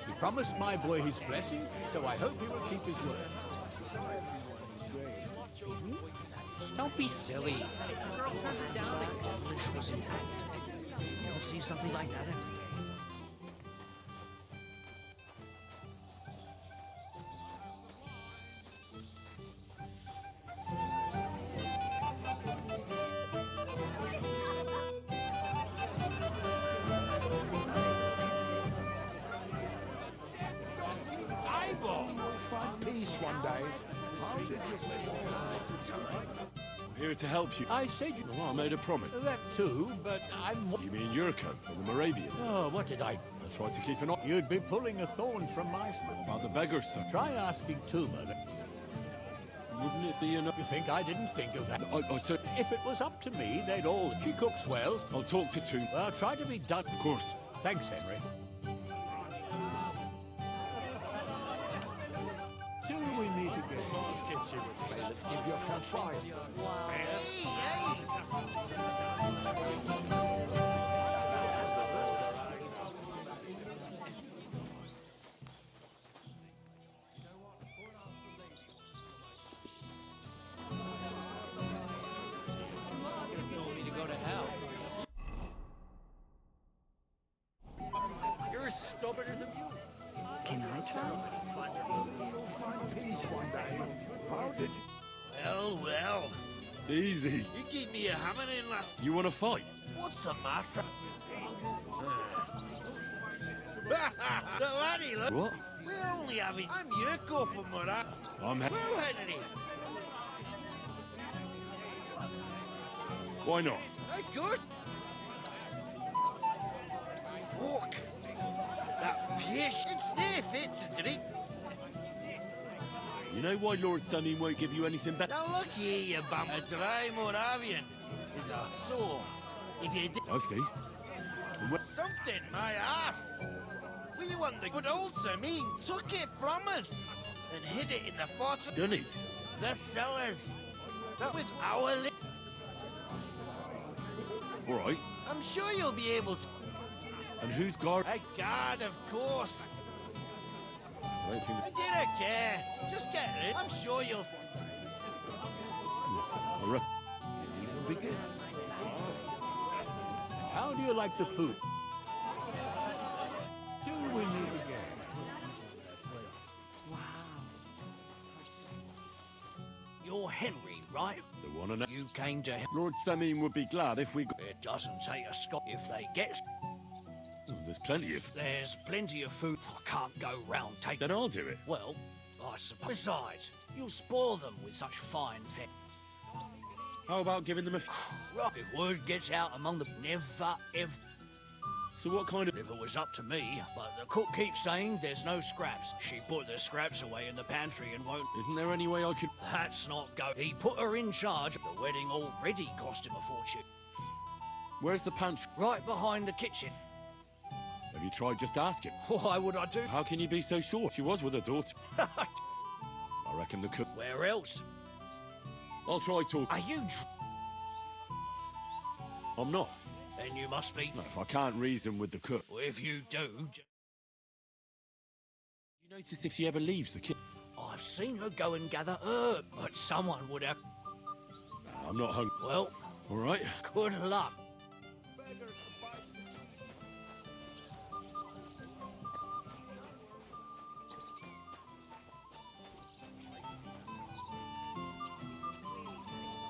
He promised my boy his blessing, so I hope he will keep his word. Don't be silly. Devilish was intact. You don't see something like that every day. Peace one day. How did I'm here to help you. I said you... Oh, I made a promise. That too, but I'm... You mean Yurko, from the Moravian? Oh, what did I... I tried to keep an eye... You'd be pulling a thorn from my side. About the beggar, sir. Try asking Tuma. Wouldn't it be enough? You think I didn't think of that? I said... If it was up to me, they'd all... She cooks well. I'll talk to Toom. Well, try to be done. Of course. Thanks, Henry. Till we meet again. Give your front try. Told me to go to hell. You're as stubborn as a mule. Can I try? Find peace one day. How did you... Well. Easy. You gave me a hammering last... You want to fight? What's the matter? The laddie, look. What? We're only having... I'm Yurko from Morat. I'm... Well, Henry. Why not? Good. Fuck. That patience, they fit to drink. You know why Lord Sunny won't give you anything better? Now look here, you bum. A dry Moravian is a soul. If you did I see. something, my ass. We won the good old Samin took it from us and hid it in the fortress. Dunnies. The cellars. That was our All right. I'm sure you'll be able to. And who's guard? A guard, of course. I don't think I didn't care. Just get it. I'm sure you'll. Even begin. How do you like the food? Till we meet again. Wow. You're Henry, right? the one and You came to. Lord Sameen would be glad if we got... It doesn't take a Scot if they get. There's plenty of... There's plenty of food. I can't go round taking. Then I'll do it. Well, I suppose. Besides, you'll spoil them with such fine fare. How about giving them a... Right, if word gets out among them, never, ever... So what kind of... If it was up to me, but the cook keeps saying there's no scraps. She put the scraps away in the pantry and won't... Isn't there any way I could... That's not go. He put her in charge. The wedding already cost him a fortune. Where's the pantry? Right behind the kitchen. Have you tried just asking? Why would I do? How can you be so sure? She was with her daughter. I reckon the cook... Where else? I'll try talking. Are you... I'm not. Then you must be... No, if I can't reason with the cook. Well, if you do... You notice if she ever leaves the kitchen? I've seen her go and gather herb, but someone would have... I'm not hungry. Well... All right. Good luck.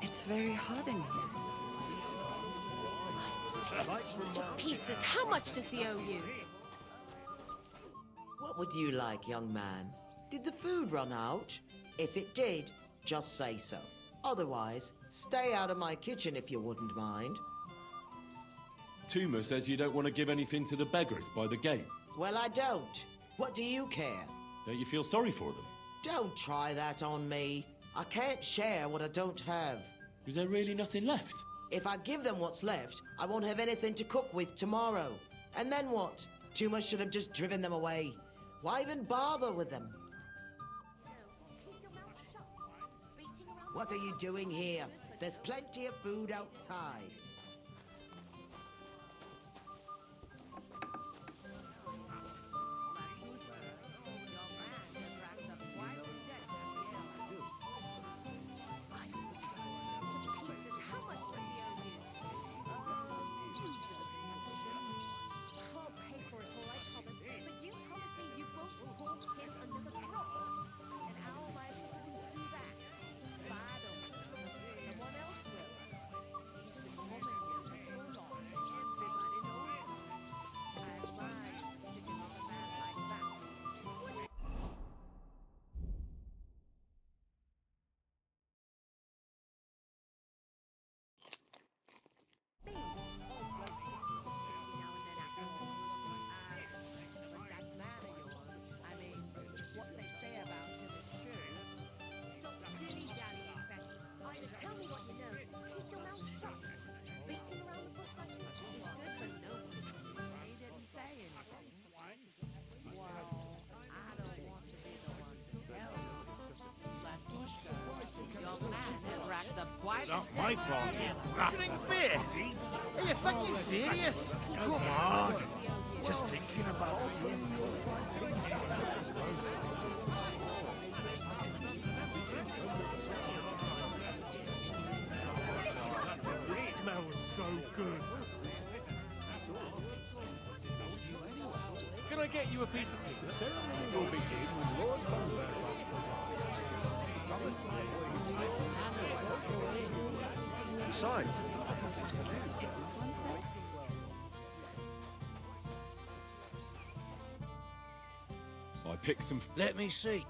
It's very hot in here. Pieces, how much does he owe you? What would you like, young man? Did the food run out? If it did, just say so. Otherwise, stay out of my kitchen if you wouldn't mind. Tuma says you don't want to give anything to the beggars by the gate. Well, I don't. What do you care? Don't you feel sorry for them? Don't try that on me. I can't share what I don't have. Is there really nothing left? If I give them what's left, I won't have anything to cook with tomorrow. And then what? Tuma should have just driven them away. Why even bother with them? What are you doing here? There's plenty of food outside. Not my fault. Drink beer? Are you fucking serious? Come on. Just thinking about it. This smells so good. Can I get you a piece of cake? The ceremony will begin when Lord Thunderbolt promised my boy his blessing. Besides, it's the proper thing to do. I picked some... Let me see.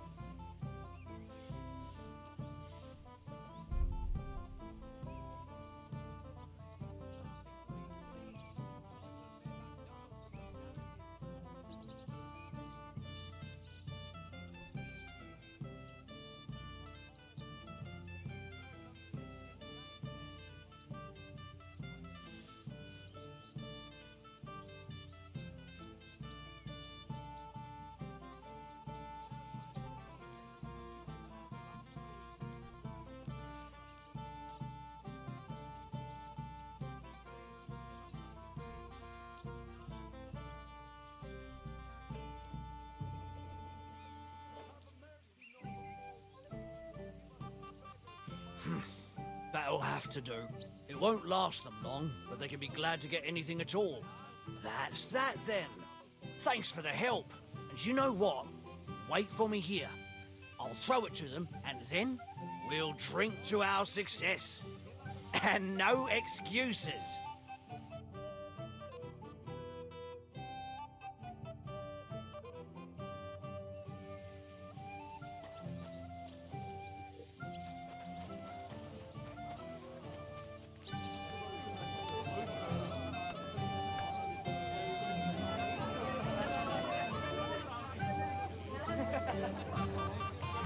That'll have to do. It won't last them long, but they can be glad to get anything at all. That's that then. Thanks for the help. And you know what? Wait for me here. I'll throw it to them, and then we'll drink to our success. And no excuses.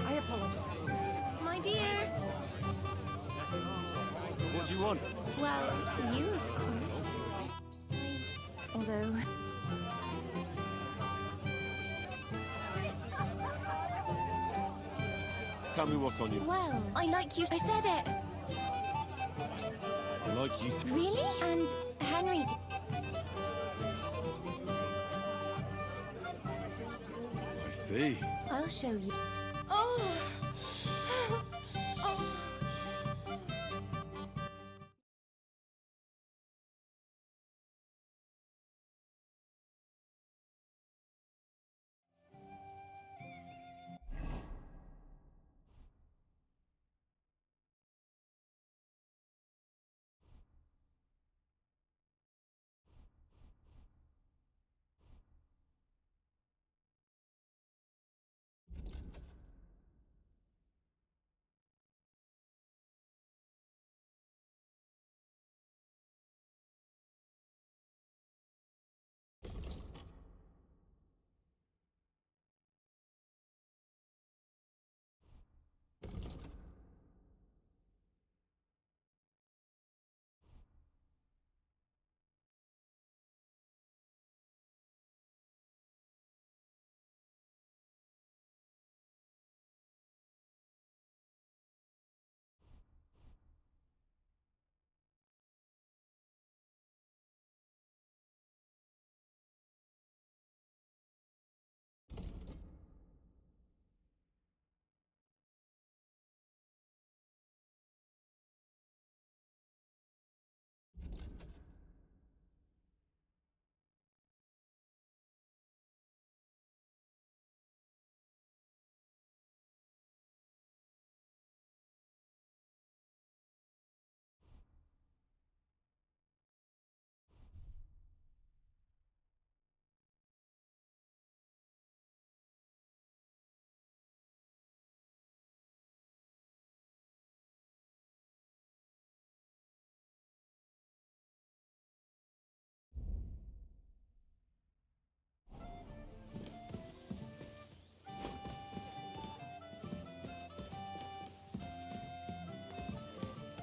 I apologize. My dear. What do you want? Well, you, of course. Although... Tell me what's on you. Well, I like you. I said it. I like you too. Really? And Henry... I see. I'll show you. Oh! Oh!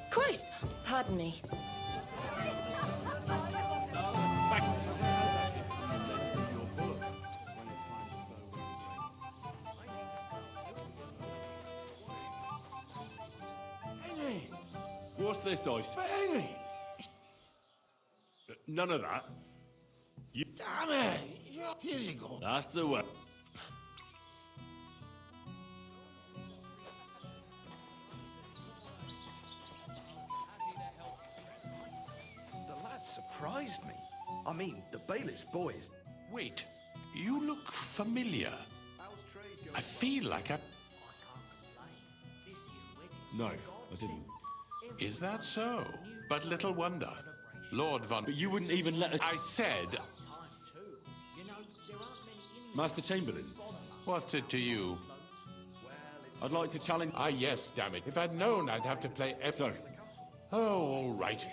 Christ! Pardon me. Henry! What's this, Ice? But Henry! None of that. You... Damn it! Here you go. That's the way. The lad surprised me. I mean, the bailiff's boys. Wait, you look familiar. I feel like I... No, I didn't. Is that so? But little wonder. Lord Von... But you wouldn't even let us... I said... Master Chamberlain? What's it to you? I'd like to challenge... Ah, yes, damn it. If I'd known, I'd have to play... So... Oh, all right.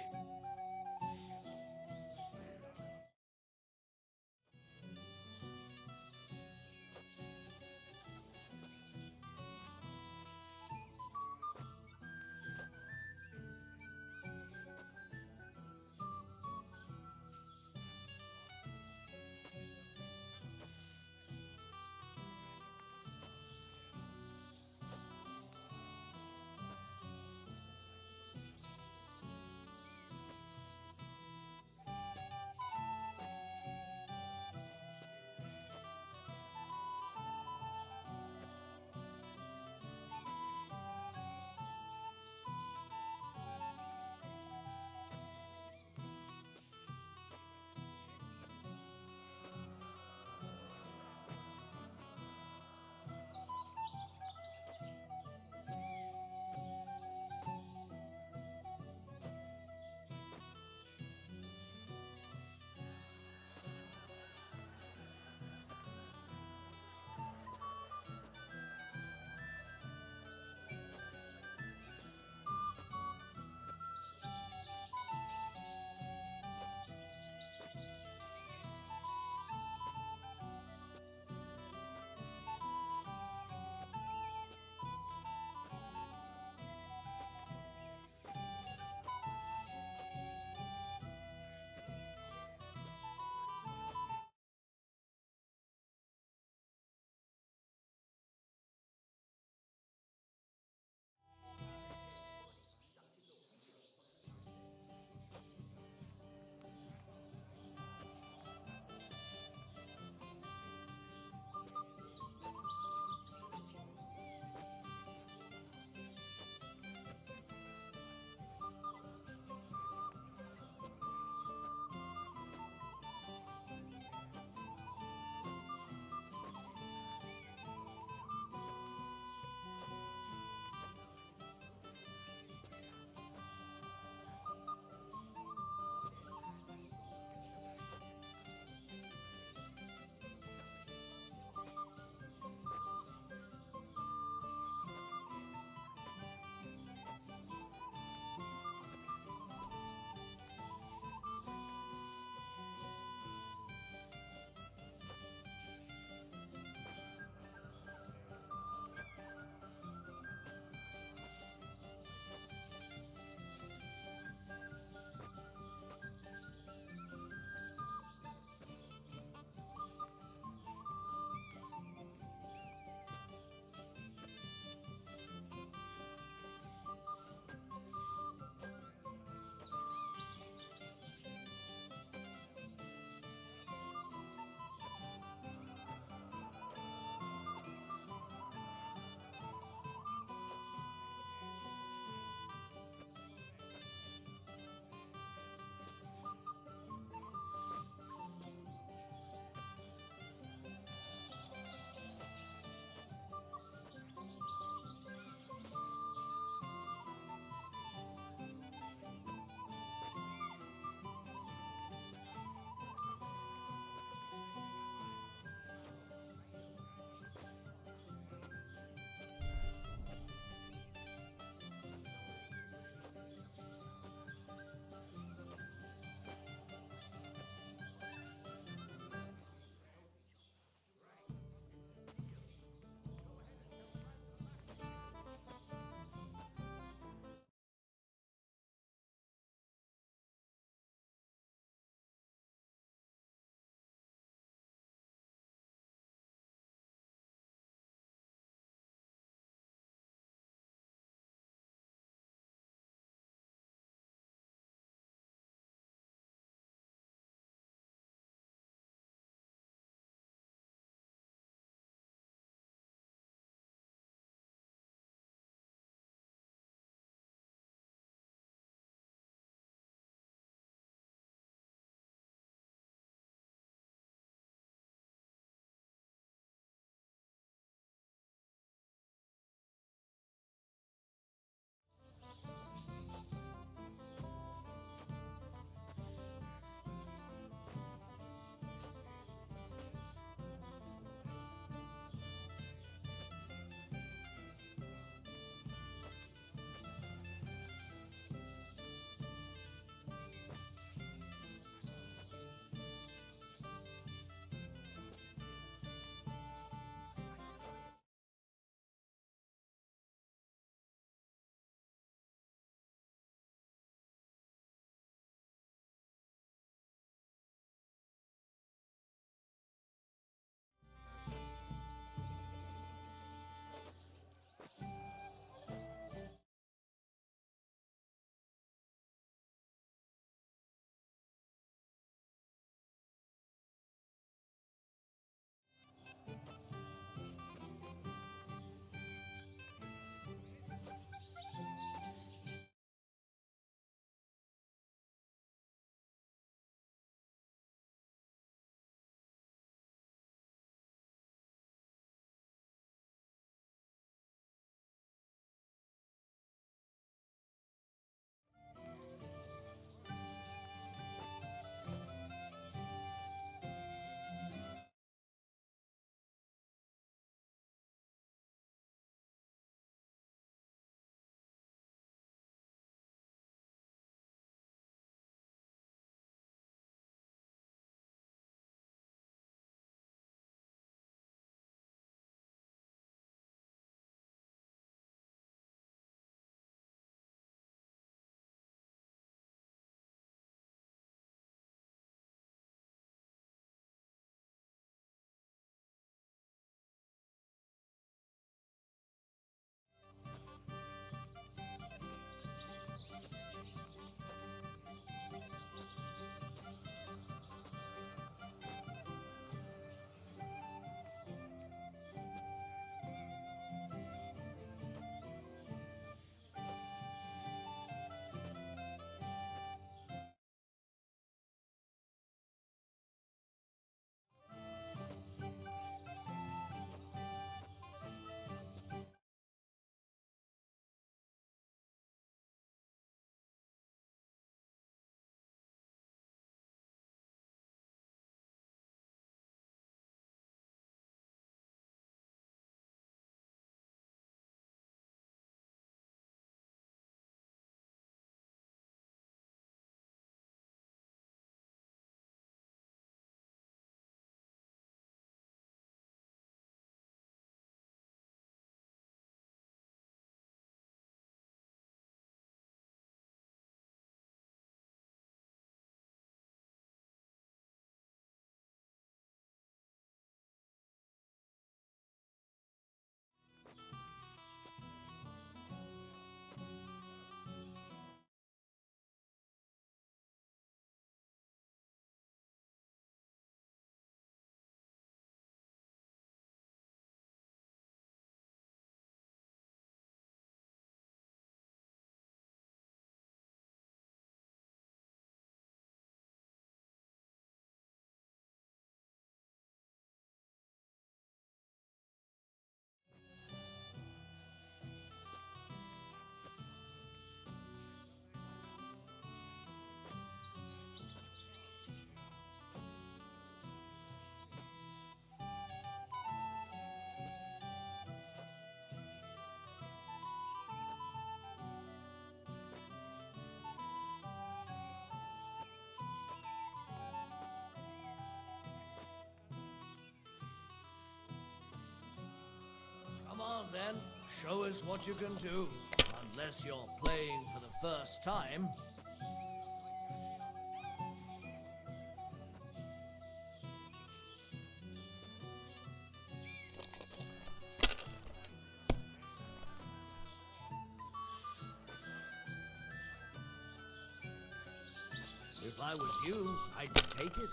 on then. Show us what you can do. Unless you're playing for the first time. If I was you, I'd take it.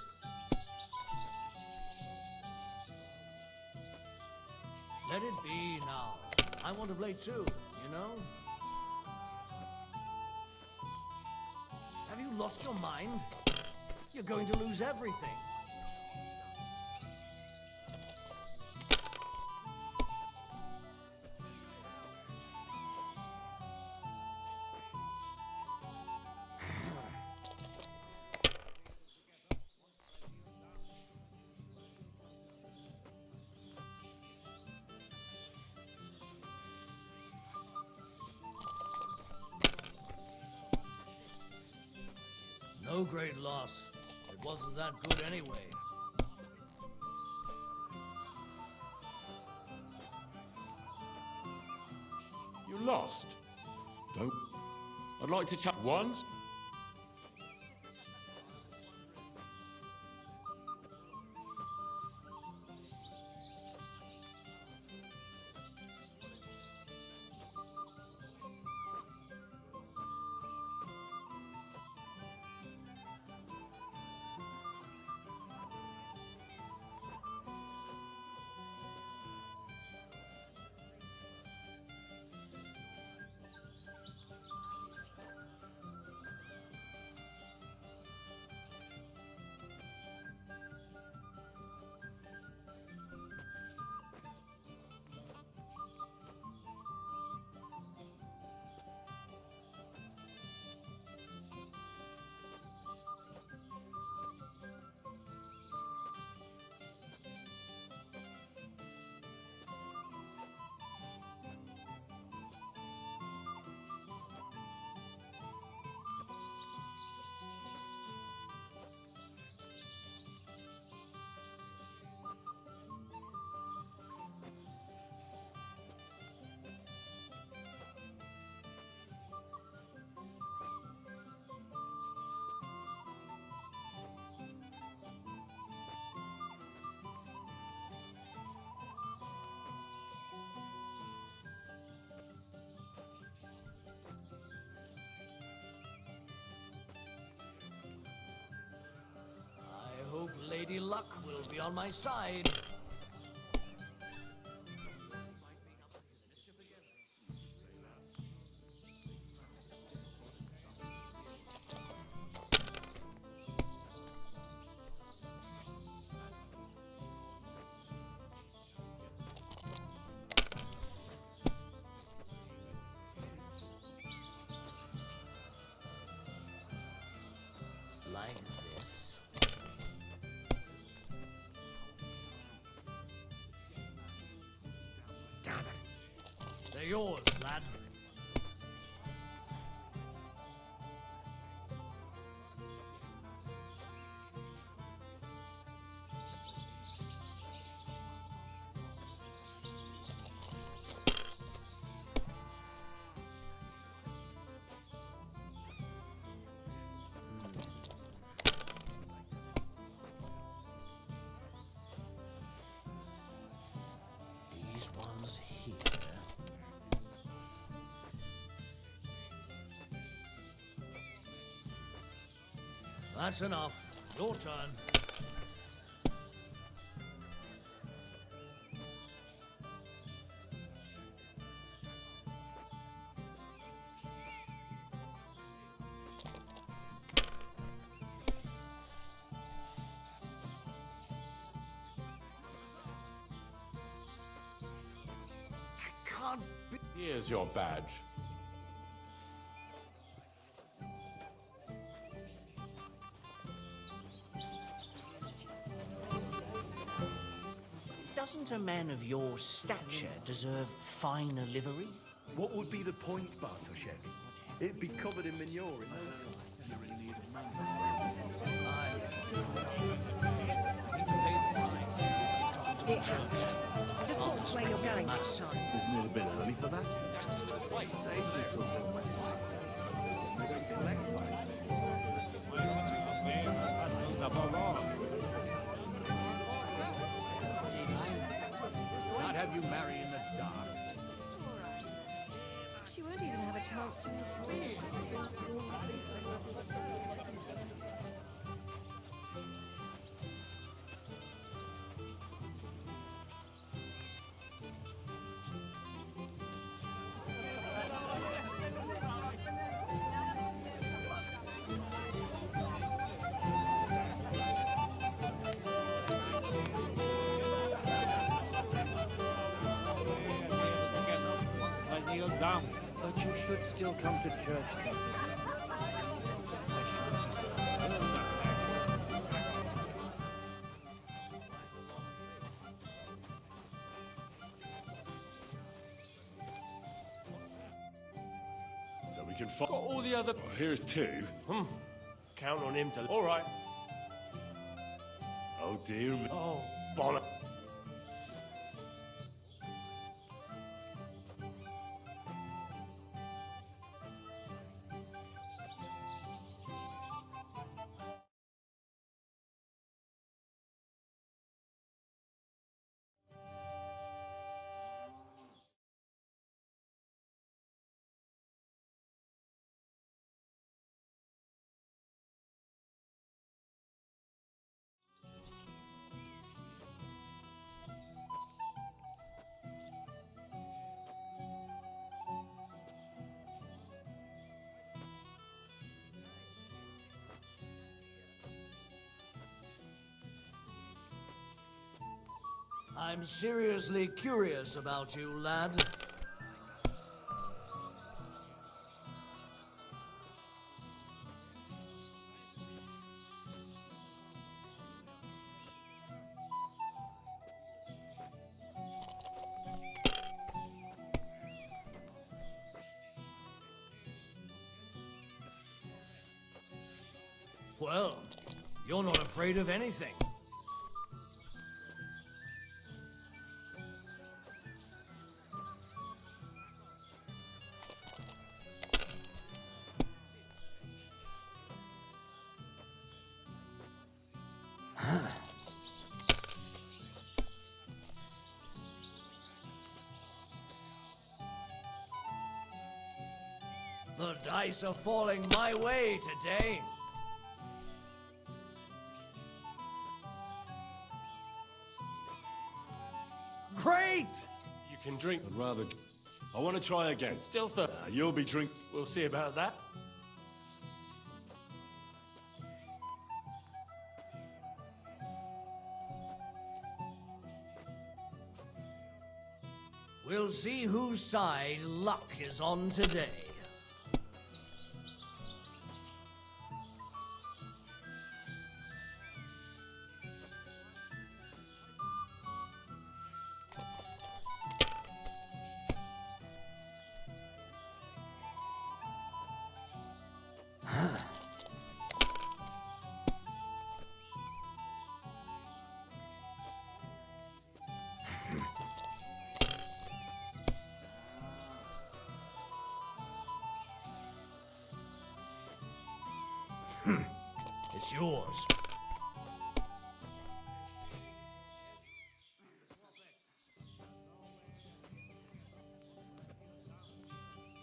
Let it be now. I want to play too, you know? Have you lost your mind? You're going to lose everything. No great loss. It wasn't that good anyway. You lost? Don't. I'd like to chat once. I hope Lady Luck will be on my side. Like this. Damn it. They're yours, lad. These ones here. That's enough. Your turn. Can't be. Here's your badge. Doesn't a man of your stature deserve finer livery? What would be the point, Bartoszek? It'd be covered in manure in no time. I'm just Watch where you're going next time. Isn't it a bit early for that? It's ages till someone they don't collect time. Can't have you marry in the dark. She won't even have a chance to retreat. Kneel down. But you should still come to church, Father. So we can find. Got all the other. Well, here's two. Count on him to. All right. Oh dear me. Oh, bollock. I'm seriously curious about you, lad. Well, you're not afraid of anything. The dice are falling my way today. Great! You can drink. I'd rather. I want to try again. Still third. You'll be drink. We'll see about that. We'll see whose side luck is on today. It's yours.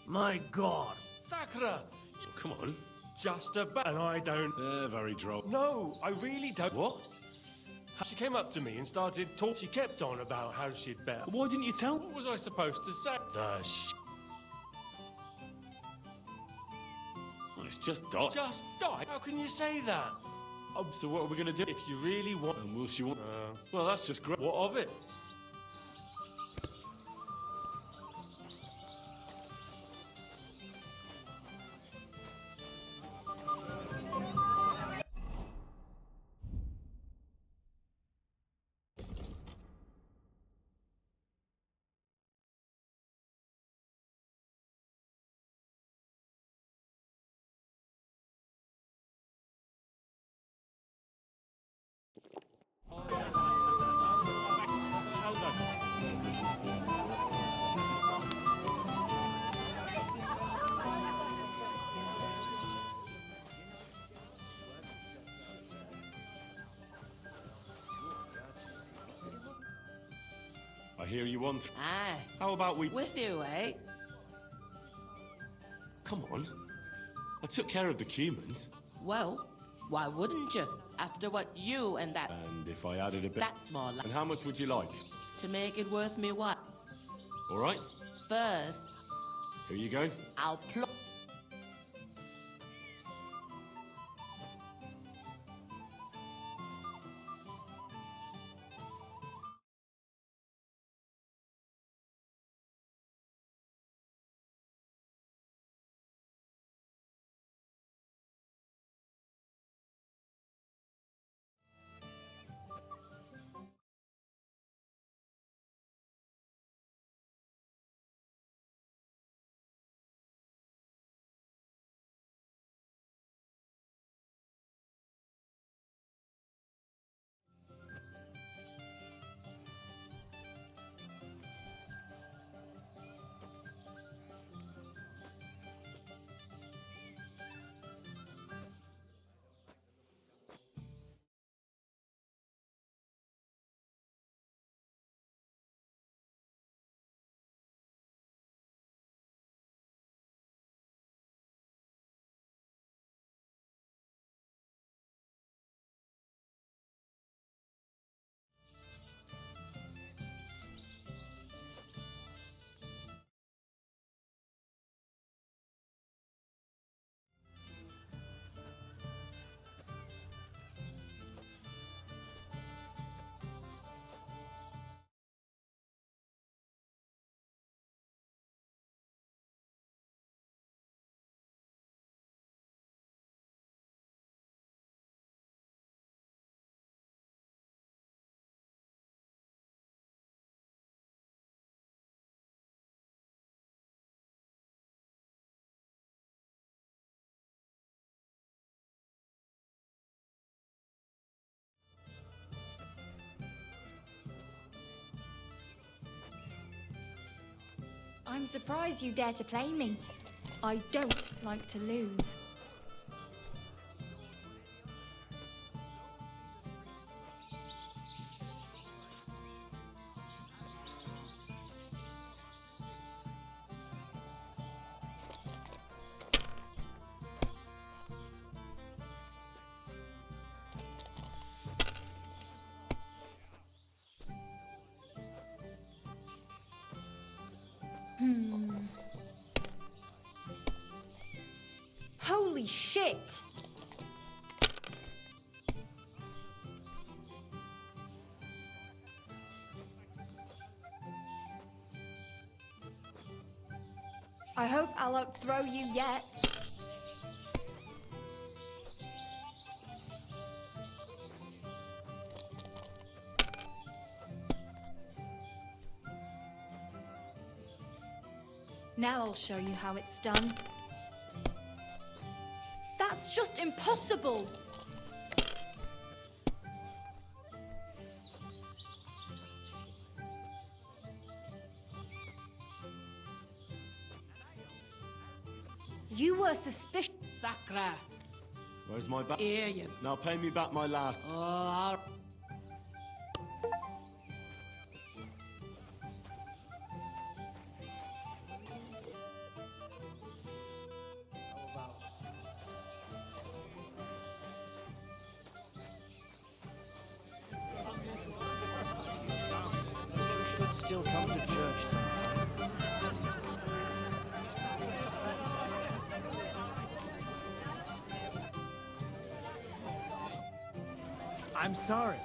My God. Sakura! Come on. Just about. And I don't. They're very droll. No, I really don't. What? She came up to me and started talking. She kept on about how she'd bet. Why didn't you tell? What was I supposed to say? Well, it's just die. Just die? How can you say that? So what are we going to do? If you really want... And will she want... well, that's just great. What of it? hear you want. Aye. How about we... With you, eh? Come on. I took care of the humans. Well, why wouldn't you? After what you and that... And if I added a bit... That's more like... And how much would you like? To make it worth me what? All right. First, Here you go. I'll plot... I'm surprised you dare to play me. I don't like to lose. Holy shit! I hope I'll outthrow you yet. Now I'll show you how it's done. That's just impossible! You were suspicious. Sacra. Where's my back? Here you... Now pay me back my last... Oh, Should still come to church sometime. I'm sorry.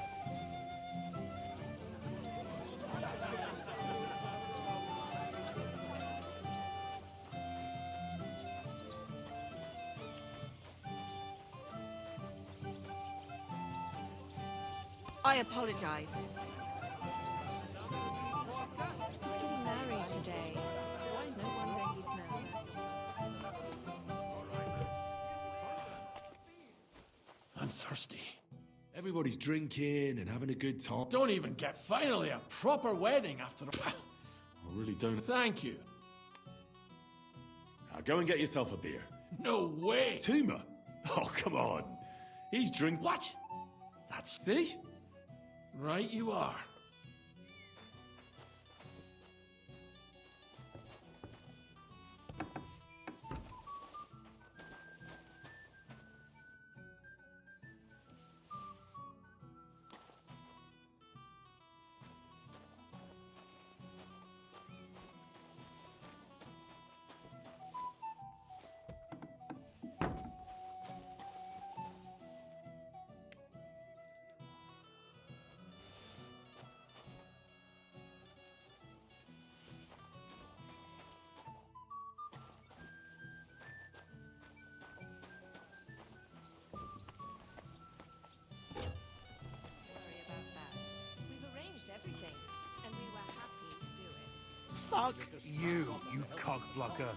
I apologize. He's getting married today. It's no wonder he's nervous. I'm thirsty. Everybody's drinking and having a good time. Don't even get finally a proper wedding after the... I really don't... Thank you. Now go and get yourself a beer. No way. Tuma? Oh, come on. He's drink... What? That's... See? Right you are. Fuck you, you cockblocker.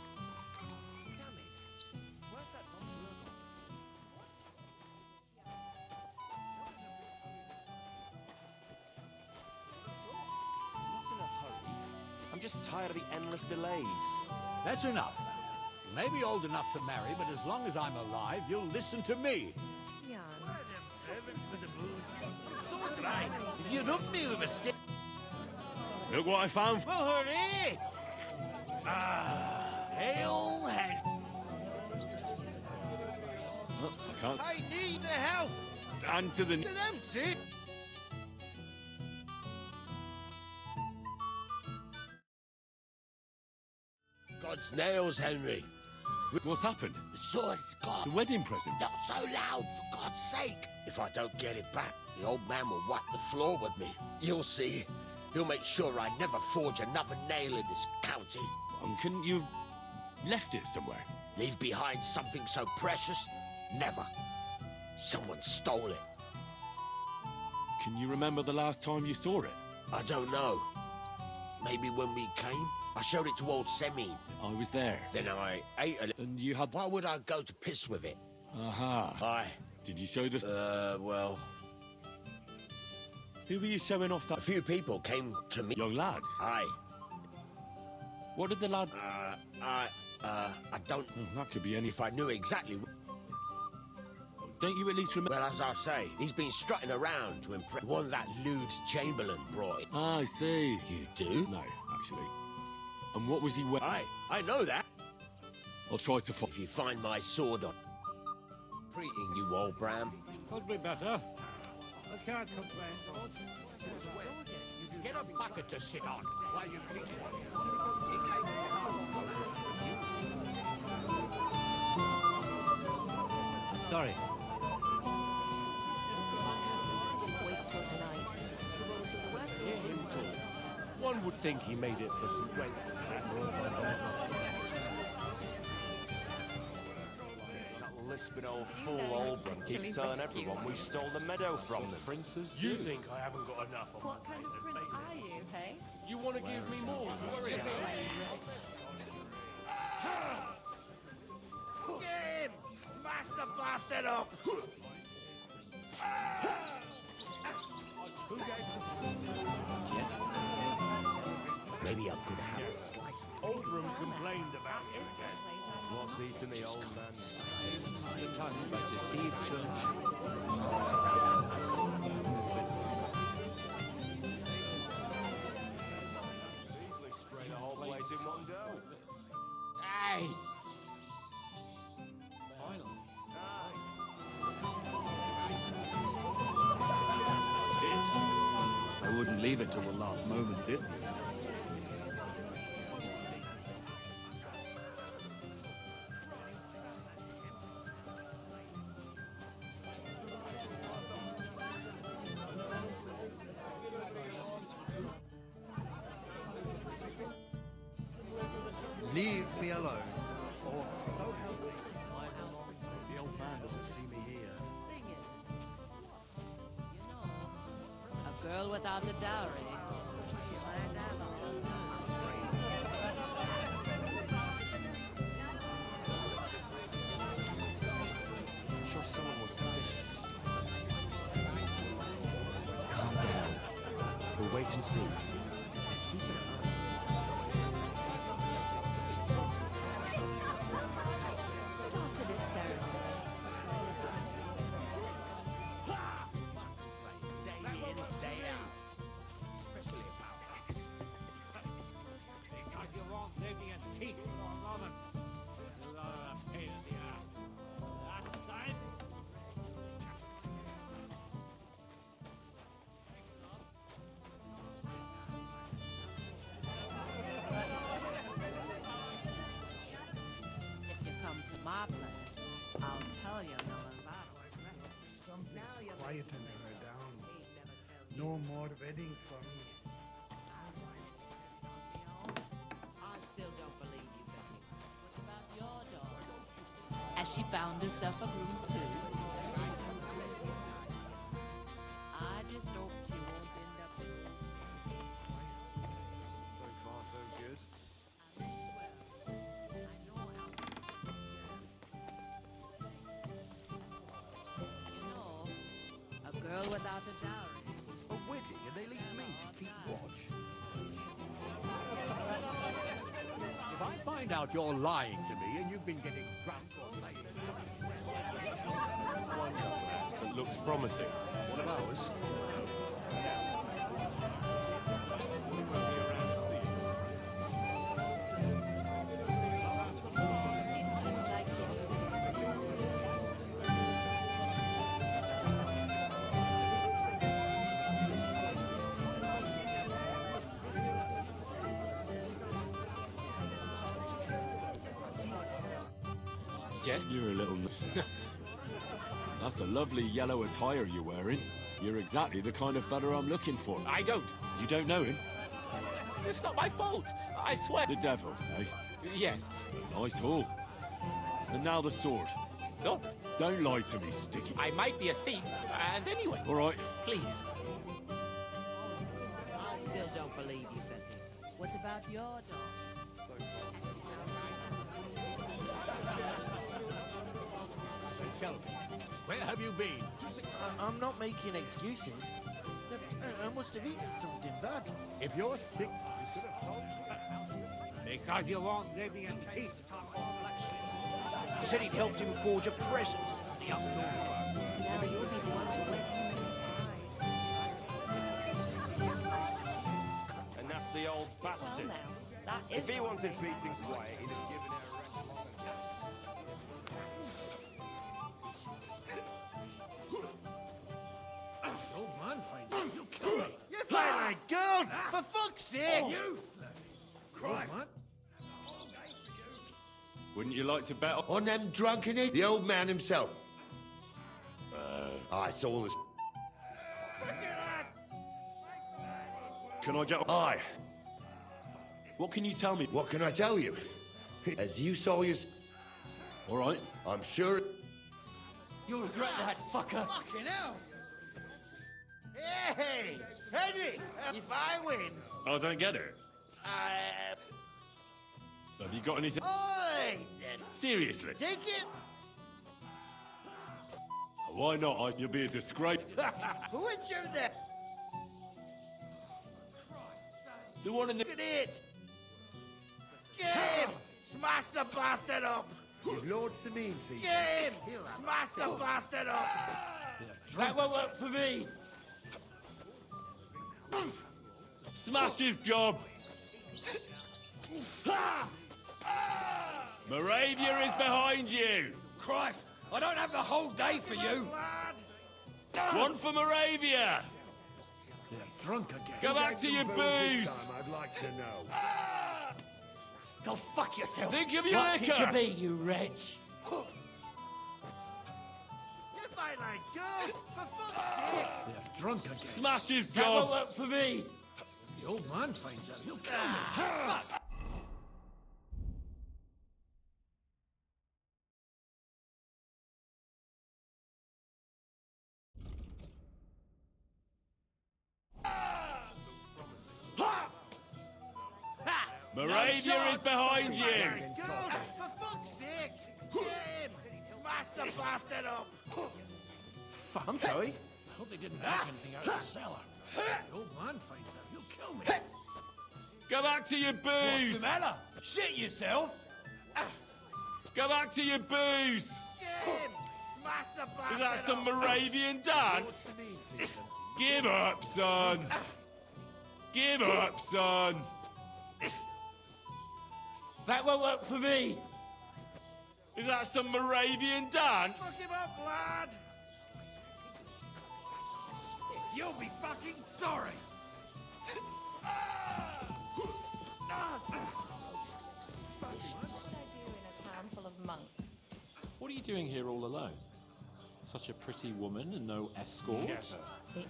I'm just tired of the endless delays. That's enough. You may be old enough to marry, but as long as I'm alive, you'll listen to me. Jan. Servants for the booze. So dry. If you rub me with a stick... Look what I found. Well, hurry! Ah, hail hen. Oh, I can't. I need the help. And to the... It's empty. God's nails, Henry. What's happened? The sword's gone. The wedding present? Not so loud, for God's sake. If I don't get it back, the old man will wipe the floor with me. You'll see. He'll make sure I never forge another nail in this county. Couldn't you have left it somewhere? Leave behind something so precious? Never. Someone stole it. Can you remember the last time you saw it? I don't know. Maybe when we came? I showed it to old Semine. I was there. Then I ate it. And you had... Why would I go to piss with it? Aha. Aye. Did you show this? Well... Who were you showing off that... A few people came to me. Young lads? Aye. What did the lad... I don't... Oh, that could be any... If I knew exactly... Don't you at least remember... Well, as I say, he's been strutting around to impress one that lewd Chamberlain brought in. Ah, I see. You do? No, actually. And what was he wearing? Aye, I know that. I'll try to find... If you find my sword on... Treating you, old Bram. Could be better. I can't complain. Get a bucket to sit on while you clean I'm sorry. Wait till tonight. One would think he made it for some wenches. That lisping old fool Albrun keeps telling everyone we stole the meadow from them. Princes You think I haven't got enough on What kind of prince are you, hey? You want to give me more to worry about? Get him! Smash the bastard up! Maybe I could have a slice. Oldrum complained about him. What's eating the old man? You're talking about the Steve Church. Easily spray the whole place in one go. Hey! I wouldn't leave it till the last moment this year. Leave me alone. Or so help me. The old man doesn't see me here. A girl without a dowry. She might have I'm sure someone was suspicious. Calm down. We'll wait and see. Keep it After this ceremony. Day in, day out. Especially about that. Got your wrong living and teeth for a moment. You are a pain in the ass. Last time? If you come to my place, I'll tell you nothing about it. Something quieting her down. No more weddings for me. I still don't believe you, Betty. What about your daughter? Has she found herself a groom too? I just hope she won't end up in... So far, so good. without a dowry. A wedding, and they leave me to keep watch. If I find out you're lying to me and you've been getting drunk or late... It looks promising. One of ours? Yes? You're a little... That's a lovely yellow attire you're wearing. You're exactly the kind of fella I'm looking for. I don't. You don't know him? It's not my fault. I swear. The devil, eh? Yes. Nice haul. And now the sword. So? Don't lie to me, Sticky. I might be a thief, and anyway. All right. Please. I still don't believe you, Betty. What about your daughter? Tell me, where have you been? I'm not making excuses. I must have eaten something bad. If you're sick, you should have told me. Because you won't give me a peep. He said he'd helped him forge a present for the young lord. Now you'll be the one to wet him in his hide. And that's the old bastard. Well, now, that is If he one wanted thing. peace and quiet, he'd have given her a rest. Old man finds out you'll kill me. You fight like girls! For fuck's sake! Useless! Christ! Wouldn't you like to bet on... On them drunken it? The old man himself. I saw this. Can I get... Aye. What can you tell me? What can I tell you? As you saw your... All right. I'm sure... You'll regret that, fucker. Fucking hell! Hey! Henry! If I win... I don't get it. Have you got anything? Oi! Then. Seriously? Take it! Why not? You'll be a disgrace. Who would you there? The one in the... Look at it! Get him! Smash the bastard up! If Lord Sameen sees Get him! Smash the bastard up! That won't work for me. Smash his gob! Moravia is behind you! Christ, I don't have the whole day for you. One for Moravia! They're drunk again. Go back to your booze! I'd like to know. Go fuck yourself. Think of your What's it liquor! to be, you wretch? You fight like girls! For fuck's sake! They're drunk again. Smash his That won't gob! work for me. The old man finds out he'll kill me. Moravia is behind you! Girls! For fuck's sake! Get him! Smash the bastard up! Fuck. I'm sorry. I hope they didn't take anything out of the cellar. The old man finds out he'll kill me. Go back to your What's booze! the matter? Shit yourself! Go back to your booze! Get him! Smash the bastard Is that some up! Moravian dance? Give up, son! Give up, son! That won't work for me. Is that some Moravian dance? Fuck him up, lad! You'll be fucking sorry! What would I do in a town full of monks? What are you doing here all alone? Such a pretty woman and no escort? The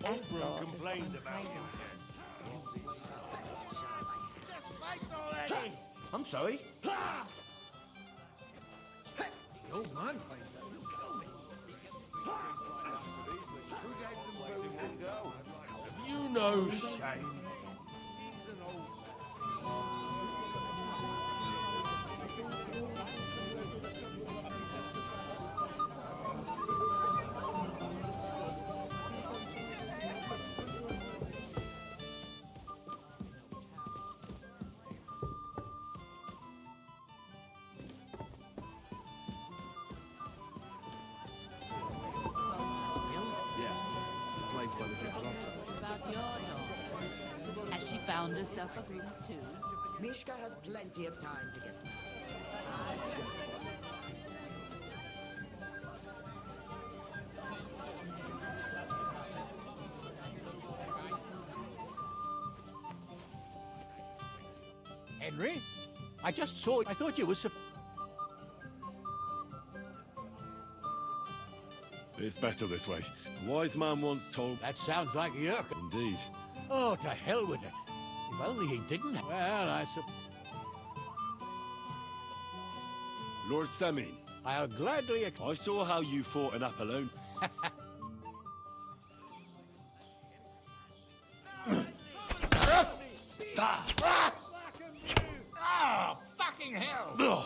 escort is what I'm hiding. Just fight already! I'm sorry. The old man finds out he'll kill me. Have you no shame? your daughter? Has she found herself a groom too? Mishka has plenty of time to get Henry? I just saw... I thought you were... It's better this way. A wise man once told... That sounds like Yerk. Indeed. Oh, to hell with it. If only he didn't... Well, Lord Semin. I'll gladly... I saw how you fought in Apollon. Ah, fucking hell!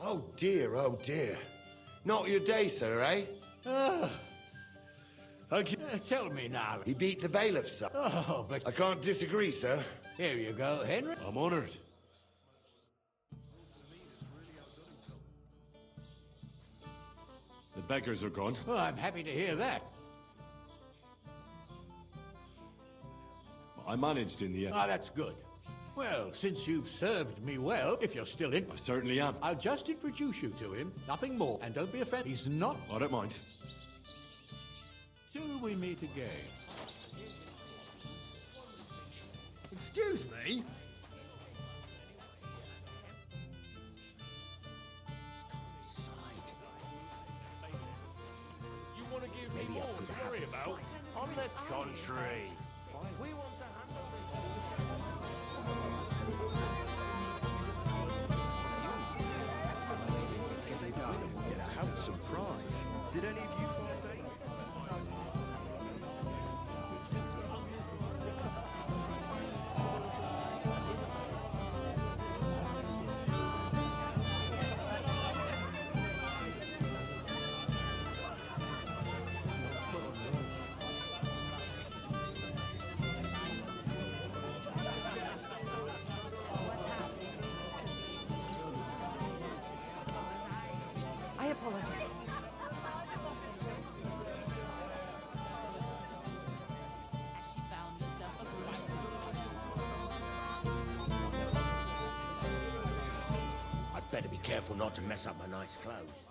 Oh dear, oh dear. Not your day, sir, eh? Thank you. Tell me now. He beat the bailiff, sir. Oh, but... I can't disagree, sir. Here you go, Henry. I'm honored. The beggars are gone. Well, I'm happy to hear that. I managed in the end. Ah, that's good. Well, since you've served me well, if you're still in... I certainly am. I'll just introduce you to him. Nothing more. And don't be offended. He's not... I don't mind. Till we meet again. Excuse me? You want to give Maybe me I more could to have worry a about? fight. On the contrary. We want to handle Get a handsome prize. Did any of you partake? I apologize. Has she found herself a groom too? I'd better be careful not to mess up my nice clothes.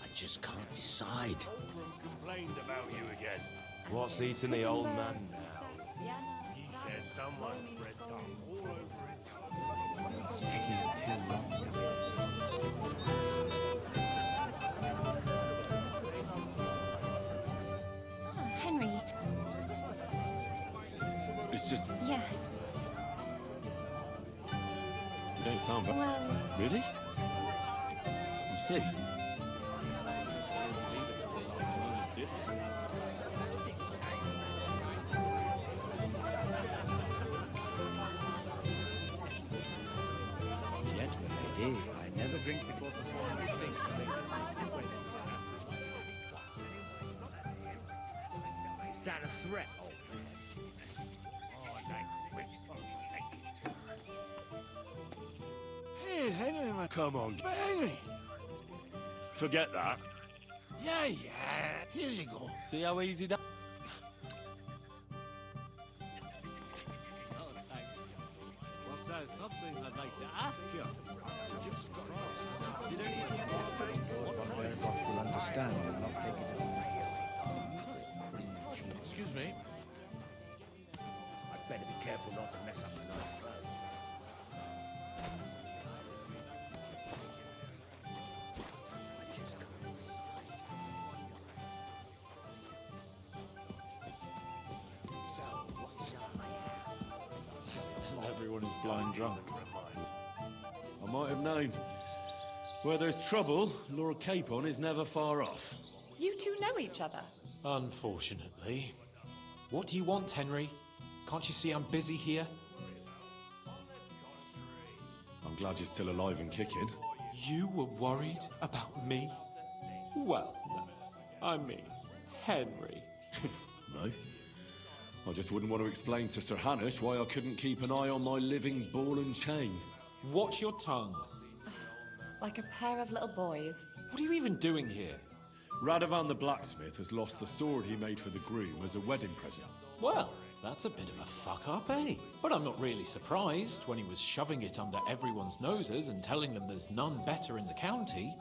I just can't decide. complained about you again. What's eating the old man now? He said someone spread dung all over his It's taking too long. Oh, Henry. It's just... Yes. You don't sound bad. Well... Really? You see? Yes, my lady. I never drink before performing a thing. Is that a threat? Hey, Henry, man. Come on. Henry! Forget that. Yeah, yeah. Here you go. See how easy that... Well, there's something I'd like to ask you. Did any of you partake? Will understand and not take it. Excuse me. I'd better be careful not to mess up my nice clothes. I just can't decide. So, what shall I have? Everyone is blind drunk. I might have known. Where there's trouble, Lord Capon is never far off. You two know each other? Unfortunately. What do you want, Henry? Can't you see I'm busy here? I'm glad you're still alive and kicking. You were worried about me? Well, I mean, Henry. No. I just wouldn't want to explain to Sir Hanush why I couldn't keep an eye on my living ball and chain. Watch your tongue. Like a pair of little boys. What are you even doing here? Radovan the blacksmith has lost the sword he made for the groom as a wedding present. Well, that's a bit of a fuck-up, eh? But I'm not really surprised when he was shoving it under everyone's noses and telling them there's none better in the county.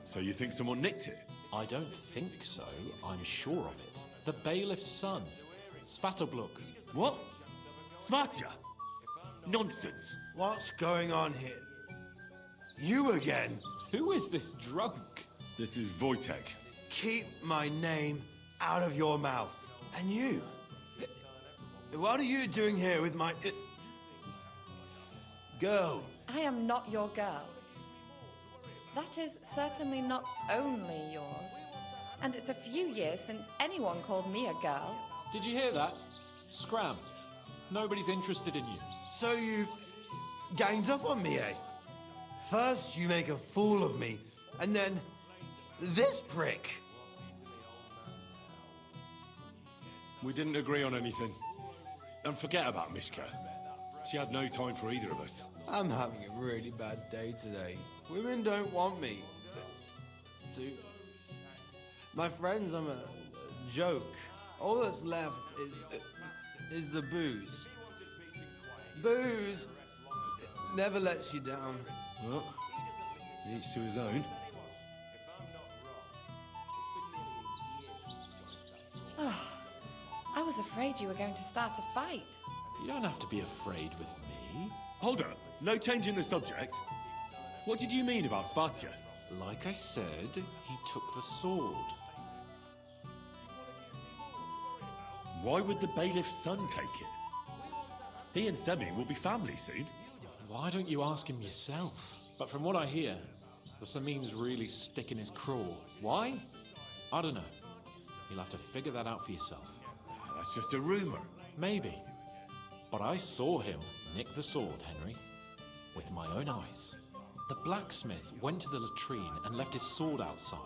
So you think someone nicked it? I don't think so. I'm sure of it. The bailiff's son, Svatobluk. What? Svatya? Nonsense. What's going on here? You again? Who is this drunk? This is Wojtek. Keep my name out of your mouth. And you? What are you doing here with my... girl? I am not your girl. That is certainly not only yours. And it's a few years since anyone called me a girl. Did you hear that? Scram. Nobody's interested in you. So you've ganged up on me, eh? First you make a fool of me, and then this prick. We didn't agree on anything. And forget about Mishka. She had no time for either of us. I'm having a really bad day today. Women don't want me. My friends, I'm a joke. All that's left is the booze. Booze never lets you down. Well, each to his own. I was afraid you were going to start a fight. You don't have to be afraid with me. Hold up. No change in the subject. What did you mean about Svatya? Like I said, he took the sword. Why would the bailiff's son take it? He and Semyon will be family soon. Why don't you ask him yourself? But from what I hear, the Samin's really sticking his craw. Why? I don't know. You'll have to figure that out for yourself. That's just a rumor. Maybe. But I saw him nick the sword, Henry. With my own eyes. The blacksmith went to the latrine and left his sword outside.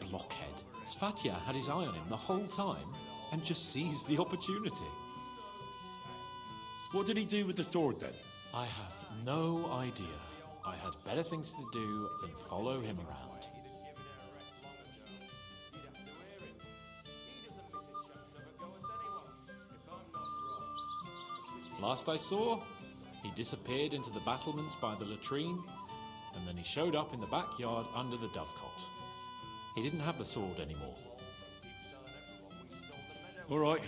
The blockhead. Svatya had his eye on him the whole time and just seized the opportunity. What did he do with the sword then? I have no idea. I had better things to do than follow him around. Last I saw, he disappeared into the battlements by the latrine, and then he showed up in the backyard under the dovecot. He didn't have the sword anymore. All right.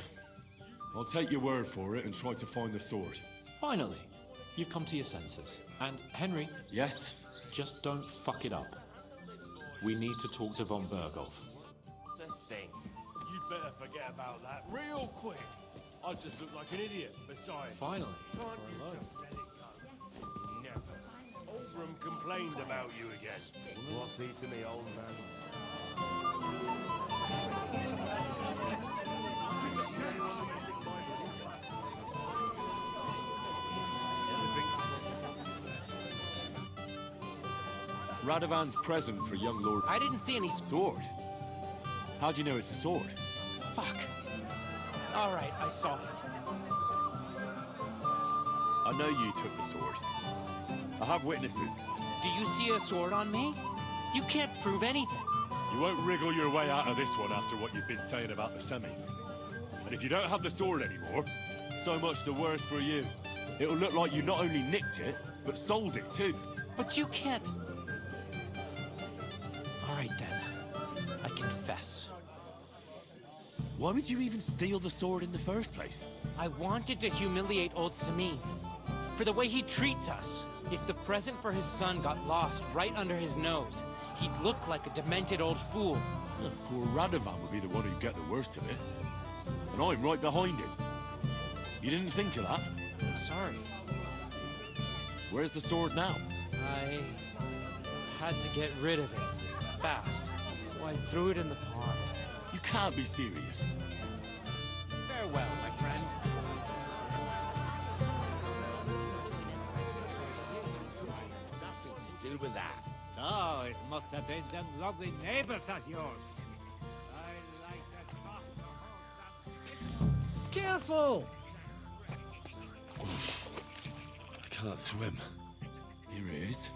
I'll take your word for it and try to find the sword. Finally, you've come to your senses. And, Henry... Yes? Just don't fuck it up. We need to talk to von Berghoff. It's a thing. You'd better forget about that real quick. I just look like an idiot, besides. Finally, Can't we're you alone. just let it go? Never. Oldham complained about you again. What's eating the old man? Radovan's present for young Lord... I didn't see any... Sword? How do you know it's a sword? Fuck. All right, I saw it. I know you took the sword. I have witnesses. Do you see a sword on me? You can't prove anything. You won't wriggle your way out of this one after what you've been saying about the Semins. And if you don't have the sword anymore, so much the worse for you. It'll look like you not only nicked it, but sold it too. But you can't... All right then. I confess. Why would you even steal the sword in the first place? I wanted to humiliate old Samin. For the way he treats us. If the present for his son got lost right under his nose, he'd look like a demented old fool. Poor Radovan would be the one who'd get the worst of it. And I'm right behind him. You didn't think of that? I'm sorry. Where's the sword now? I had to get rid of it fast, so I threw it in the pond. You can't be serious. Farewell, my friend. with that. So, it must have been them lovely neighbors of yours. I like to cross the whole Careful! I can't swim. Here it is.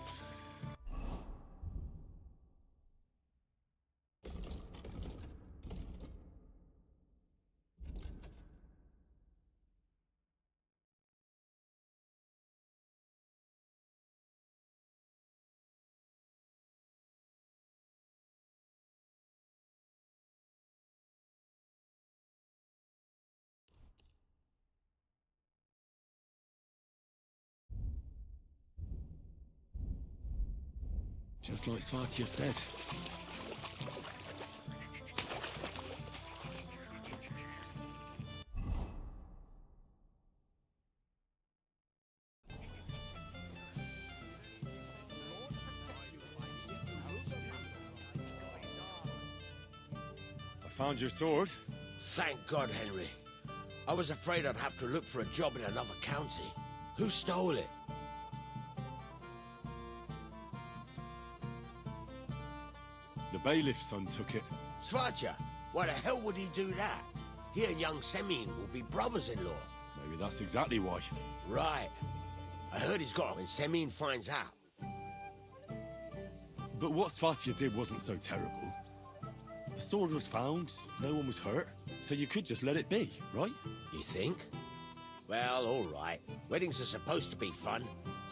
Just like Svatya said. I found your sword. Thank God, Henry. I was afraid I'd have to look for a job in another county. Who stole it? The bailiff's son took it. Svatya, why the hell would he do that? He and young Semyon will be brothers-in-law. Maybe that's exactly why. Right. I heard he's got it when Semyon finds out. But what Svatya did wasn't so terrible. The sword was found, no one was hurt, so you could just let it be, right? You think? Well, all right. Weddings are supposed to be fun,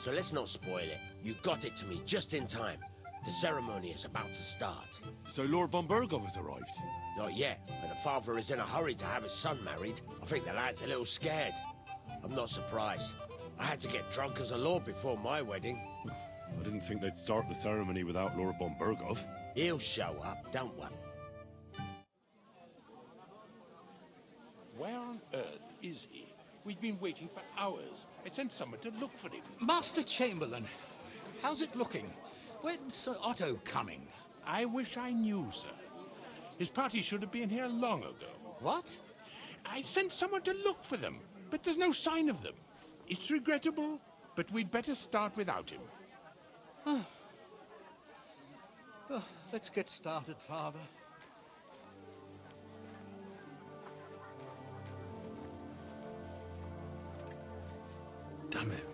so let's not spoil it. You got it to me just in time. The ceremony is about to start. So Lord von Bergov has arrived? Not yet, but the father is in a hurry to have his son married. I think the lad's a little scared. I'm not surprised. I had to get drunk as a lord before my wedding. I didn't think they'd start the ceremony without Lord von Bergov. He'll show up, don't worry. Where on earth is he? We've been waiting for hours. I sent someone to look for him. Master Chamberlain, how's it looking? When's Sir Otto coming? I wish I knew, sir. His party should have been here long ago. What? I sent someone to look for them, but there's no sign of them. It's regrettable, but we'd better start without him. Let's get started, Father. Damn it.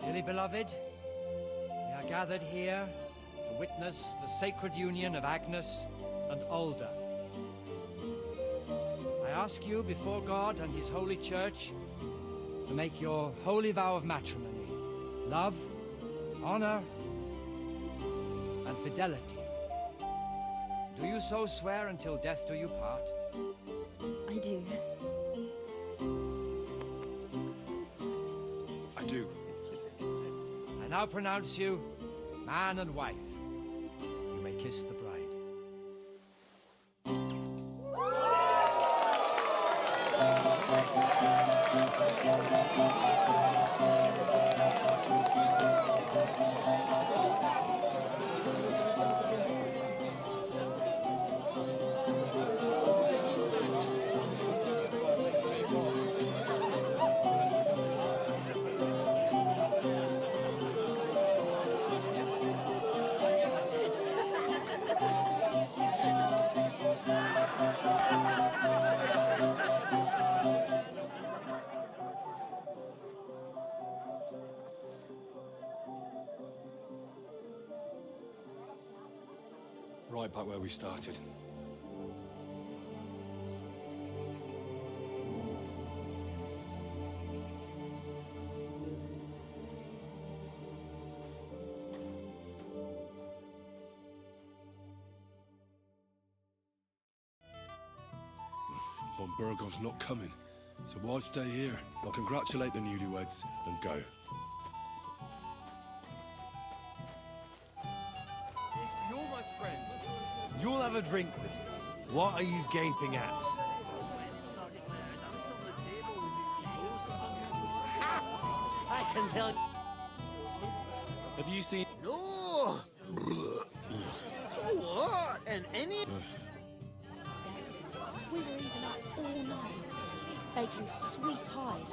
Dearly beloved, we are gathered here to witness the sacred union of Agnes and Alda. I ask you before God and His holy church to make your holy vow of matrimony, love, honor, and fidelity. Do you so swear until death do you part? I do. I do. I now pronounce you man and wife. You may kiss the bride. right back where we started. Von Burgov's not coming, so why stay here? I'll congratulate the newlyweds and go. If you're my friend, you'll have a drink with me. What are you gaping at? I can tell. Have you seen... No! So what? And any... We were even up all night, baking sweet pies.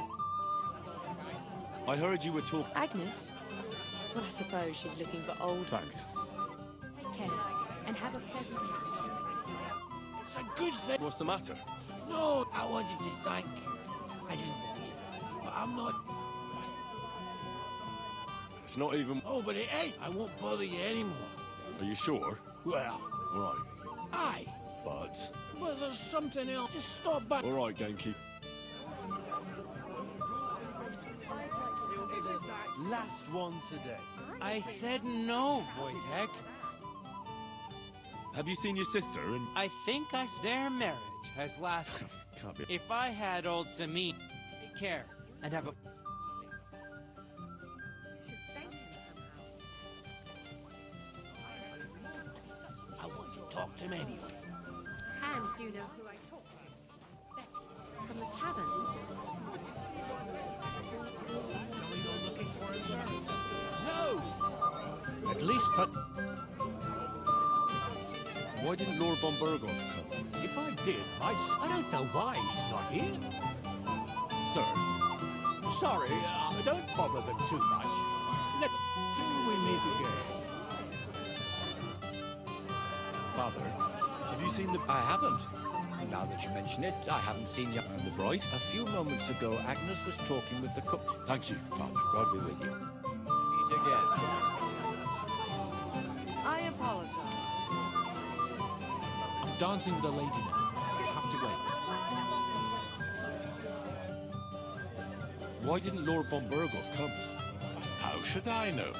I heard you were talking... Agnes? Well, I suppose she's looking for old... Thanks. Take care, and have a pleasant night. It's a good thing. What's the matter? No, I wanted to thank you. I didn't believe it, but I'm not... It's not even... Oh, but it ain't. I won't bother you anymore. Are you sure? Well, All right. aye. But... But there's something else. Just stop back. All right, gamekeeper. Last one today. I said no, Wojtek. Have you seen your sister and... I think their marriage has lasted. Can't be... If I had old Samin, take care and have a... I want to talk to him anyway. And do you know who I talked to? Betty. From the tavern. No! At least for... Why didn't Lord von Burgos come? If I did, I don't know why he's not here. Sir? Sorry, don't bother them too much. Till we meet again. Father, have you seen the... I haven't. Now that you mention it, I haven't seen you. The bride? A few moments ago, Agnes was talking with the cooks. Thank you, Father. God be with you. Meet again. I apologize. I'm dancing with a lady now. You have to wait. Why didn't Lord von Burgos come? How should I know?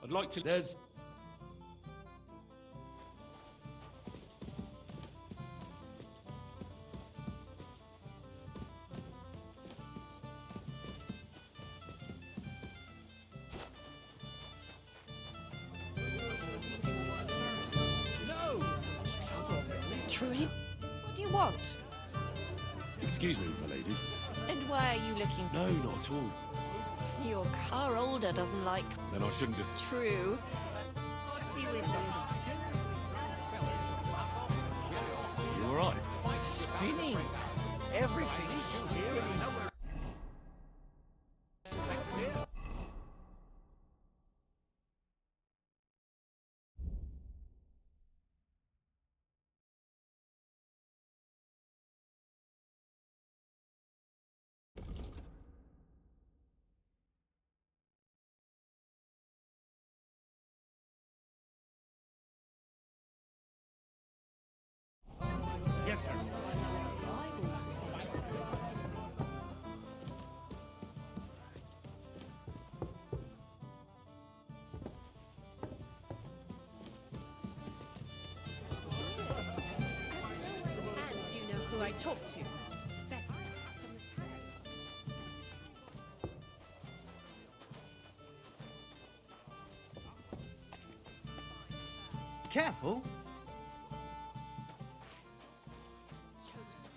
I'd like to... There's... Truly? What do you want? Excuse me, my lady. And why are you looking? No, not at all. Your car older doesn't like... Then I shouldn't just... True. God be with you. You all right? Spinning. Everything is spinning. Yes, sir. And do you know who I talked to? Betty. Careful.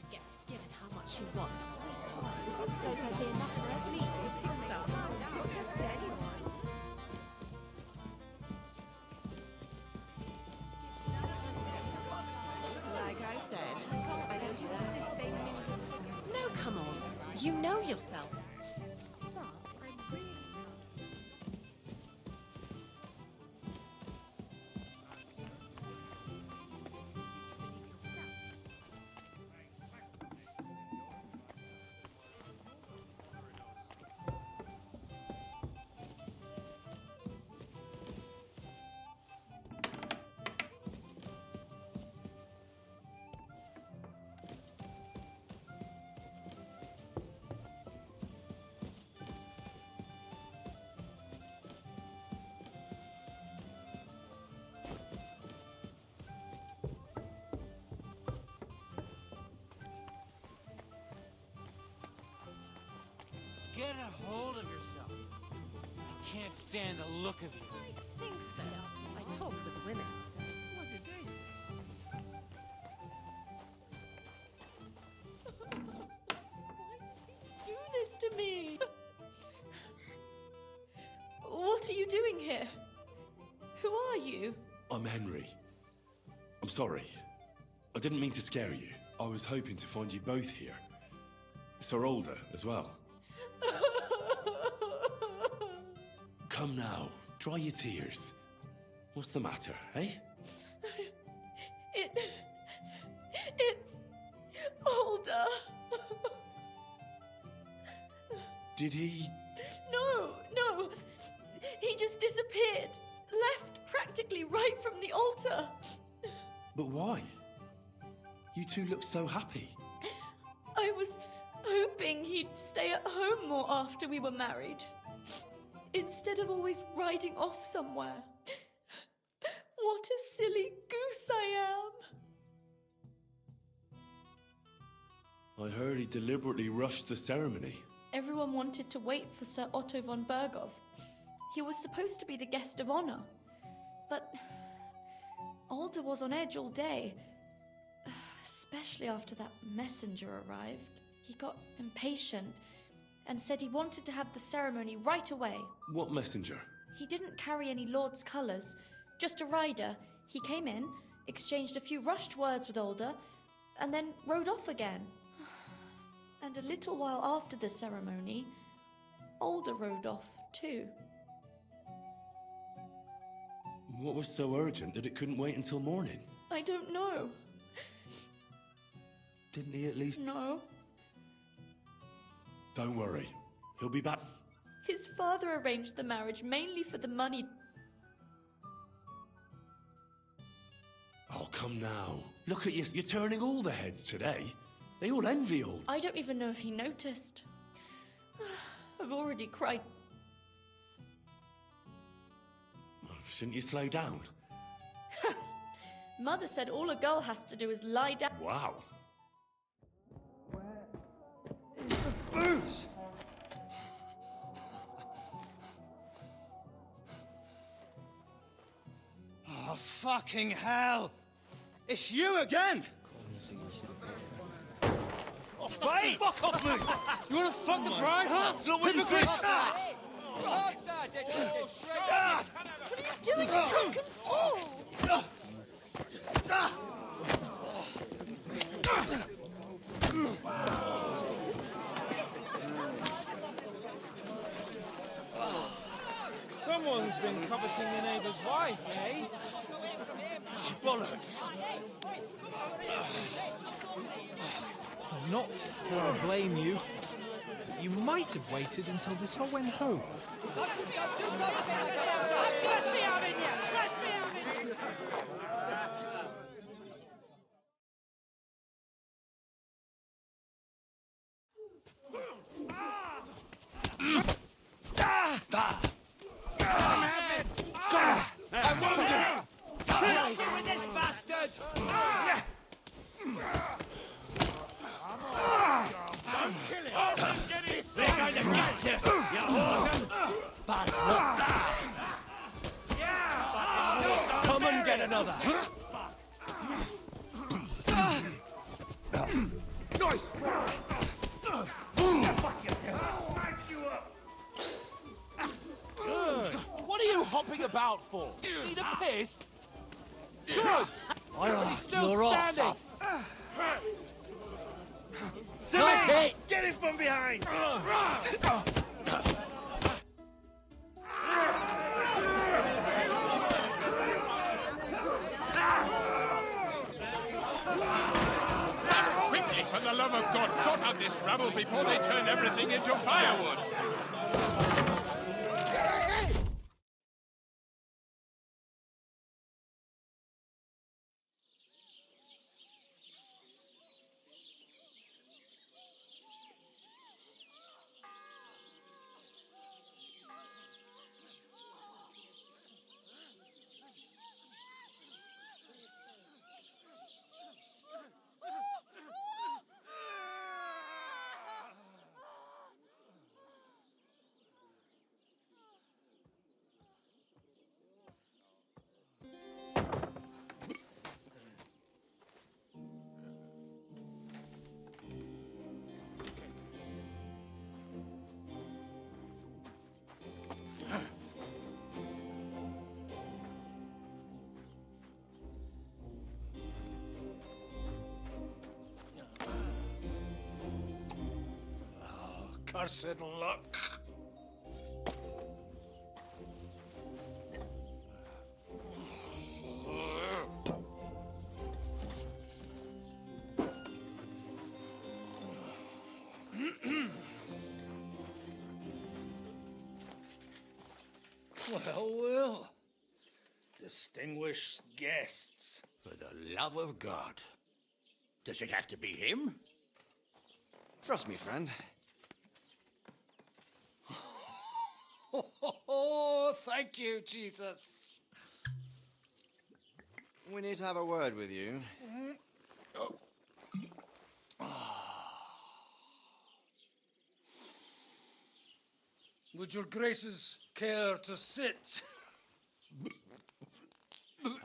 Forget, given how much she wants. So there'll be enough for every stuff. Not just anyone. Like I said, I don't insist they knew. No, come on. You know yourself. can't stand the look of you. I think so. I talk with women. What did they say? Do this to me. What are you doing here? Who are you? I'm Henry. I'm sorry. I didn't mean to scare you. I was hoping to find you both here. Sir Alder as well. Come now, dry your tears. What's the matter, eh? It's Alder. Did he... No. He just disappeared. Left practically right from the altar. But why? You two look so happy. I was hoping he'd stay at home more after we were married. Instead of always riding off somewhere. What a silly goose I am. I heard he deliberately rushed the ceremony. Everyone wanted to wait for Sir Otto von Berghoff. He was supposed to be the guest of honor. But Alder was on edge all day. Especially after that messenger arrived. He got impatient and said he wanted to have the ceremony right away. What messenger? He didn't carry any lord's colours, just a rider. He came in, exchanged a few rushed words with Alder, and then rode off again. And a little while after the ceremony, Alder rode off too. What was so urgent that it couldn't wait until morning? I don't know. Didn't he at least... No. Don't worry. He'll be back. His father arranged the marriage mainly for the money. Oh, come now. Look at you. You're turning all the heads today. They all envy Alder. I don't even know if he noticed. I've already cried. Well, shouldn't you slow down? Mother said all a girl has to do is lie down. Wow. Booze! Oh, fucking hell! It's you again! Oh, fight! Fuck off, Luke! You wanna fuck the bride, huh? Hypocrite! What are you doing, you drunken fool? Someone's been coveting your neighbour's wife, eh? Bollocks! Not that I blame you. You might have waited until this all went home. I'm wounded! Deal with this bastard! Don't kill him! They're going to get you, you whoreson! Bad luck! Come and get another! Nice! Good. What are you hopping about for? Need a piss? Good! All right, He's still you're standing! off. Nice hit! Get him from behind! Quickly, for the love of God, sort out this rabble before they turn everything into firewood! cursed luck. Well. Distinguished guests. For the love of God. Does it have to be him? Trust me, friend. Oh, thank you, Jesus. We need to have a word with you. Would your graces care to sit?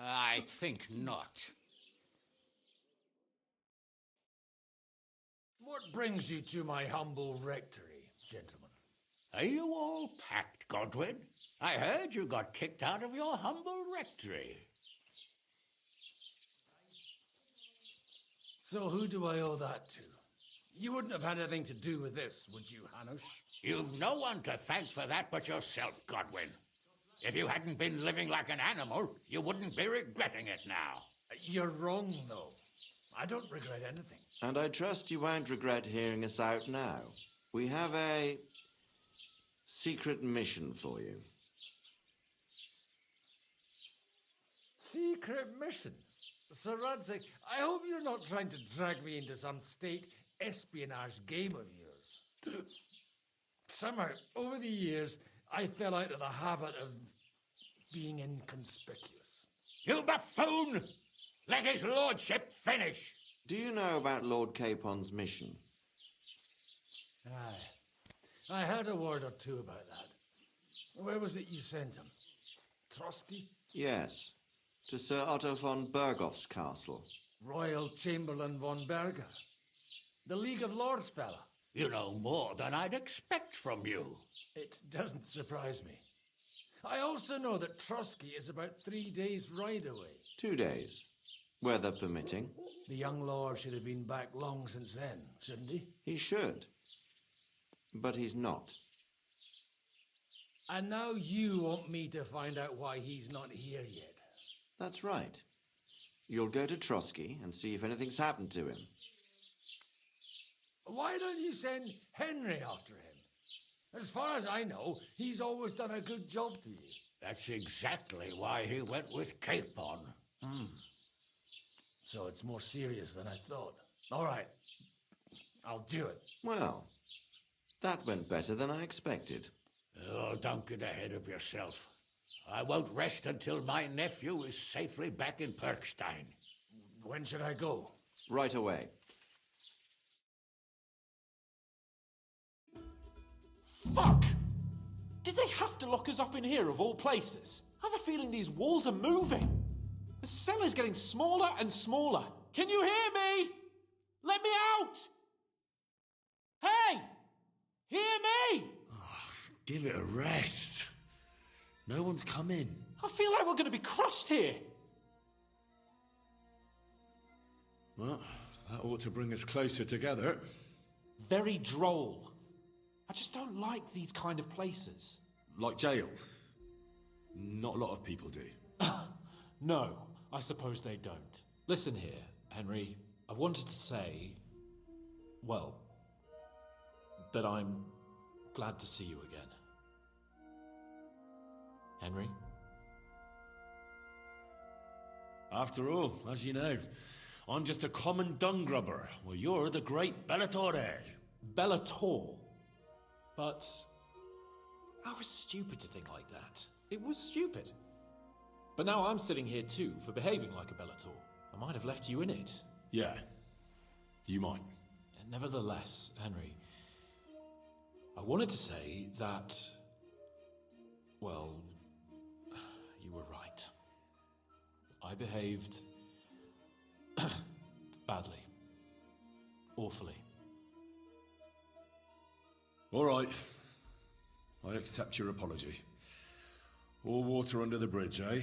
I think not. What brings you to my humble rectory, gentlemen? Are you all packed, Godwin? I heard you got kicked out of your humble rectory. So who do I owe that to? You wouldn't have had anything to do with this, would you, Hanush? You've no one to thank for that but yourself, Godwin. If you hadn't been living like an animal, you wouldn't be regretting it now. You're wrong, though. I don't regret anything. And I trust you won't regret hearing us out now. We have a secret mission for you. Secret mission? Sir Radzig, I hope you're not trying to drag me into some state espionage game of yours. Somehow, over the years, I fell out of the habit of being inconspicuous. You buffoon! Let his lordship finish! Do you know about Lord Capon's mission? Aye. I heard a word or two about that. Where was it you sent him? Trotsky? Yes, to Sir Otto von Bergoff's castle. Royal Chamberlain von Berger. The League of Lords fella. You know more than I'd expect from you. It doesn't surprise me. I also know that Trotsky is about 3 days' ride away. 2 days, weather permitting. The young lord should have been back long since then, shouldn't he? He should. But he's not. And now you want me to find out why he's not here yet. That's right. You'll go to Trotsky and see if anything's happened to him. Why don't you send Henry after him? As far as I know, he's always done a good job for you. That's exactly why he went with Capon. So it's more serious than I thought. All right. I'll do it. Well, that went better than I expected. Oh, don't get ahead of yourself. I won't rest until my nephew is safely back in Perkstein. When should I go? Right away. Fuck! Did they have to lock us up in here of all places? I have a feeling these walls are moving. The cell is getting smaller and smaller. Can you hear me? Let me out! Hey! Hear me! Give it a rest. No one's come in. I feel like we're going to be crushed here. Well, that ought to bring us closer together. Very droll. I just don't like these kind of places. Like jails? Not a lot of people do. No, I suppose they don't. Listen here, Henry. I wanted to say, well, that I'm glad to see you again. Henry? After all, as you know, I'm just a common dung grubber, while you're the great Bellatore. Bellator? But I was stupid to think like that. It was stupid. But now I'm sitting here too for behaving like a Bellator. I might have left you in it. Yeah, you might. And nevertheless, Henry, I wanted to say that, well, you were right. I behaved badly. Awfully. All right. I accept your apology. All water under the bridge, eh?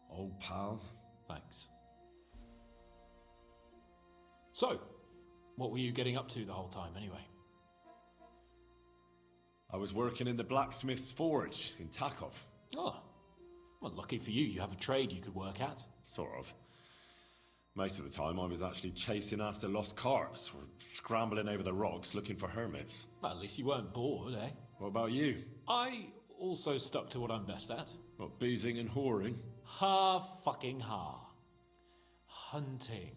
Old pal. Thanks. So, what were you getting up to the whole time, anyway? I was working in the blacksmith's forge in Takov. Oh. Well, lucky for you, you have a trade you could work at. Sort of. Most of the time I was actually chasing after lost carts, or scrambling over the rocks looking for hermits. Well, at least you weren't bored, eh? What about you? I also stuck to what I'm best at. What, boozing and whoring? Fucking hunting.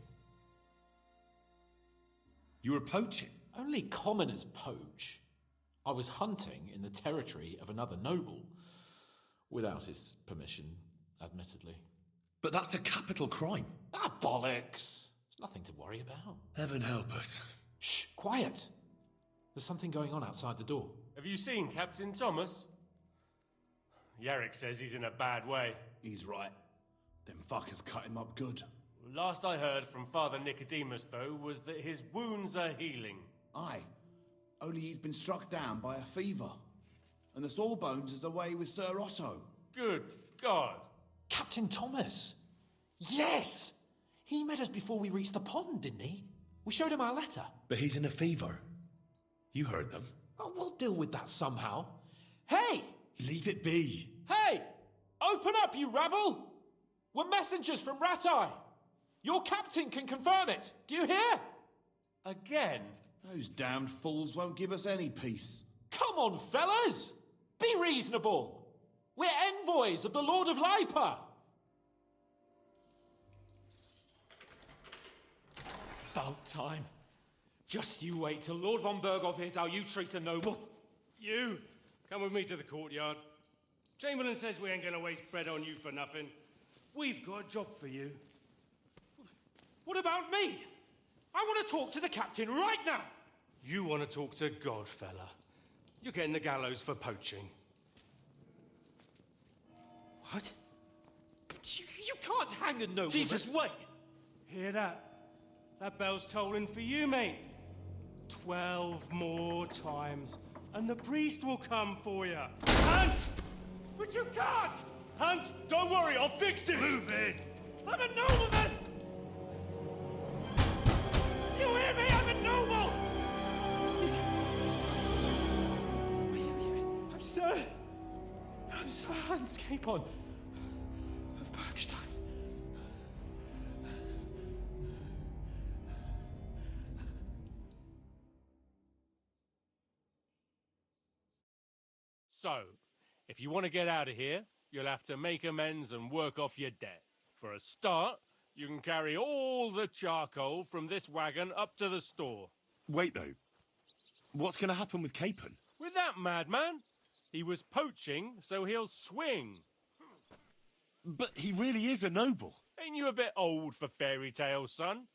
You were poaching? Only commoners poach. I was hunting in the territory of another noble. Without his permission, admittedly. But that's a capital crime. Ah, bollocks. Nothing to worry about. Heaven help us. Shh, quiet. There's something going on outside the door. Have you seen Captain Thomas? Yarrick says he's in a bad way. He's right. Them fuckers cut him up good. Last I heard from Father Nicodemus, though, was that his wounds are healing. Aye. Only he's been struck down by a fever. And the Sawbones is away with Sir Otto. Good God. Captain Thomas! Yes! He met us before we reached the pond, didn't he? We showed him our letter. But he's in a fever. You heard them. Oh, we'll deal with that somehow. Hey! Leave it be. Hey! Open up, you rabble! We're messengers from Ratai. Your captain can confirm it. Do you hear? Again? Those damned fools won't give us any peace. Come on, fellas! Be reasonable! We're envoys of the Lord of Lipa! It's about time. Just you wait till Lord von Berghoff hears how you treat a noble. You, come with me to the courtyard. Chamberlain says we ain't gonna waste bread on you for nothing. We've got a job for you. What about me? I want to talk to the captain right now. You want to talk to God, fella. You're getting the gallows for poaching. What? You can't hang a nobleman. Jesus, wait! Hear that? That bell's tolling for you, mate. 12 more times, and the priest will come for you. Hans! But you can't! Hans, don't worry, I'll fix it! Move it! I'm a nobleman! You hear me? I'm a noble! I'm Sir Hans Capon of Bergstein. So, if you want to get out of here, you'll have to make amends and work off your debt. For a start, you can carry all the charcoal from this wagon up to the store. Wait, though. What's going to happen with Capon? With that madman? He was poaching, so he'll swing. But he really is a noble. Ain't you a bit old for fairy tales, son?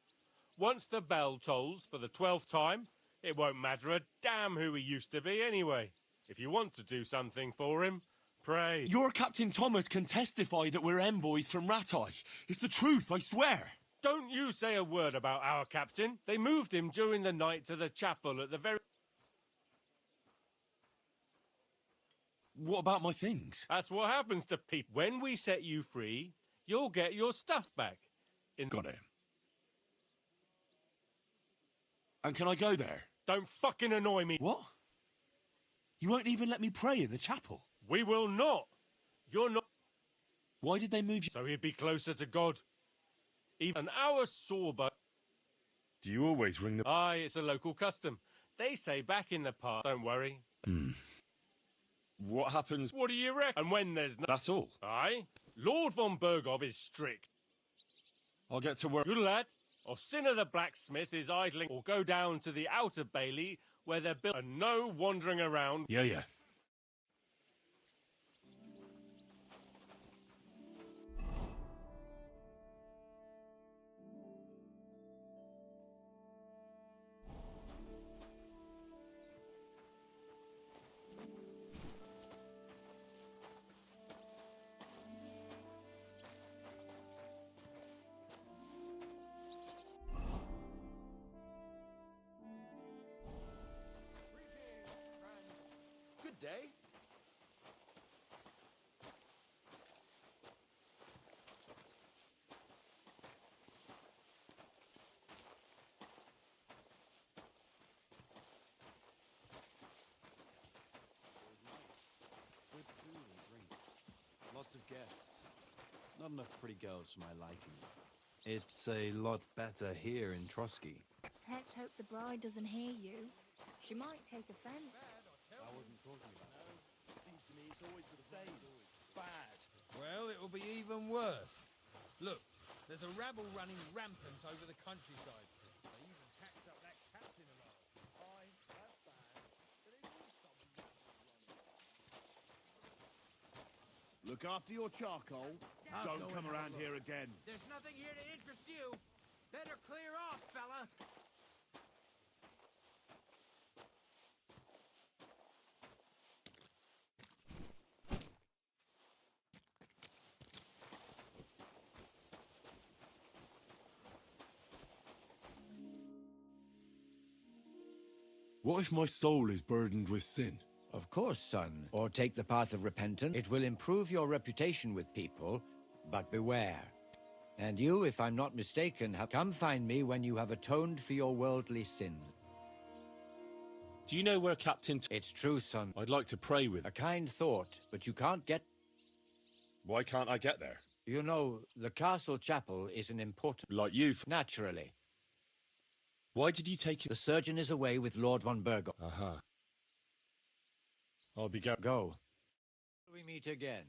Once the bell tolls for the 12th time, it won't matter a damn who he used to be anyway. If you want to do something for him, pray. Your Captain Thomas can testify that we're envoys from Ratai. It's the truth, I swear. Don't you say a word about our captain. They moved him during the night to the chapel at the very... What about my things? That's what happens to people. When we set you free, you'll get your stuff back. Got it. And can I go there? Don't fucking annoy me. What? You won't even let me pray in the chapel? We will not. You're not... Why did they move you? So he'd be closer to God. Even our sawbones... Do you always ring the... Aye, it's a local custom. They say back in the past... Don't worry. What happens... What do you reckon? And when there's no... That's all. Aye. Lord von Berghoff is strict. I'll get to work. Good lad. Or Sinner the blacksmith is idling, or go down to the outer bailey where they're built, and no wandering around. Yeah. guests. Not enough pretty girls for my liking. It's a lot better here in Trotsky. Let's hope the bride doesn't hear you. She might take offense. I wasn't talking about that. Seems to me it's always the same. Bad. Well, it'll be even worse. Look, there's a rabble running rampant over the countryside. They even hacked up that captain of ours. Aye, that's bad. But there's always some rabble running. Look after your charcoal. Don't come around here again. There's nothing here to interest you. Better clear off, fella. What if my soul is burdened with sin? Of course, son. Or take the path of repentance. It will improve your reputation with people, but beware. And you, if I'm not mistaken, have come find me when you have atoned for your worldly sins. Do you know where Captain... It's true, son. I'd like to pray with... A kind thought, but you can't get... Why can't I get there? You know, the castle chapel is an important... Like you... Naturally. Why did you take it? The surgeon is away with Lord von Burgov. Uh-huh. I'll be going. Go. We meet again.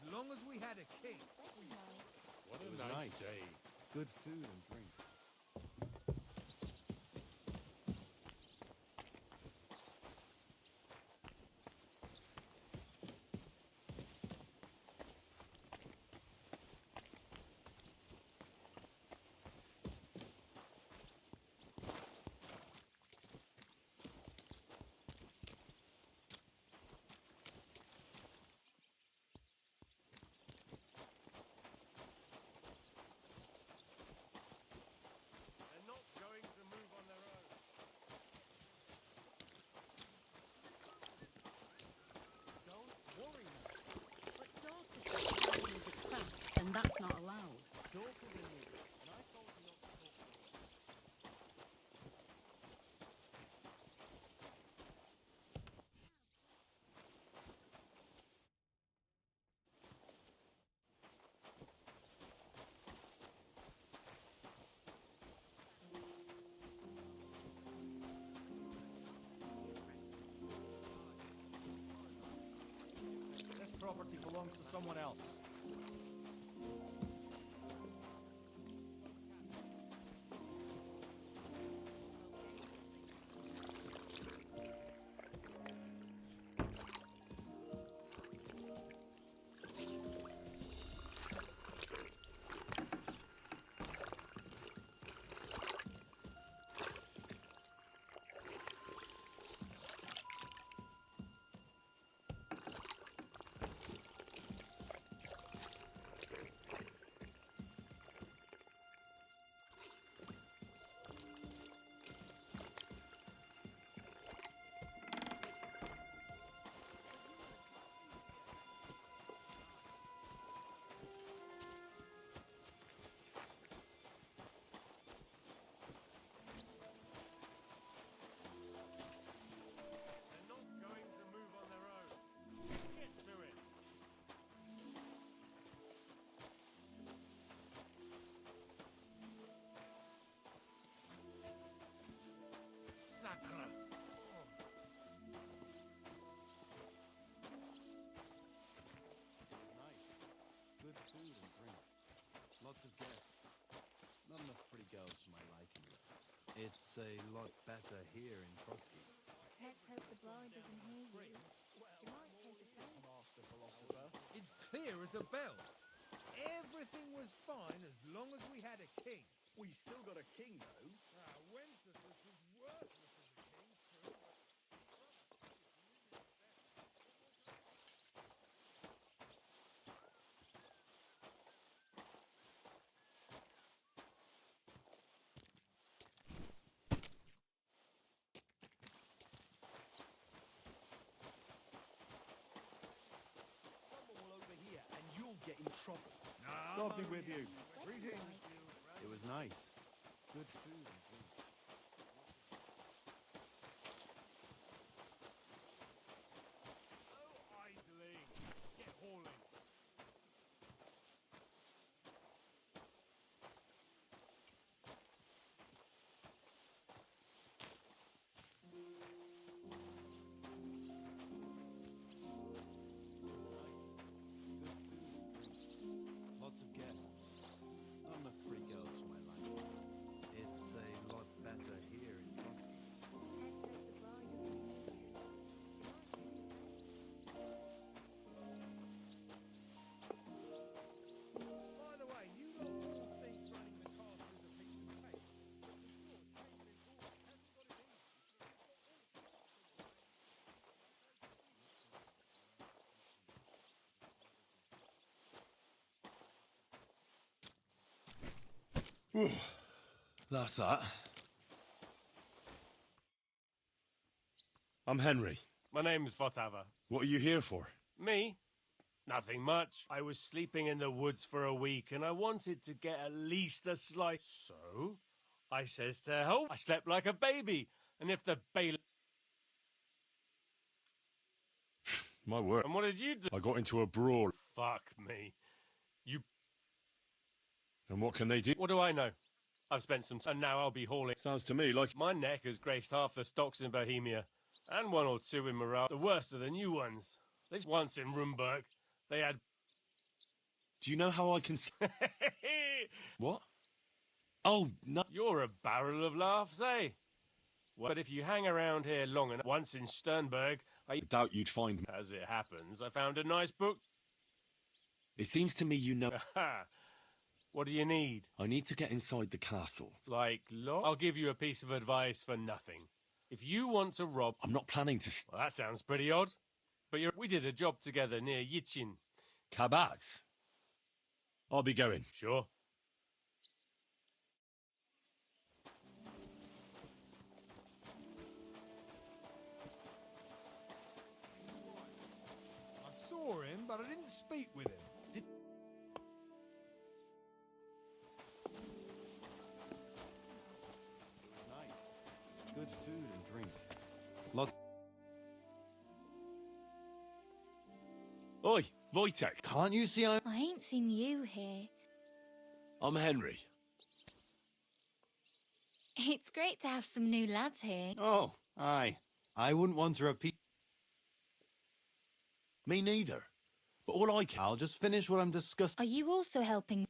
As long as we had a king. What It was a nice. day. Good food and drink. They're not going to move on their own. Don't worry. But Dorcas is planning to craft, and that's not allowed. Dorcas and you. And I told you not to talk to her. This property belongs to someone else. Lots of guests. Not enough pretty girls for my liking. It's a lot better here in Trotsky. Let's hope the bride doesn't hear you. She might take offense. Master philosopher. It's clear as a bell. Everything was fine as long as we had a king. We still got a king, though. Wenceslas was worthless as a king, true, but... Someone will overhear, and you'll get in trouble. God be with you. Greetings. It was nice. Good food and drink. Oh, idling. Get hauling. Lots of guests. Not enough pretty girls for my liking. It's a lot better here in Trotsky. Let's hope the bride doesn't hear you. She might take offense. By the way, you lot all think running the castle is a piece of cake. But for sure, Chamberlain Hall hasn't got it easy. That's that. I'm Henry. My name's Votava. What are you here for? Me? Nothing much. I was sleeping in the woods for a week and I wanted to get at least a slice. So, I says to help. I slept like a baby. And if the bailiff... My word. And what did you do? I got into a brawl. Fuck me. You... And what can they do? What do I know? I've spent some... And now I'll be hauling. Sounds to me like... My neck has graced half the stocks in Bohemia. And one or two in Morale. The worst are the new ones. They've once in Rumburg. They had... Do you know how I can... What? Oh, no. You're a barrel of laughs, eh? Well, but if you hang around here long enough, once in Sternberg, I doubt you'd find me. As it happens, I found a nice book. It seems to me you know... What do you need? I need to get inside the castle. Like, I'll give you a piece of advice for nothing. If you want to rob... I'm not planning to... Well, that sounds pretty odd. But we did a job together near Yichin. Kabat. I'll be going. Sure. I saw him, but I didn't speak with him. Nice. Good food and drink. Lot. Oi, Wojtek. Can't you see I ain't seen you here. I'm Henry. It's great to have some new lads here. Oh, aye. I wouldn't want to repeat. Me neither. But all I can... I'll just finish what I'm discussing. Are you also helping?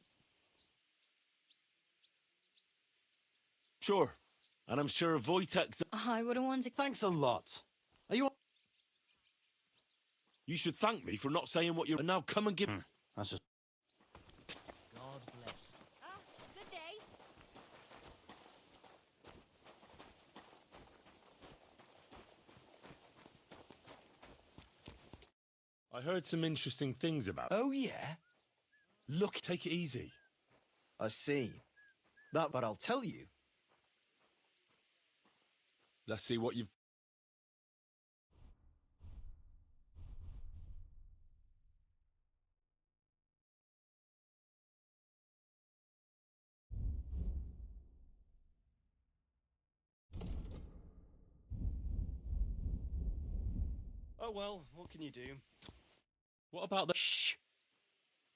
Sure. And I'm sure Wojtek's... I wouldn't want to... Thanks a lot. Are you... You should thank me for not saying what you're... And now come and give... That's just... God bless. Ah, good day. I heard some interesting things about... Oh, yeah? Look, take it easy. I see. That, but I'll tell you. Let's see what you've... Oh well, what can you do? What about the... Shh!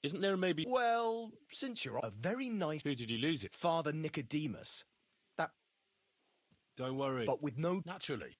Isn't there maybe... Well, since you're a very nice... Who did you lose it? Father Nicodemus. That... Don't worry. But with no... Naturally.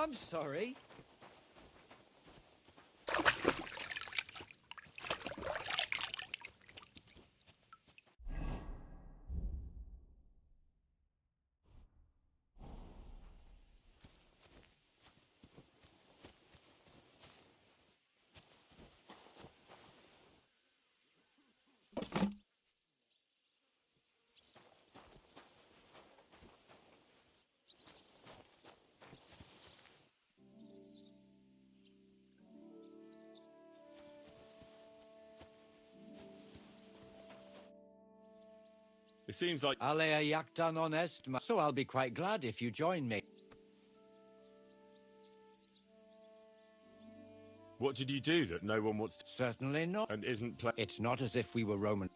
I'm sorry. It seems like... Alea jacta non est, so I'll be quite glad if you join me. What did you do that no one wants to... Certainly not. And isn't It's not as if we were Roman.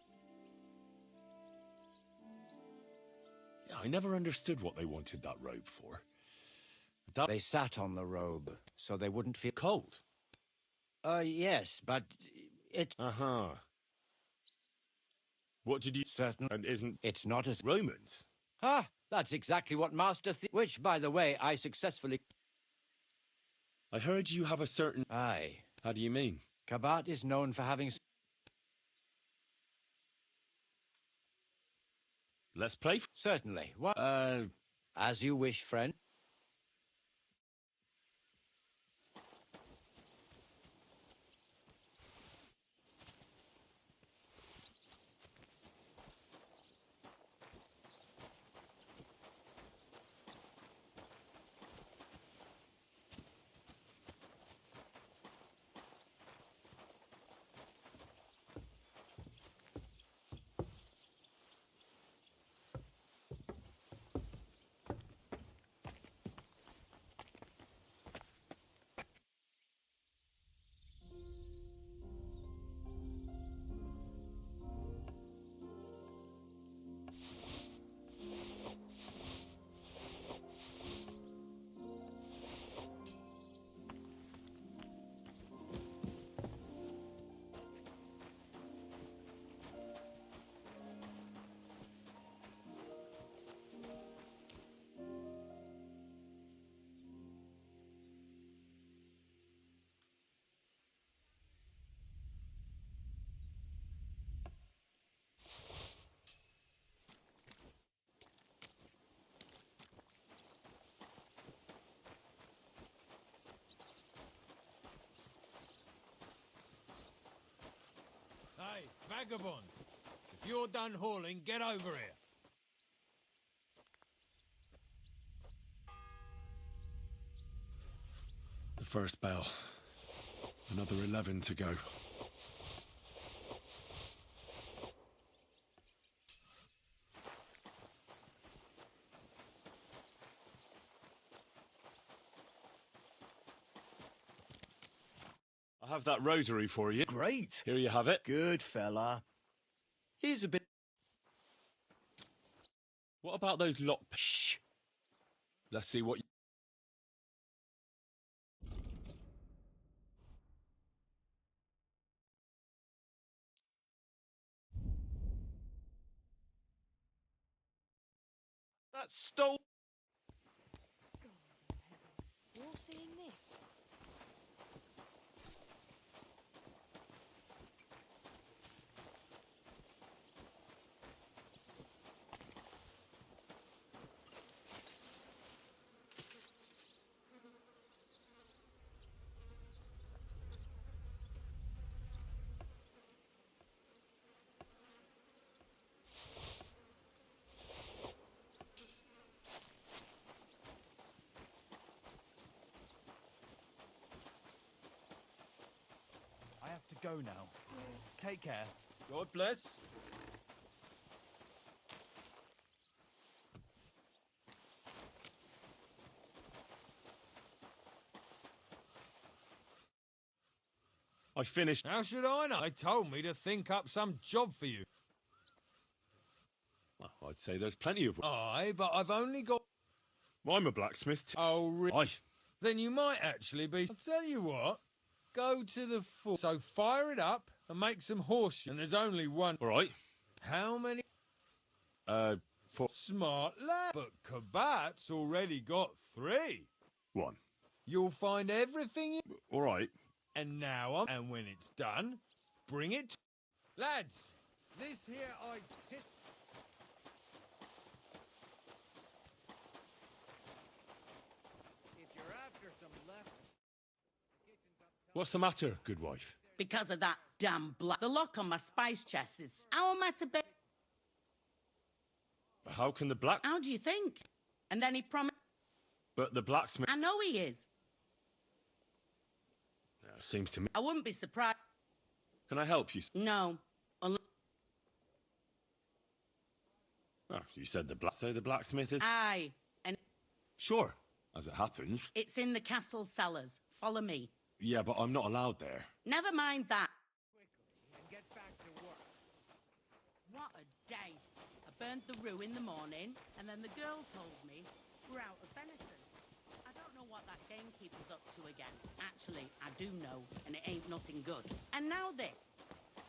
Yeah, I never understood what they wanted that robe for. They sat on the robe, so they wouldn't feel cold. Yes, but it... Uh-huh. What did you... Certain... And isn't... It's not as... Romans? Ah, that's exactly what Master which, by the way, I successfully... I heard you have a certain... Aye. How do you mean? Kabat is known for having... Let's play... Certainly. What? As you wish, friend. Hey, vagabond! If you're done hauling, get over here. The first bell. Another 11 to go. I have that rosary for you. Great. Here you have it. Good fella. Here's a bit... What about those lock... Shh. Let's see what... That's stole... You're seeing this? I have to go now. Take care. God bless. I finished... How should I know? They told me to think up some job for you. Well, I'd say there's plenty of... Aye, but I've only got... I'm a blacksmith. Oh, really? Aye. Then you might actually be... I'll tell you what. Go to the fort. So fire it up and make some horseshoes. And there's only one. All right. How many? 4. Smart lad. But Kabat's already got 3. 1. You'll find everything. All right. And now on. And when it's done, bring it. Lads, this here I tip. If you're after some left, What's the matter, good wife? Because of that damn black. The lock on my spice chest is. How am I to be? How can the black... How do you think? And then he promised. But the blacksmith... I know he is. Seems to me... I wouldn't be surprised. Can I help you? No. Oh, you said So the blacksmith is... Aye. And Sure. As it happens. it's in the castle cellars. Follow me. Yeah, but I'm not allowed there. Never mind that. and get back to work. What a day. I burnt the roux in the morning, and then the girl told me we're out of venison. I don't know what that gamekeeper's up to again. Actually, I do know, and it ain't nothing good. And now this.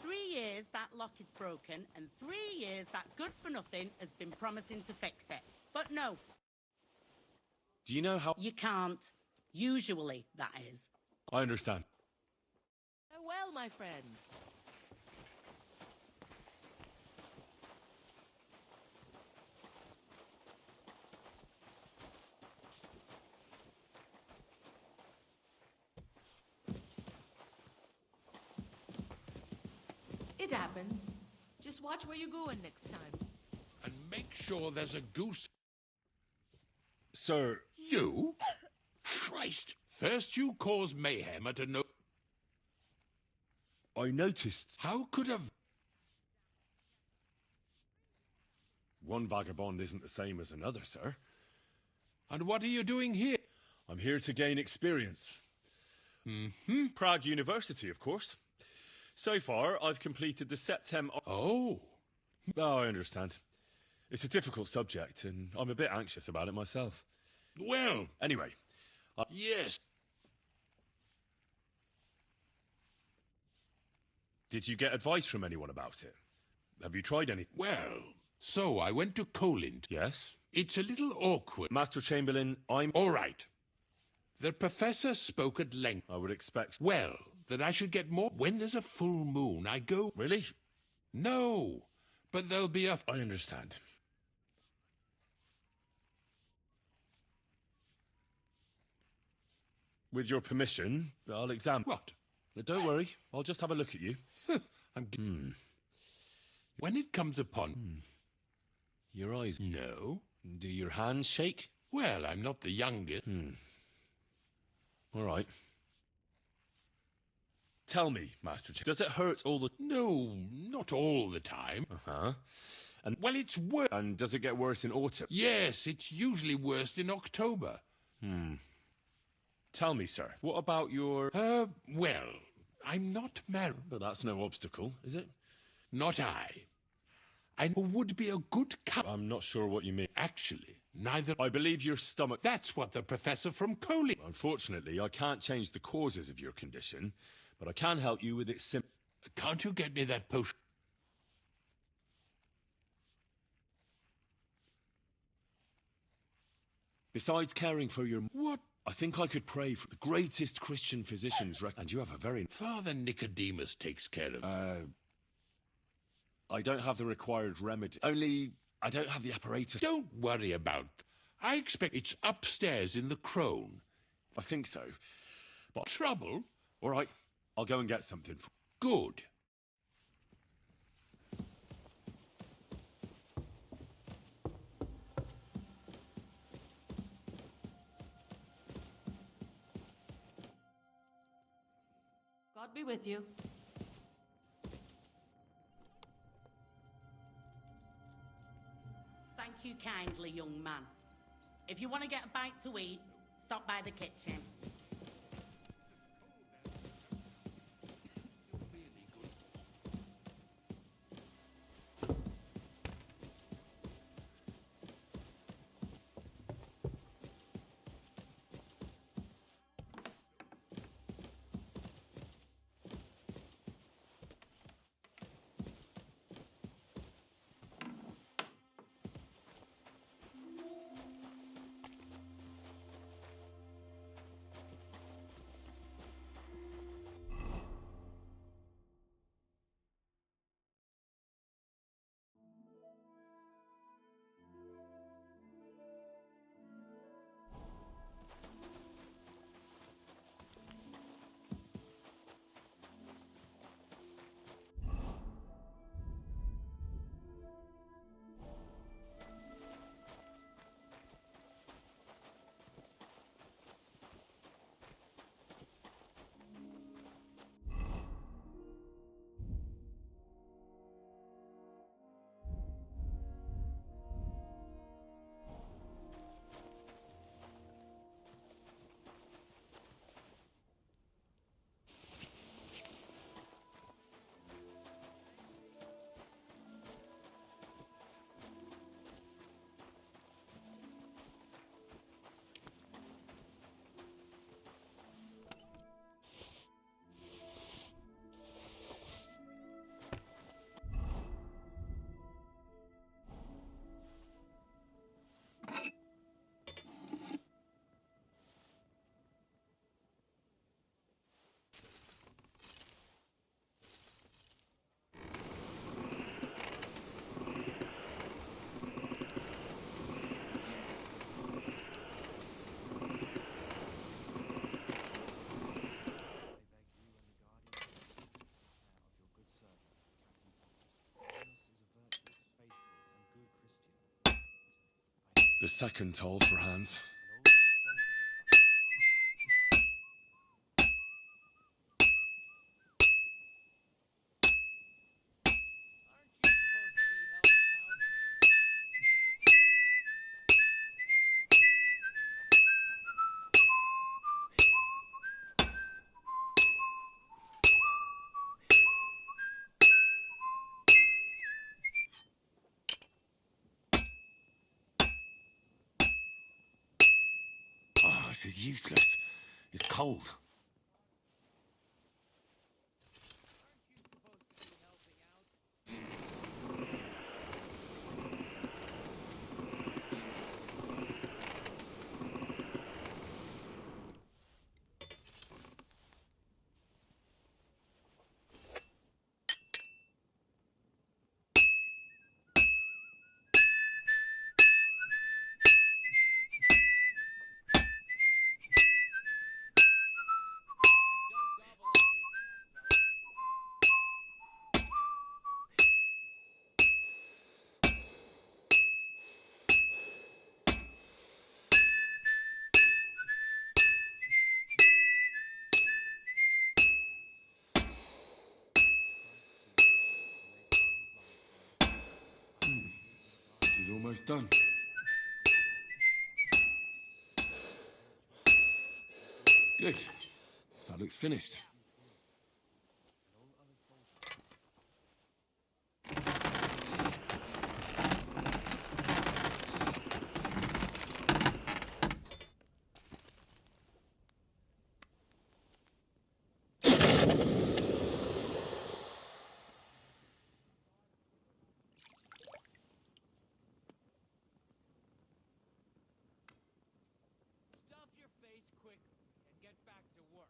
3 years that lock is broken, and 3 years that good-for-nothing has been promising to fix it. But no. Do you know how... You can't. Usually, that is. I understand. Well, my friend. It happens. Just watch where you're going next time. And make sure there's a goose. Sir... You? Christ! First you cause mayhem at a no... I noticed... How could a... One vagabond isn't the same as another, sir. And what are you doing here? I'm here to gain experience. Mm-hmm. Prague University, of course. So far, I've completed the Septem... Oh. Oh, I understand. It's a difficult subject, and I'm a bit anxious about it myself. Well... Anyway... Yes. Did you get advice from anyone about it? Have you tried any? Well, so I went to Colin. Yes? It's a little awkward. Master Chamberlain, I'm... All right. The professor spoke at length. I would expect... Well, that I should get more... When there's a full moon, I go... Really? No, but there'll be a... I understand. With your permission, I'll examine... What? Don't worry, I'll just have a look at you. When it comes upon... Your eyes... No. Do your hands shake? Well, I'm not the youngest. All right. Tell me, Master does it hurt all the... No, not all the time. Uh-huh. And well, it's worse. And does it get worse in autumn? Yes, it's usually worse in October. Tell me, sir, what about your... Well, I'm not married. But that's no obstacle, is it? Not I. I would be a good I'm not sure what you mean. Actually, neither... I believe your stomach... That's what the professor from Coley... Unfortunately, I can't change the causes of your condition, but I can help you with its Can't you get me that potion? Besides caring for your... What? I think I could pray for the greatest Christian physicians, and you have a very... Father Nicodemus takes care of... I don't have the required remedy. Only, I don't have the apparatus. Don't worry about... I expect it's upstairs in the crone. I think so. But... Trouble? All right, I'll go and get something. Good. God be with you. Thank you kindly, young man. If you want to get a bite to eat, stop by the kitchen. The second toll for Hans. Oh, this is useless. It's cold. This is almost done. Good. That looks finished. Stuff your face quickly and get back to work.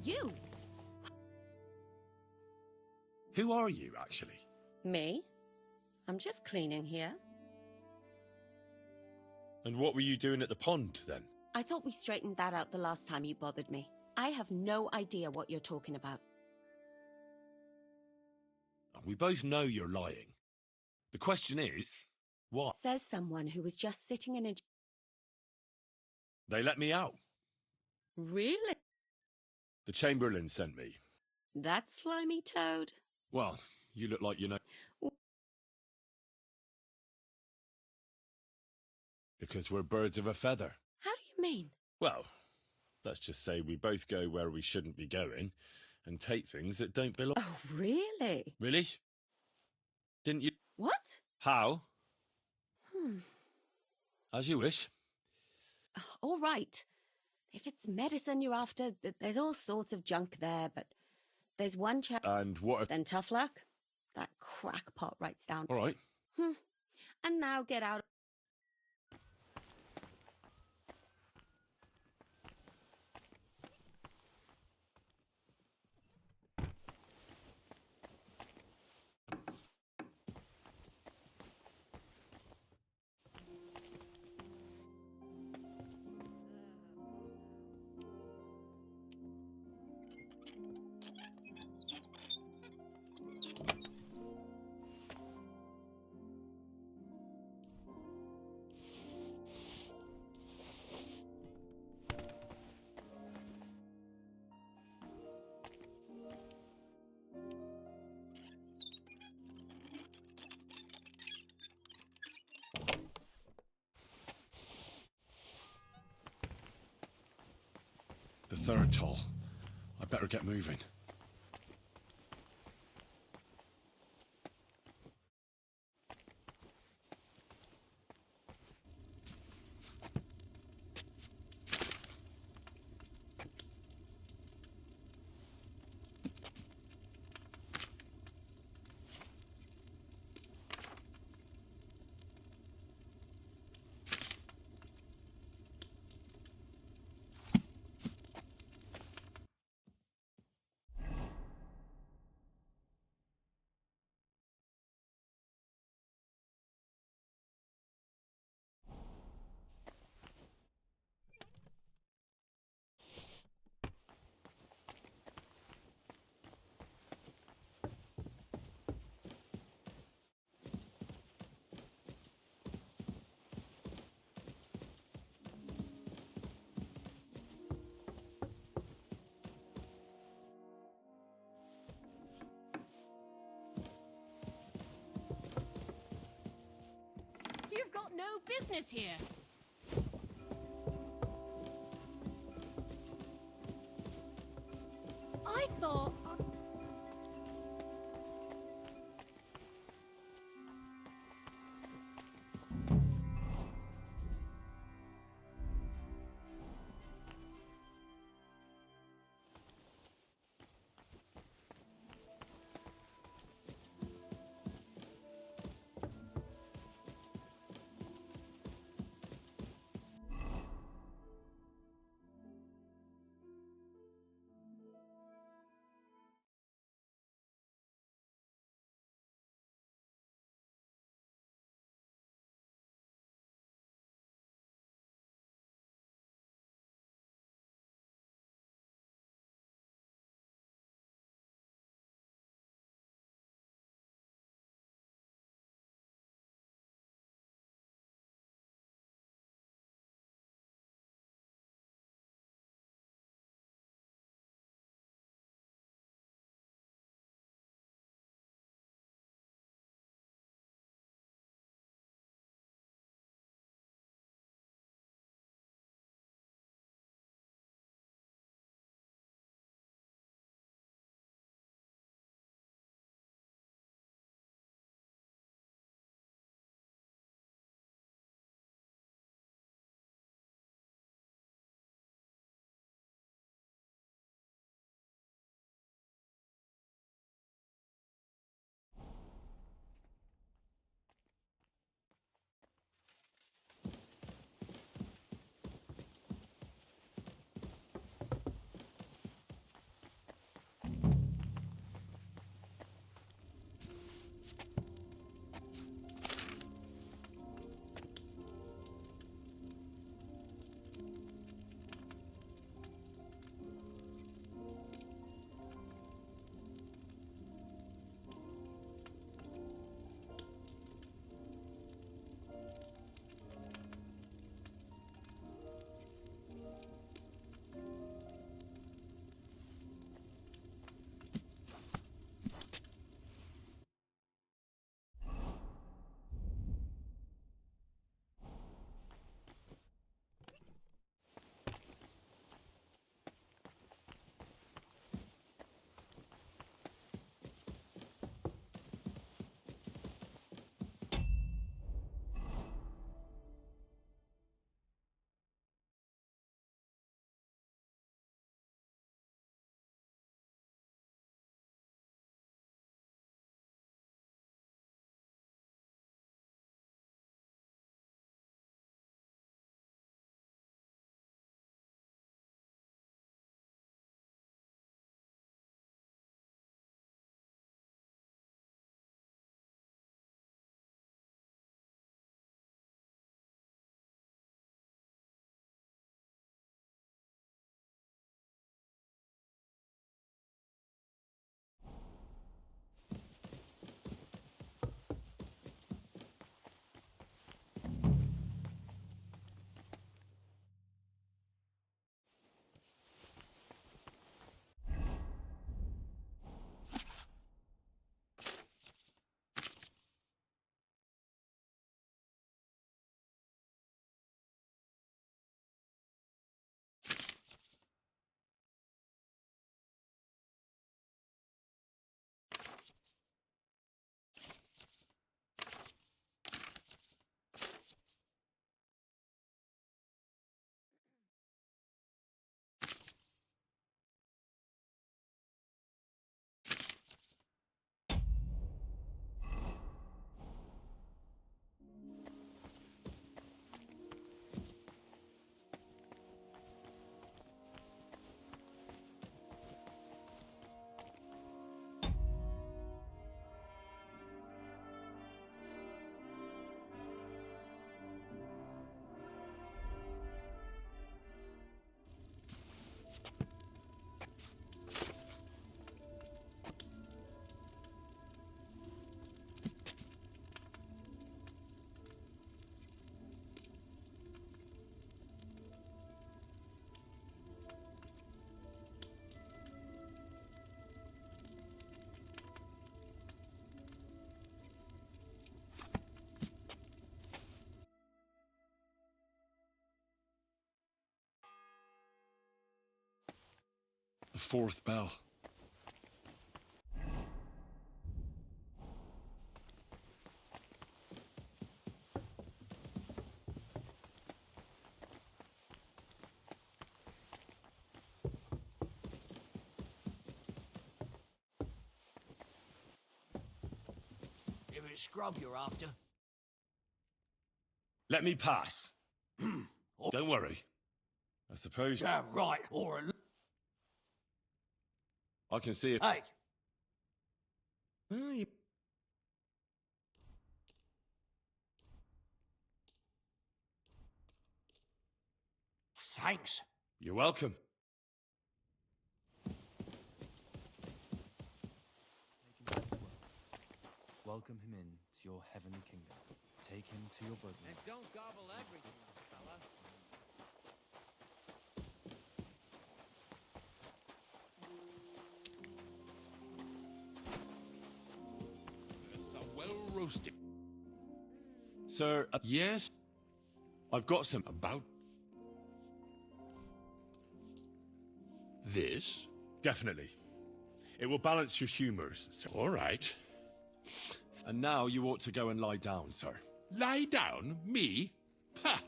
You? Who are you, actually? Me? I'm just cleaning here. And what were you doing at the pond, then? I thought we straightened that out the last time you bothered me. I have no idea what you're talking about. We both know you're lying. The question is, what? Says someone who was just sitting in a... They let me out. Really? The Chamberlain sent me. That slimy toad? Well, you look like you know. Because we're birds of a feather. How do you mean? Well, let's just say we both go where we shouldn't be going and take things that don't belong. Oh, really? Really? Didn't you? What? How? Hmm. As you wish. All right. If it's medicine you're after, there's all sorts of junk there, but There's one chance. And what if... Then tough luck. That crackpot writes down. All right. And now get out. The third toll. I better get moving. You've got no business here. I thought... fourth bell. If it's scrub you're after. Let me pass. Don't worry. I suppose... Yeah, right, or a... I can see it. Hey! Thanks. You're welcome. Welcome him in to your heavenly kingdom. Take him to your bosom. And don't gobble everything, fella. It's a well roasted. Sir, yes? I've got some... About this? Definitely. It will balance your humours, sir. All right. And now you ought to go and lie down, sir. Lie down? Me? Ha!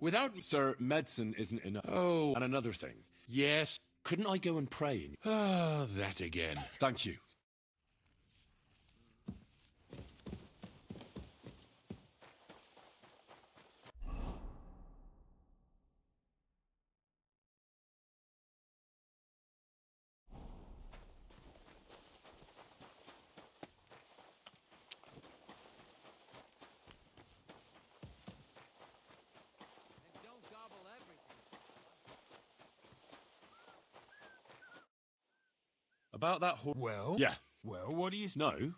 Without... Sir, medicine isn't enough. Oh. And another thing. Yes? Couldn't I go and pray? Ah, that again. Thank you. And don't gobble everything. About that horse... Well? Yeah. Well, what do you... No.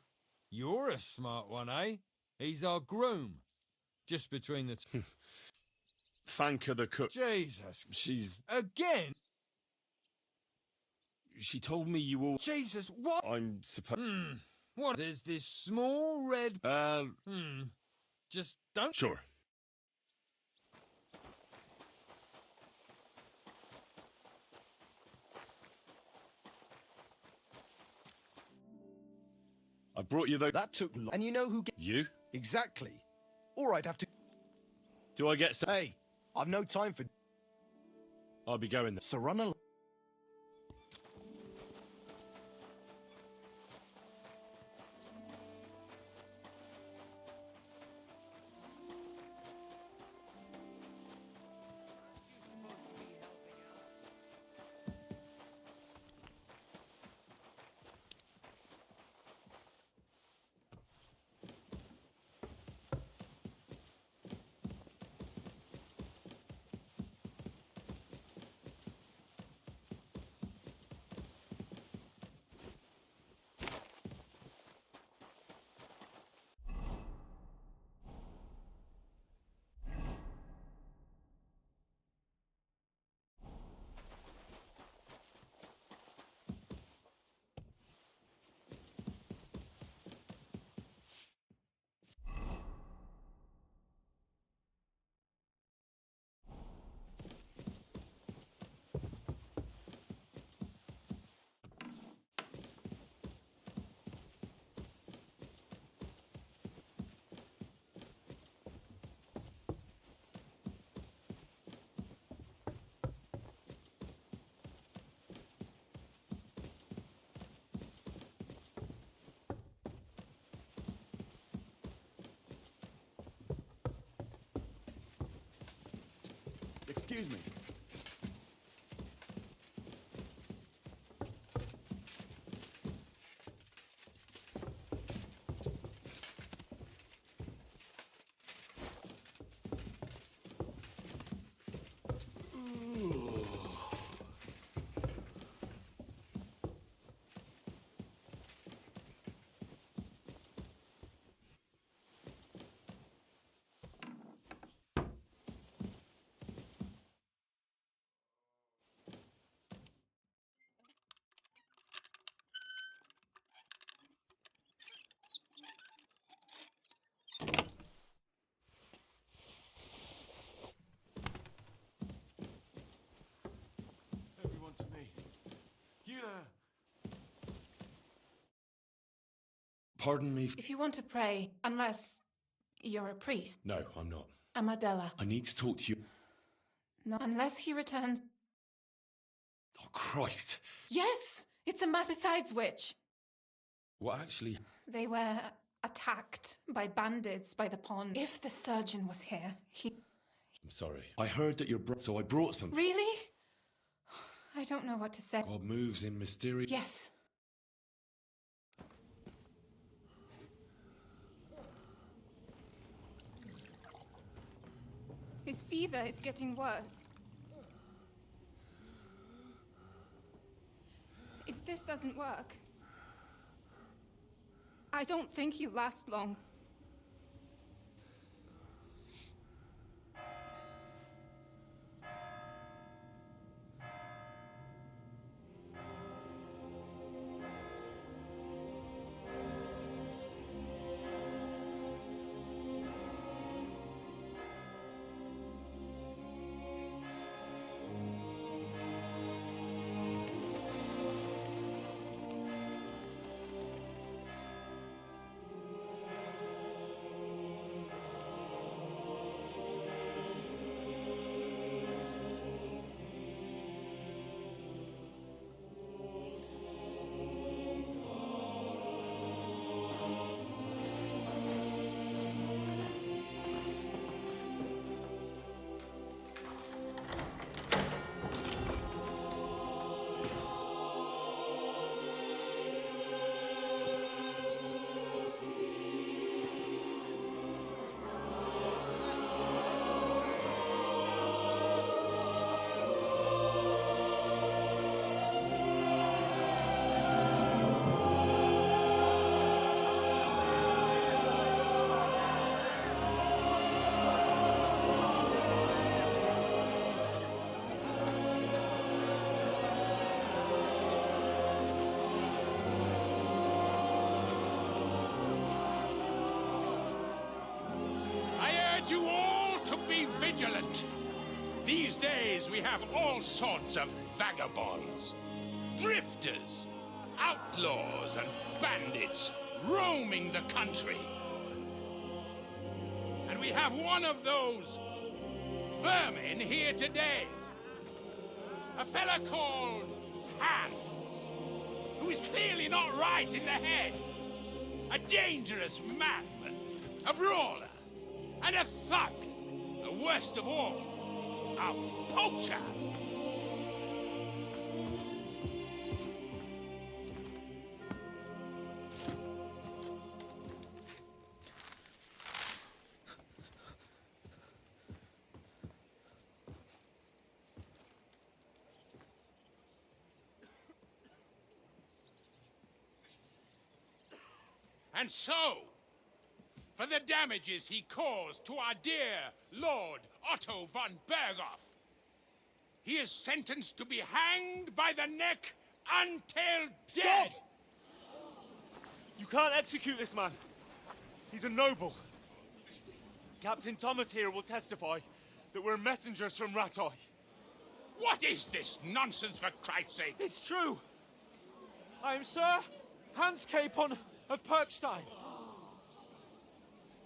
You're a smart one, eh? He's our groom. Just between the two. Thank her, the cook. Jesus. She's... Again? She told me you all... Jesus, what? I'm supposed... What? There's this small red... Just don't... Sure. I brought you those... That took long. And you know who... You? Exactly. All right, have to... Do I get some... Hey, I've no time for... I'll be going there. So run along. Excuse me. Pardon me. If you want to pray, unless you're a priest. No, I'm not. Amadella. I need to talk to you. No, unless he returns. Oh, Christ. Yes! It's a matter besides which. What actually? They were attacked by bandits by the pond. If the surgeon was here, I'm sorry. I heard that so I brought some. Really? I don't know what to say. God moves in mysterious. Yes. His fever is getting worse. If this doesn't work, I don't think he'll last long. You all to be vigilant. These days we have all sorts of vagabonds, drifters, outlaws and bandits roaming the country. And we have one of those vermin here today. A fella called Hans, who is clearly not right in the head. A dangerous madman, a brawler, and a thug, the worst of all, a poacher. And so, for the damages he caused to our dear Lord Otto von Berghoff, he is sentenced to be hanged by the neck until dead! Stop! You can't execute this man. He's a noble. Captain Thomas here will testify that we're messengers from Ratoi. What is this nonsense, for Christ's sake? It's true. I am Sir Hans Capon of Perkstein.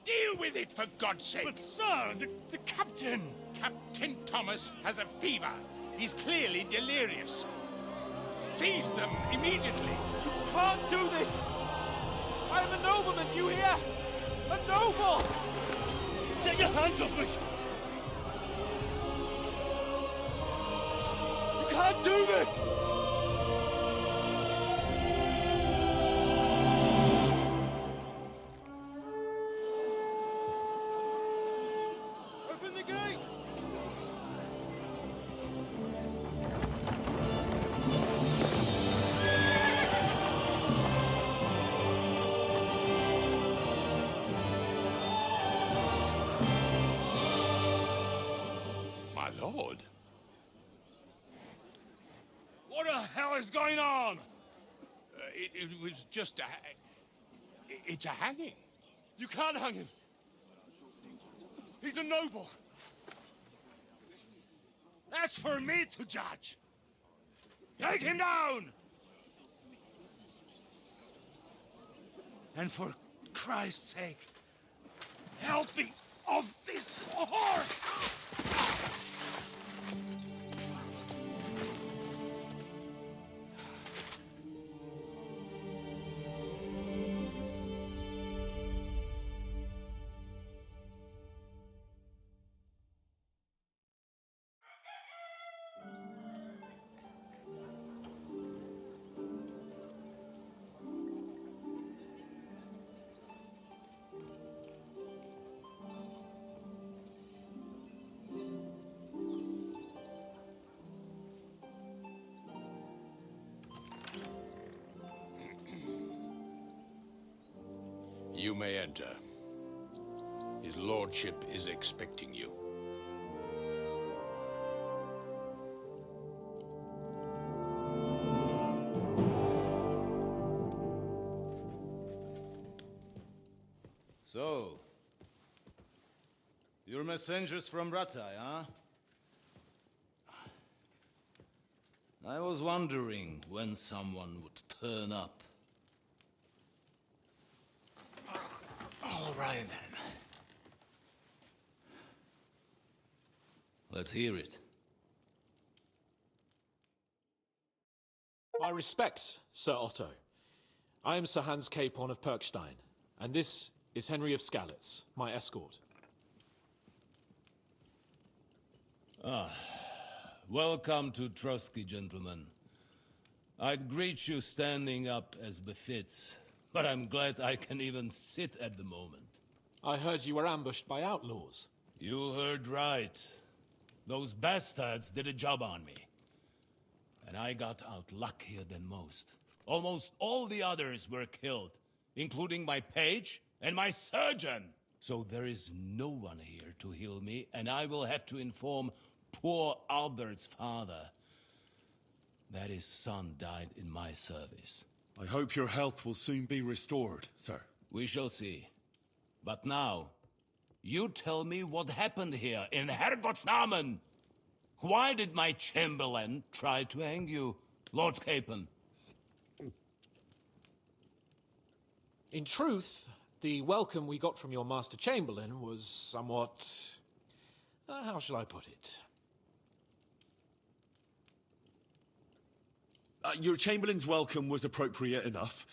Deal with it, for God's sake! But, sir, the captain! Captain Thomas has a fever. He's clearly delirious. Seize them immediately. You can't do this! I am a nobleman, you hear? A noble! Get your hands off me! You can't do this! Open the gates! My lord. What the hell is going on? It was just a... It's a hanging. You can't hang him. He's a noble. That's for me to judge. Take him down! And for Christ's sake, help me off this horse! You may enter. His lordship is expecting you. So, you're messengers from Ratai, huh? I was wondering when someone would turn up. All right, then. Let's hear it. My respects, Sir Otto. I am Sir Hans Capon of Perkstein, and this is Henry of Skalitz, my escort. Welcome to Trotsky, gentlemen. I'd greet you standing up as befits, but I'm glad I can even sit at the moment. I heard you were ambushed by outlaws. You heard right. Those bastards did a job on me. And I got out luckier than most. Almost all the others were killed, including my page and my surgeon. So there is no one here to heal me, and I will have to inform poor Albert's father that his son died in my service. I hope your health will soon be restored, sir. We shall see. But now, you tell me what happened here in Herrgottsnamen. Why did my chamberlain try to hang you, Lord Capon? In truth, the welcome we got from your Master Chamberlain was somewhat... how shall I put it? Your Chamberlain's welcome was appropriate enough,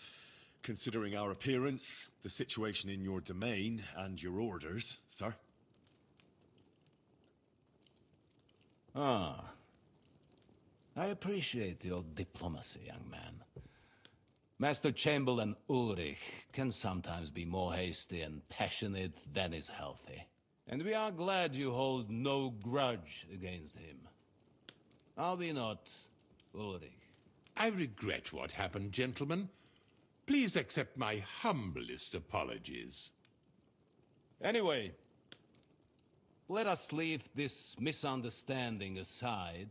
considering our appearance, the situation in your domain, and your orders, sir. I appreciate your diplomacy, young man. Master Chamberlain Ulrich can sometimes be more hasty and passionate than is healthy. And we are glad you hold no grudge against him. Are we not, Ulrich? I regret what happened, gentlemen. Please accept my humblest apologies. Anyway, let us leave this misunderstanding aside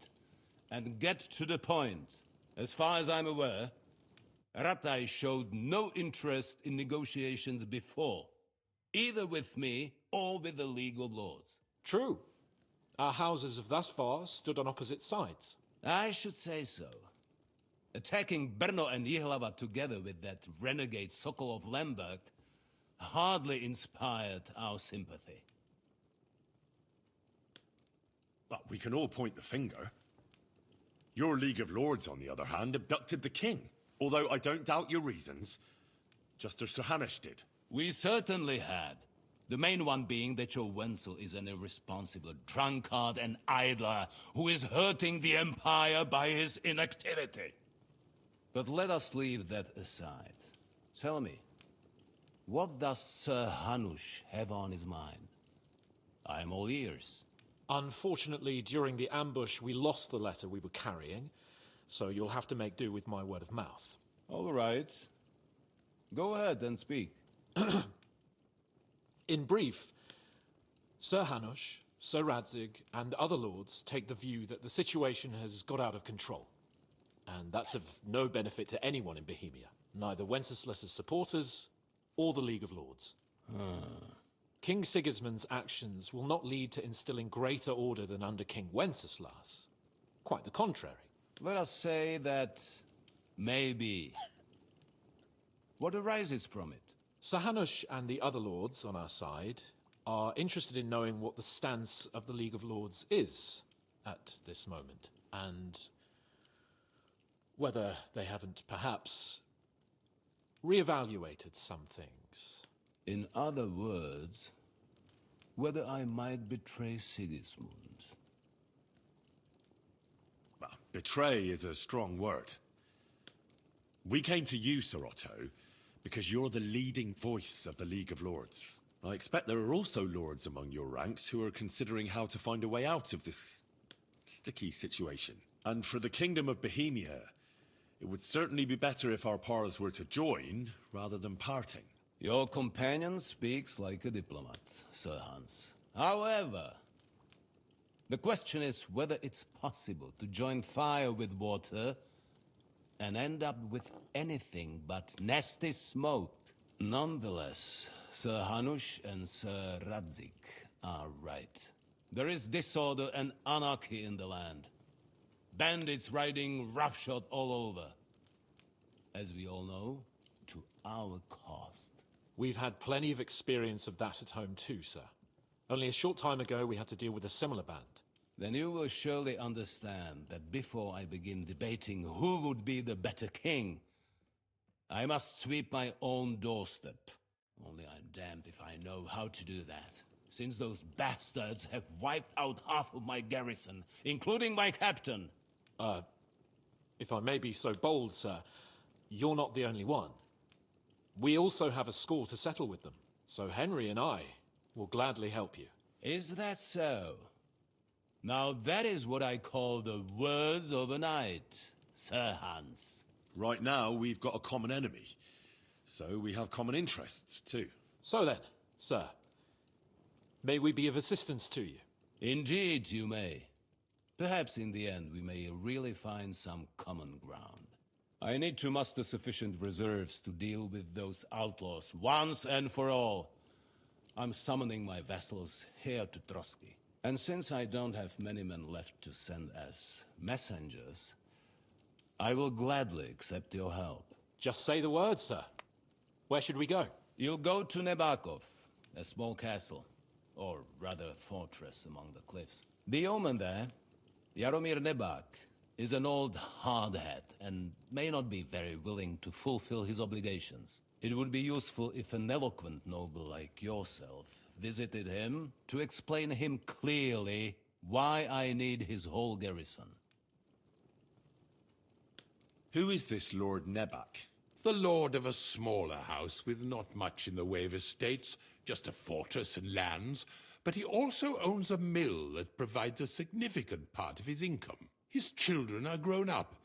and get to the point. As far as I'm aware, Ratai showed no interest in negotiations before, either with me or with the League of Lords. True. Our houses have thus far stood on opposite sides. I should say so. Attacking Brno and Jihlava together with that renegade Sokol of Lemberg hardly inspired our sympathy. But we can all point the finger. Your League of Lords, on the other hand, abducted the king. Although I don't doubt your reasons, just as Sir Hanush did. We certainly had. The main one being that your Wenzel is an irresponsible drunkard and idler who is hurting the Empire by his inactivity. But let us leave that aside. Tell me, what does Sir Hanush have on his mind? I am all ears. Unfortunately, during the ambush, we lost the letter we were carrying, so you'll have to make do with my word of mouth. All right. Go ahead and speak. In brief, Sir Hanush, Sir Radzig, and other lords take the view that the situation has got out of control. And that's of no benefit to anyone in Bohemia, neither Wenceslas's supporters or the League of Lords. King Sigismund's actions will not lead to instilling greater order than under King Wenceslas. Quite the contrary. Let us say that maybe. What arises from it? Sir Hanush and the other lords on our side are interested in knowing what the stance of the League of Lords is at this moment, and whether they haven't perhaps reevaluated some things. In other words, whether I might betray Sigismund. Well, betray is a strong word. We came to you, Sir Otto, because you're the leading voice of the League of Lords. I expect there are also lords among your ranks who are considering how to find a way out of this sticky situation. And for the Kingdom of Bohemia, it would certainly be better if our powers were to join rather than parting. Your companion speaks like a diplomat, Sir Hans. However, the question is whether it's possible to join fire with water and end up with anything but nasty smoke. Nonetheless, Sir Hanush and Sir Radzik are right. There is disorder and anarchy in the land. Bandits riding roughshod all over. As we all know, to our cost. We've had plenty of experience of that at home too, sir. Only a short time ago we had to deal with a similar band. Then you will surely understand that before I begin debating who would be the better king, I must sweep my own doorstep. Only I'm damned if I know how to do that, since those bastards have wiped out half of my garrison, including my captain. If I may be so bold, sir, you're not the only one. We also have a score to settle with them, so Henry and I will gladly help you. Is that so? Now that is what I call the words of a knight, Sir Hans. Right now, we've got a common enemy, so we have common interests too. So then, sir, may we be of assistance to you? Indeed you may. Perhaps in the end we may really find some common ground. I need to muster sufficient reserves to deal with those outlaws once and for all. I'm summoning my vassals here to Trotsky. And since I don't have many men left to send as messengers, I will gladly accept your help. Just say the word, sir. Where should we go? You'll go to Nebakov, a small castle, or rather a fortress among the cliffs. The yeoman there, Jaromir Nebak, is an old hardhat and may not be very willing to fulfill his obligations. It would be useful if an eloquent noble like yourself visited him to explain him clearly why I need his whole garrison. Who is this Lord Nebak? The lord of a smaller house with not much in the way of estates, just a fortress and lands, but he also owns a mill that provides a significant part of his income. His children are grown up.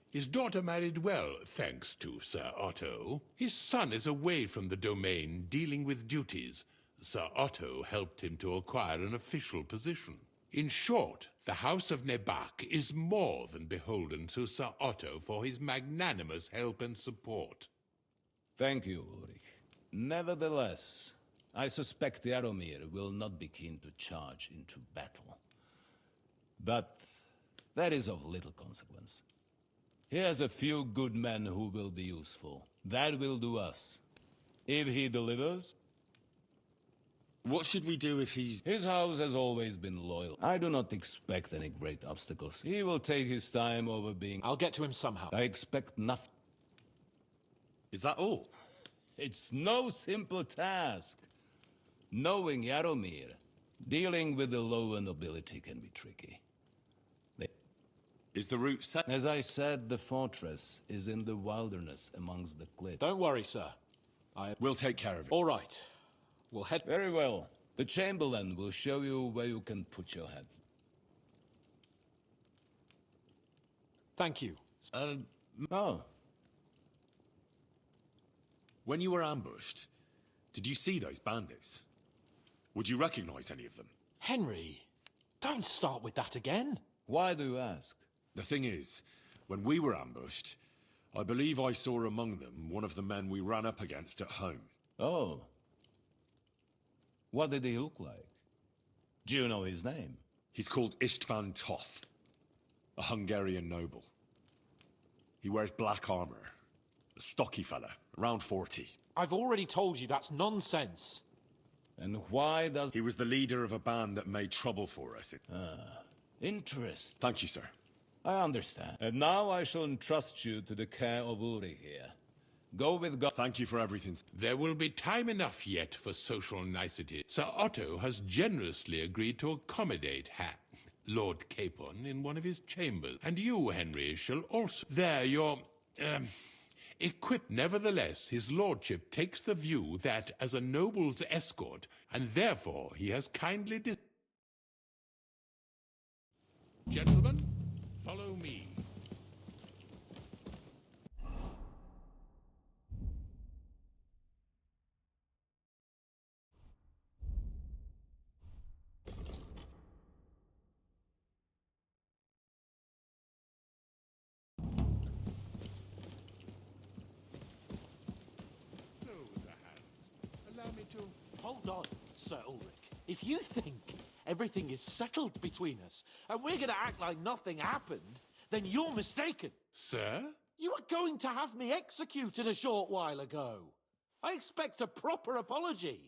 His daughter married well, thanks to Sir Otto. His son is away from the domain, dealing with duties. Sir Otto helped him to acquire an official position. In short, the House of Nebak is more than beholden to Sir Otto for his magnanimous help and support. Thank you, Ulrich. Nevertheless, I suspect Jaromir will not be keen to charge into battle. But that is of little consequence. Here's a few good men who will be useful. That will do us. If he delivers... What should we do if he's... His house has always been loyal. I do not expect any great obstacles. He will take his time over being... I'll get to him somehow. I expect nothing. Is that all? It's no simple task. Knowing Jaromir, dealing with the lower nobility can be tricky. Is the route set? As I said, the fortress is in the wilderness amongst the cliffs. Don't worry, sir. We'll take care of it. All right. We'll head... Very well. The Chamberlain will show you where you can put your heads. Thank you. Oh. When you were ambushed, did you see those bandits? Would you recognize any of them? Henry, don't start with that again. Why do you ask? The thing is, when we were ambushed, I believe I saw among them one of the men we ran up against at home. Oh. What did he look like? Do you know his name? He's called Istvan Toth, a Hungarian noble. He wears black armor, a stocky fella, Around 40. I've already told you that's nonsense. And why does... He was the leader of a band that made trouble for us. Interest. Thank you, sir. I understand. And now I shall entrust you to the care of Uri here. Go with God. Thank you for everything. There will be time enough yet for social nicety. Sir Otto has generously agreed to accommodate Lord Capon in one of his chambers. And you, Henry, shall also... There, you're... equipped. Nevertheless, his lordship takes the view that, as a noble's escort, and therefore he has kindly... Gentlemen, follow me. Hold on, Sir Ulrich. If you think everything is settled between us, and we're gonna act like nothing happened, then you're mistaken. Sir? You were going to have me executed a short while ago. I expect a proper apology.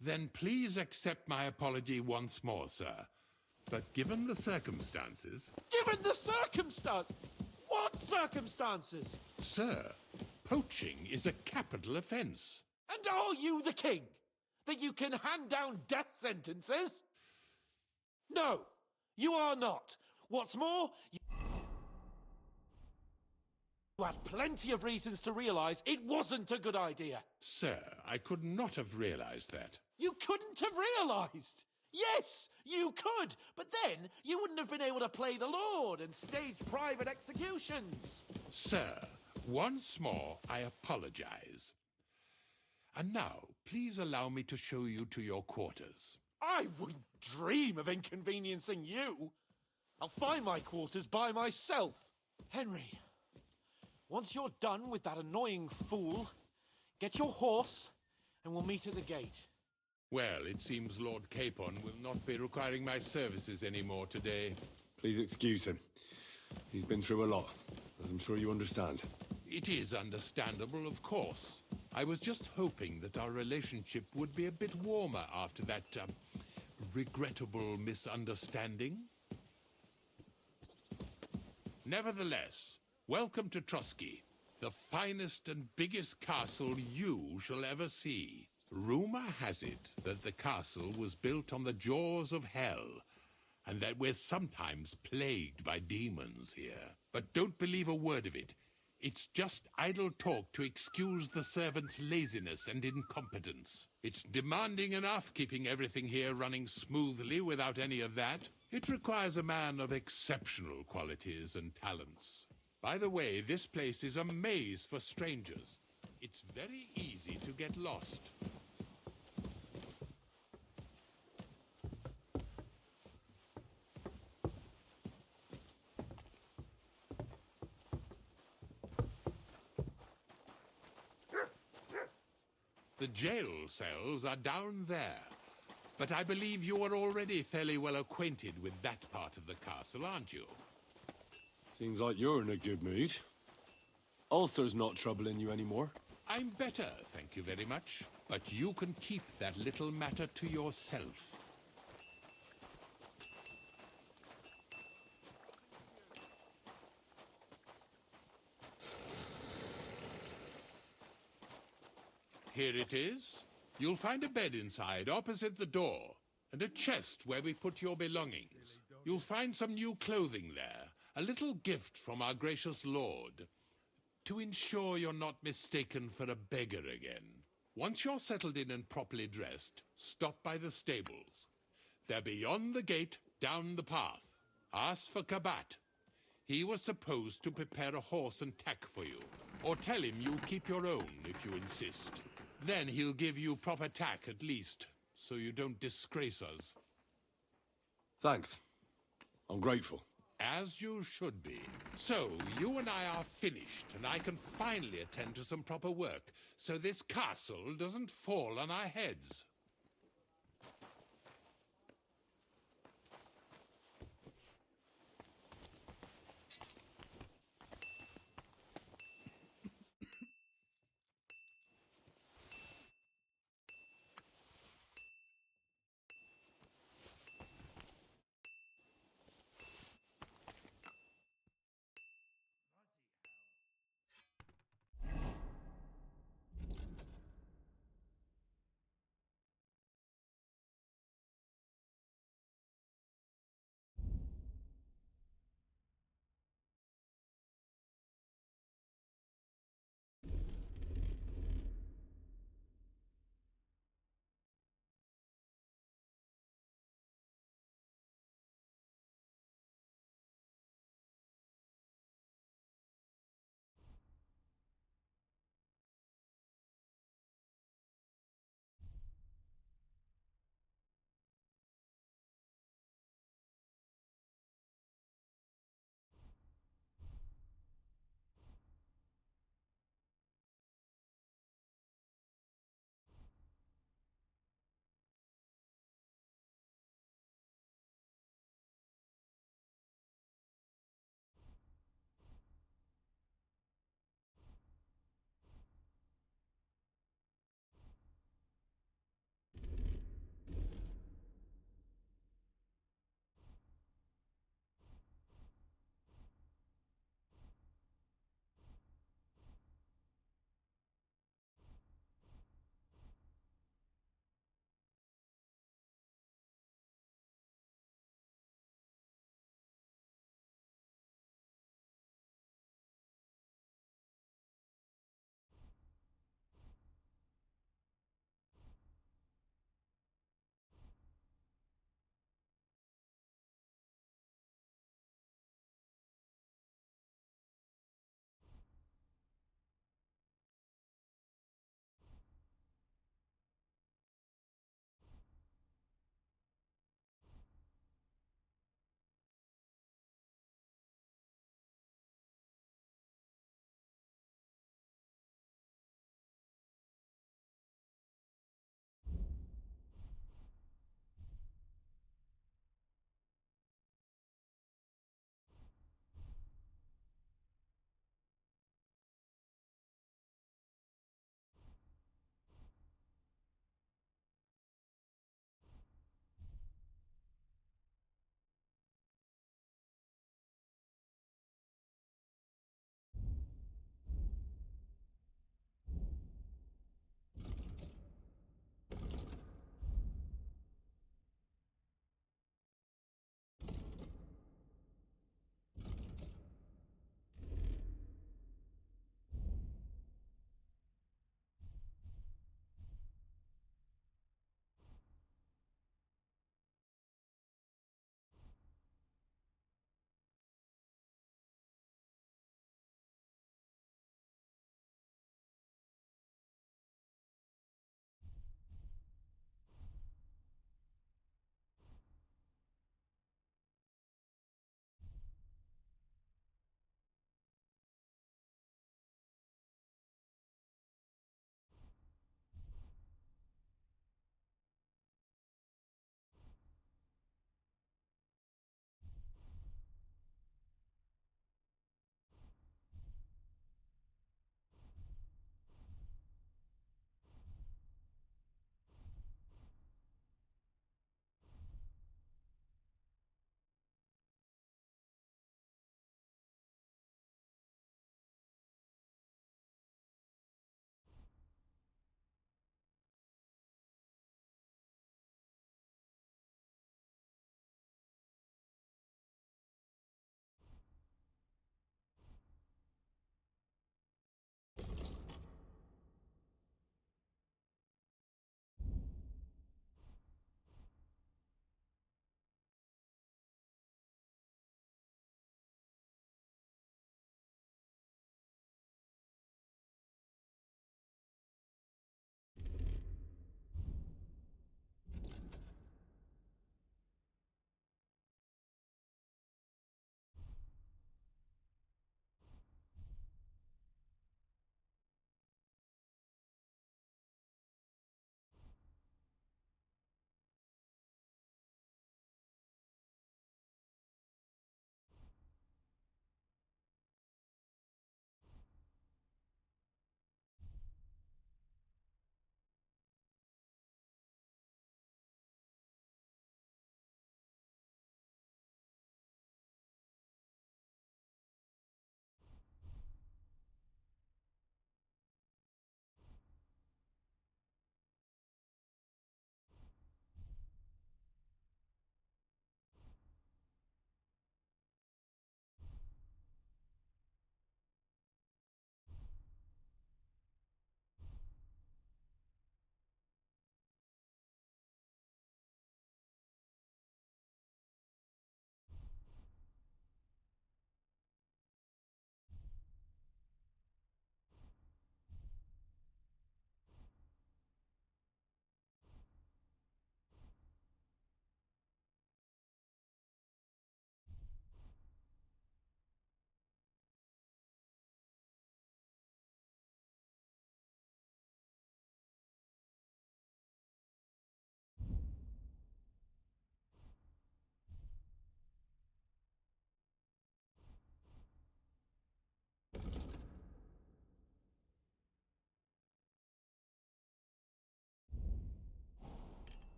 Then please accept my apology once more, sir. But given the circumstances... Given the circumstance? What circumstances? Sir, poaching is a capital offence. And are you the king? That you can hand down death sentences? No, you are not. What's more, you had plenty of reasons to realise it wasn't a good idea. Sir, I could not have realised that. You couldn't have realised? Yes, you could, but then you wouldn't have been able to play the Lord and stage private executions. Sir, once more I apologise. And now, please allow me to show you to your quarters. I wouldn't dream of inconveniencing you. I'll find my quarters by myself. Henry, once you're done with that annoying fool, get your horse and we'll meet at the gate. Well, it seems Lord Capon will not be requiring my services anymore today. Please excuse him. He's been through a lot, as I'm sure you understand. It is understandable, of course. I was just hoping that our relationship would be a bit warmer after that, regrettable misunderstanding. Nevertheless, welcome to Trusky, the finest and biggest castle you shall ever see. Rumor has it that the castle was built on the jaws of hell, and that we're sometimes plagued by demons here. But don't believe a word of it. It's just idle talk to excuse the servants' laziness and incompetence. It's demanding enough keeping everything here running smoothly without any of that. It requires a man of exceptional qualities and talents. By the way, this place is a maze for strangers. It's very easy to get lost. The jail cells are down there, but I believe you are already fairly well acquainted with that part of the castle, aren't you? Seems like you're in a good mood. Ulster's not troubling you anymore. I'm better, thank you very much. But you can keep that little matter to yourself. Here it is. You'll find a bed inside, opposite the door, and a chest where we put your belongings. You'll find some new clothing there, a little gift from our gracious lord, to ensure you're not mistaken for a beggar again. Once you're settled in and properly dressed, stop by the stables. They're beyond the gate, down the path. Ask for Kabat. He was supposed to prepare a horse and tack for you, or tell him you'll keep your own if you insist. Then he'll give you proper tack at least, so you don't disgrace us. Thanks. I'm grateful. As you should be. So, you and I are finished, and I can finally attend to some proper work, so this castle doesn't fall on our heads.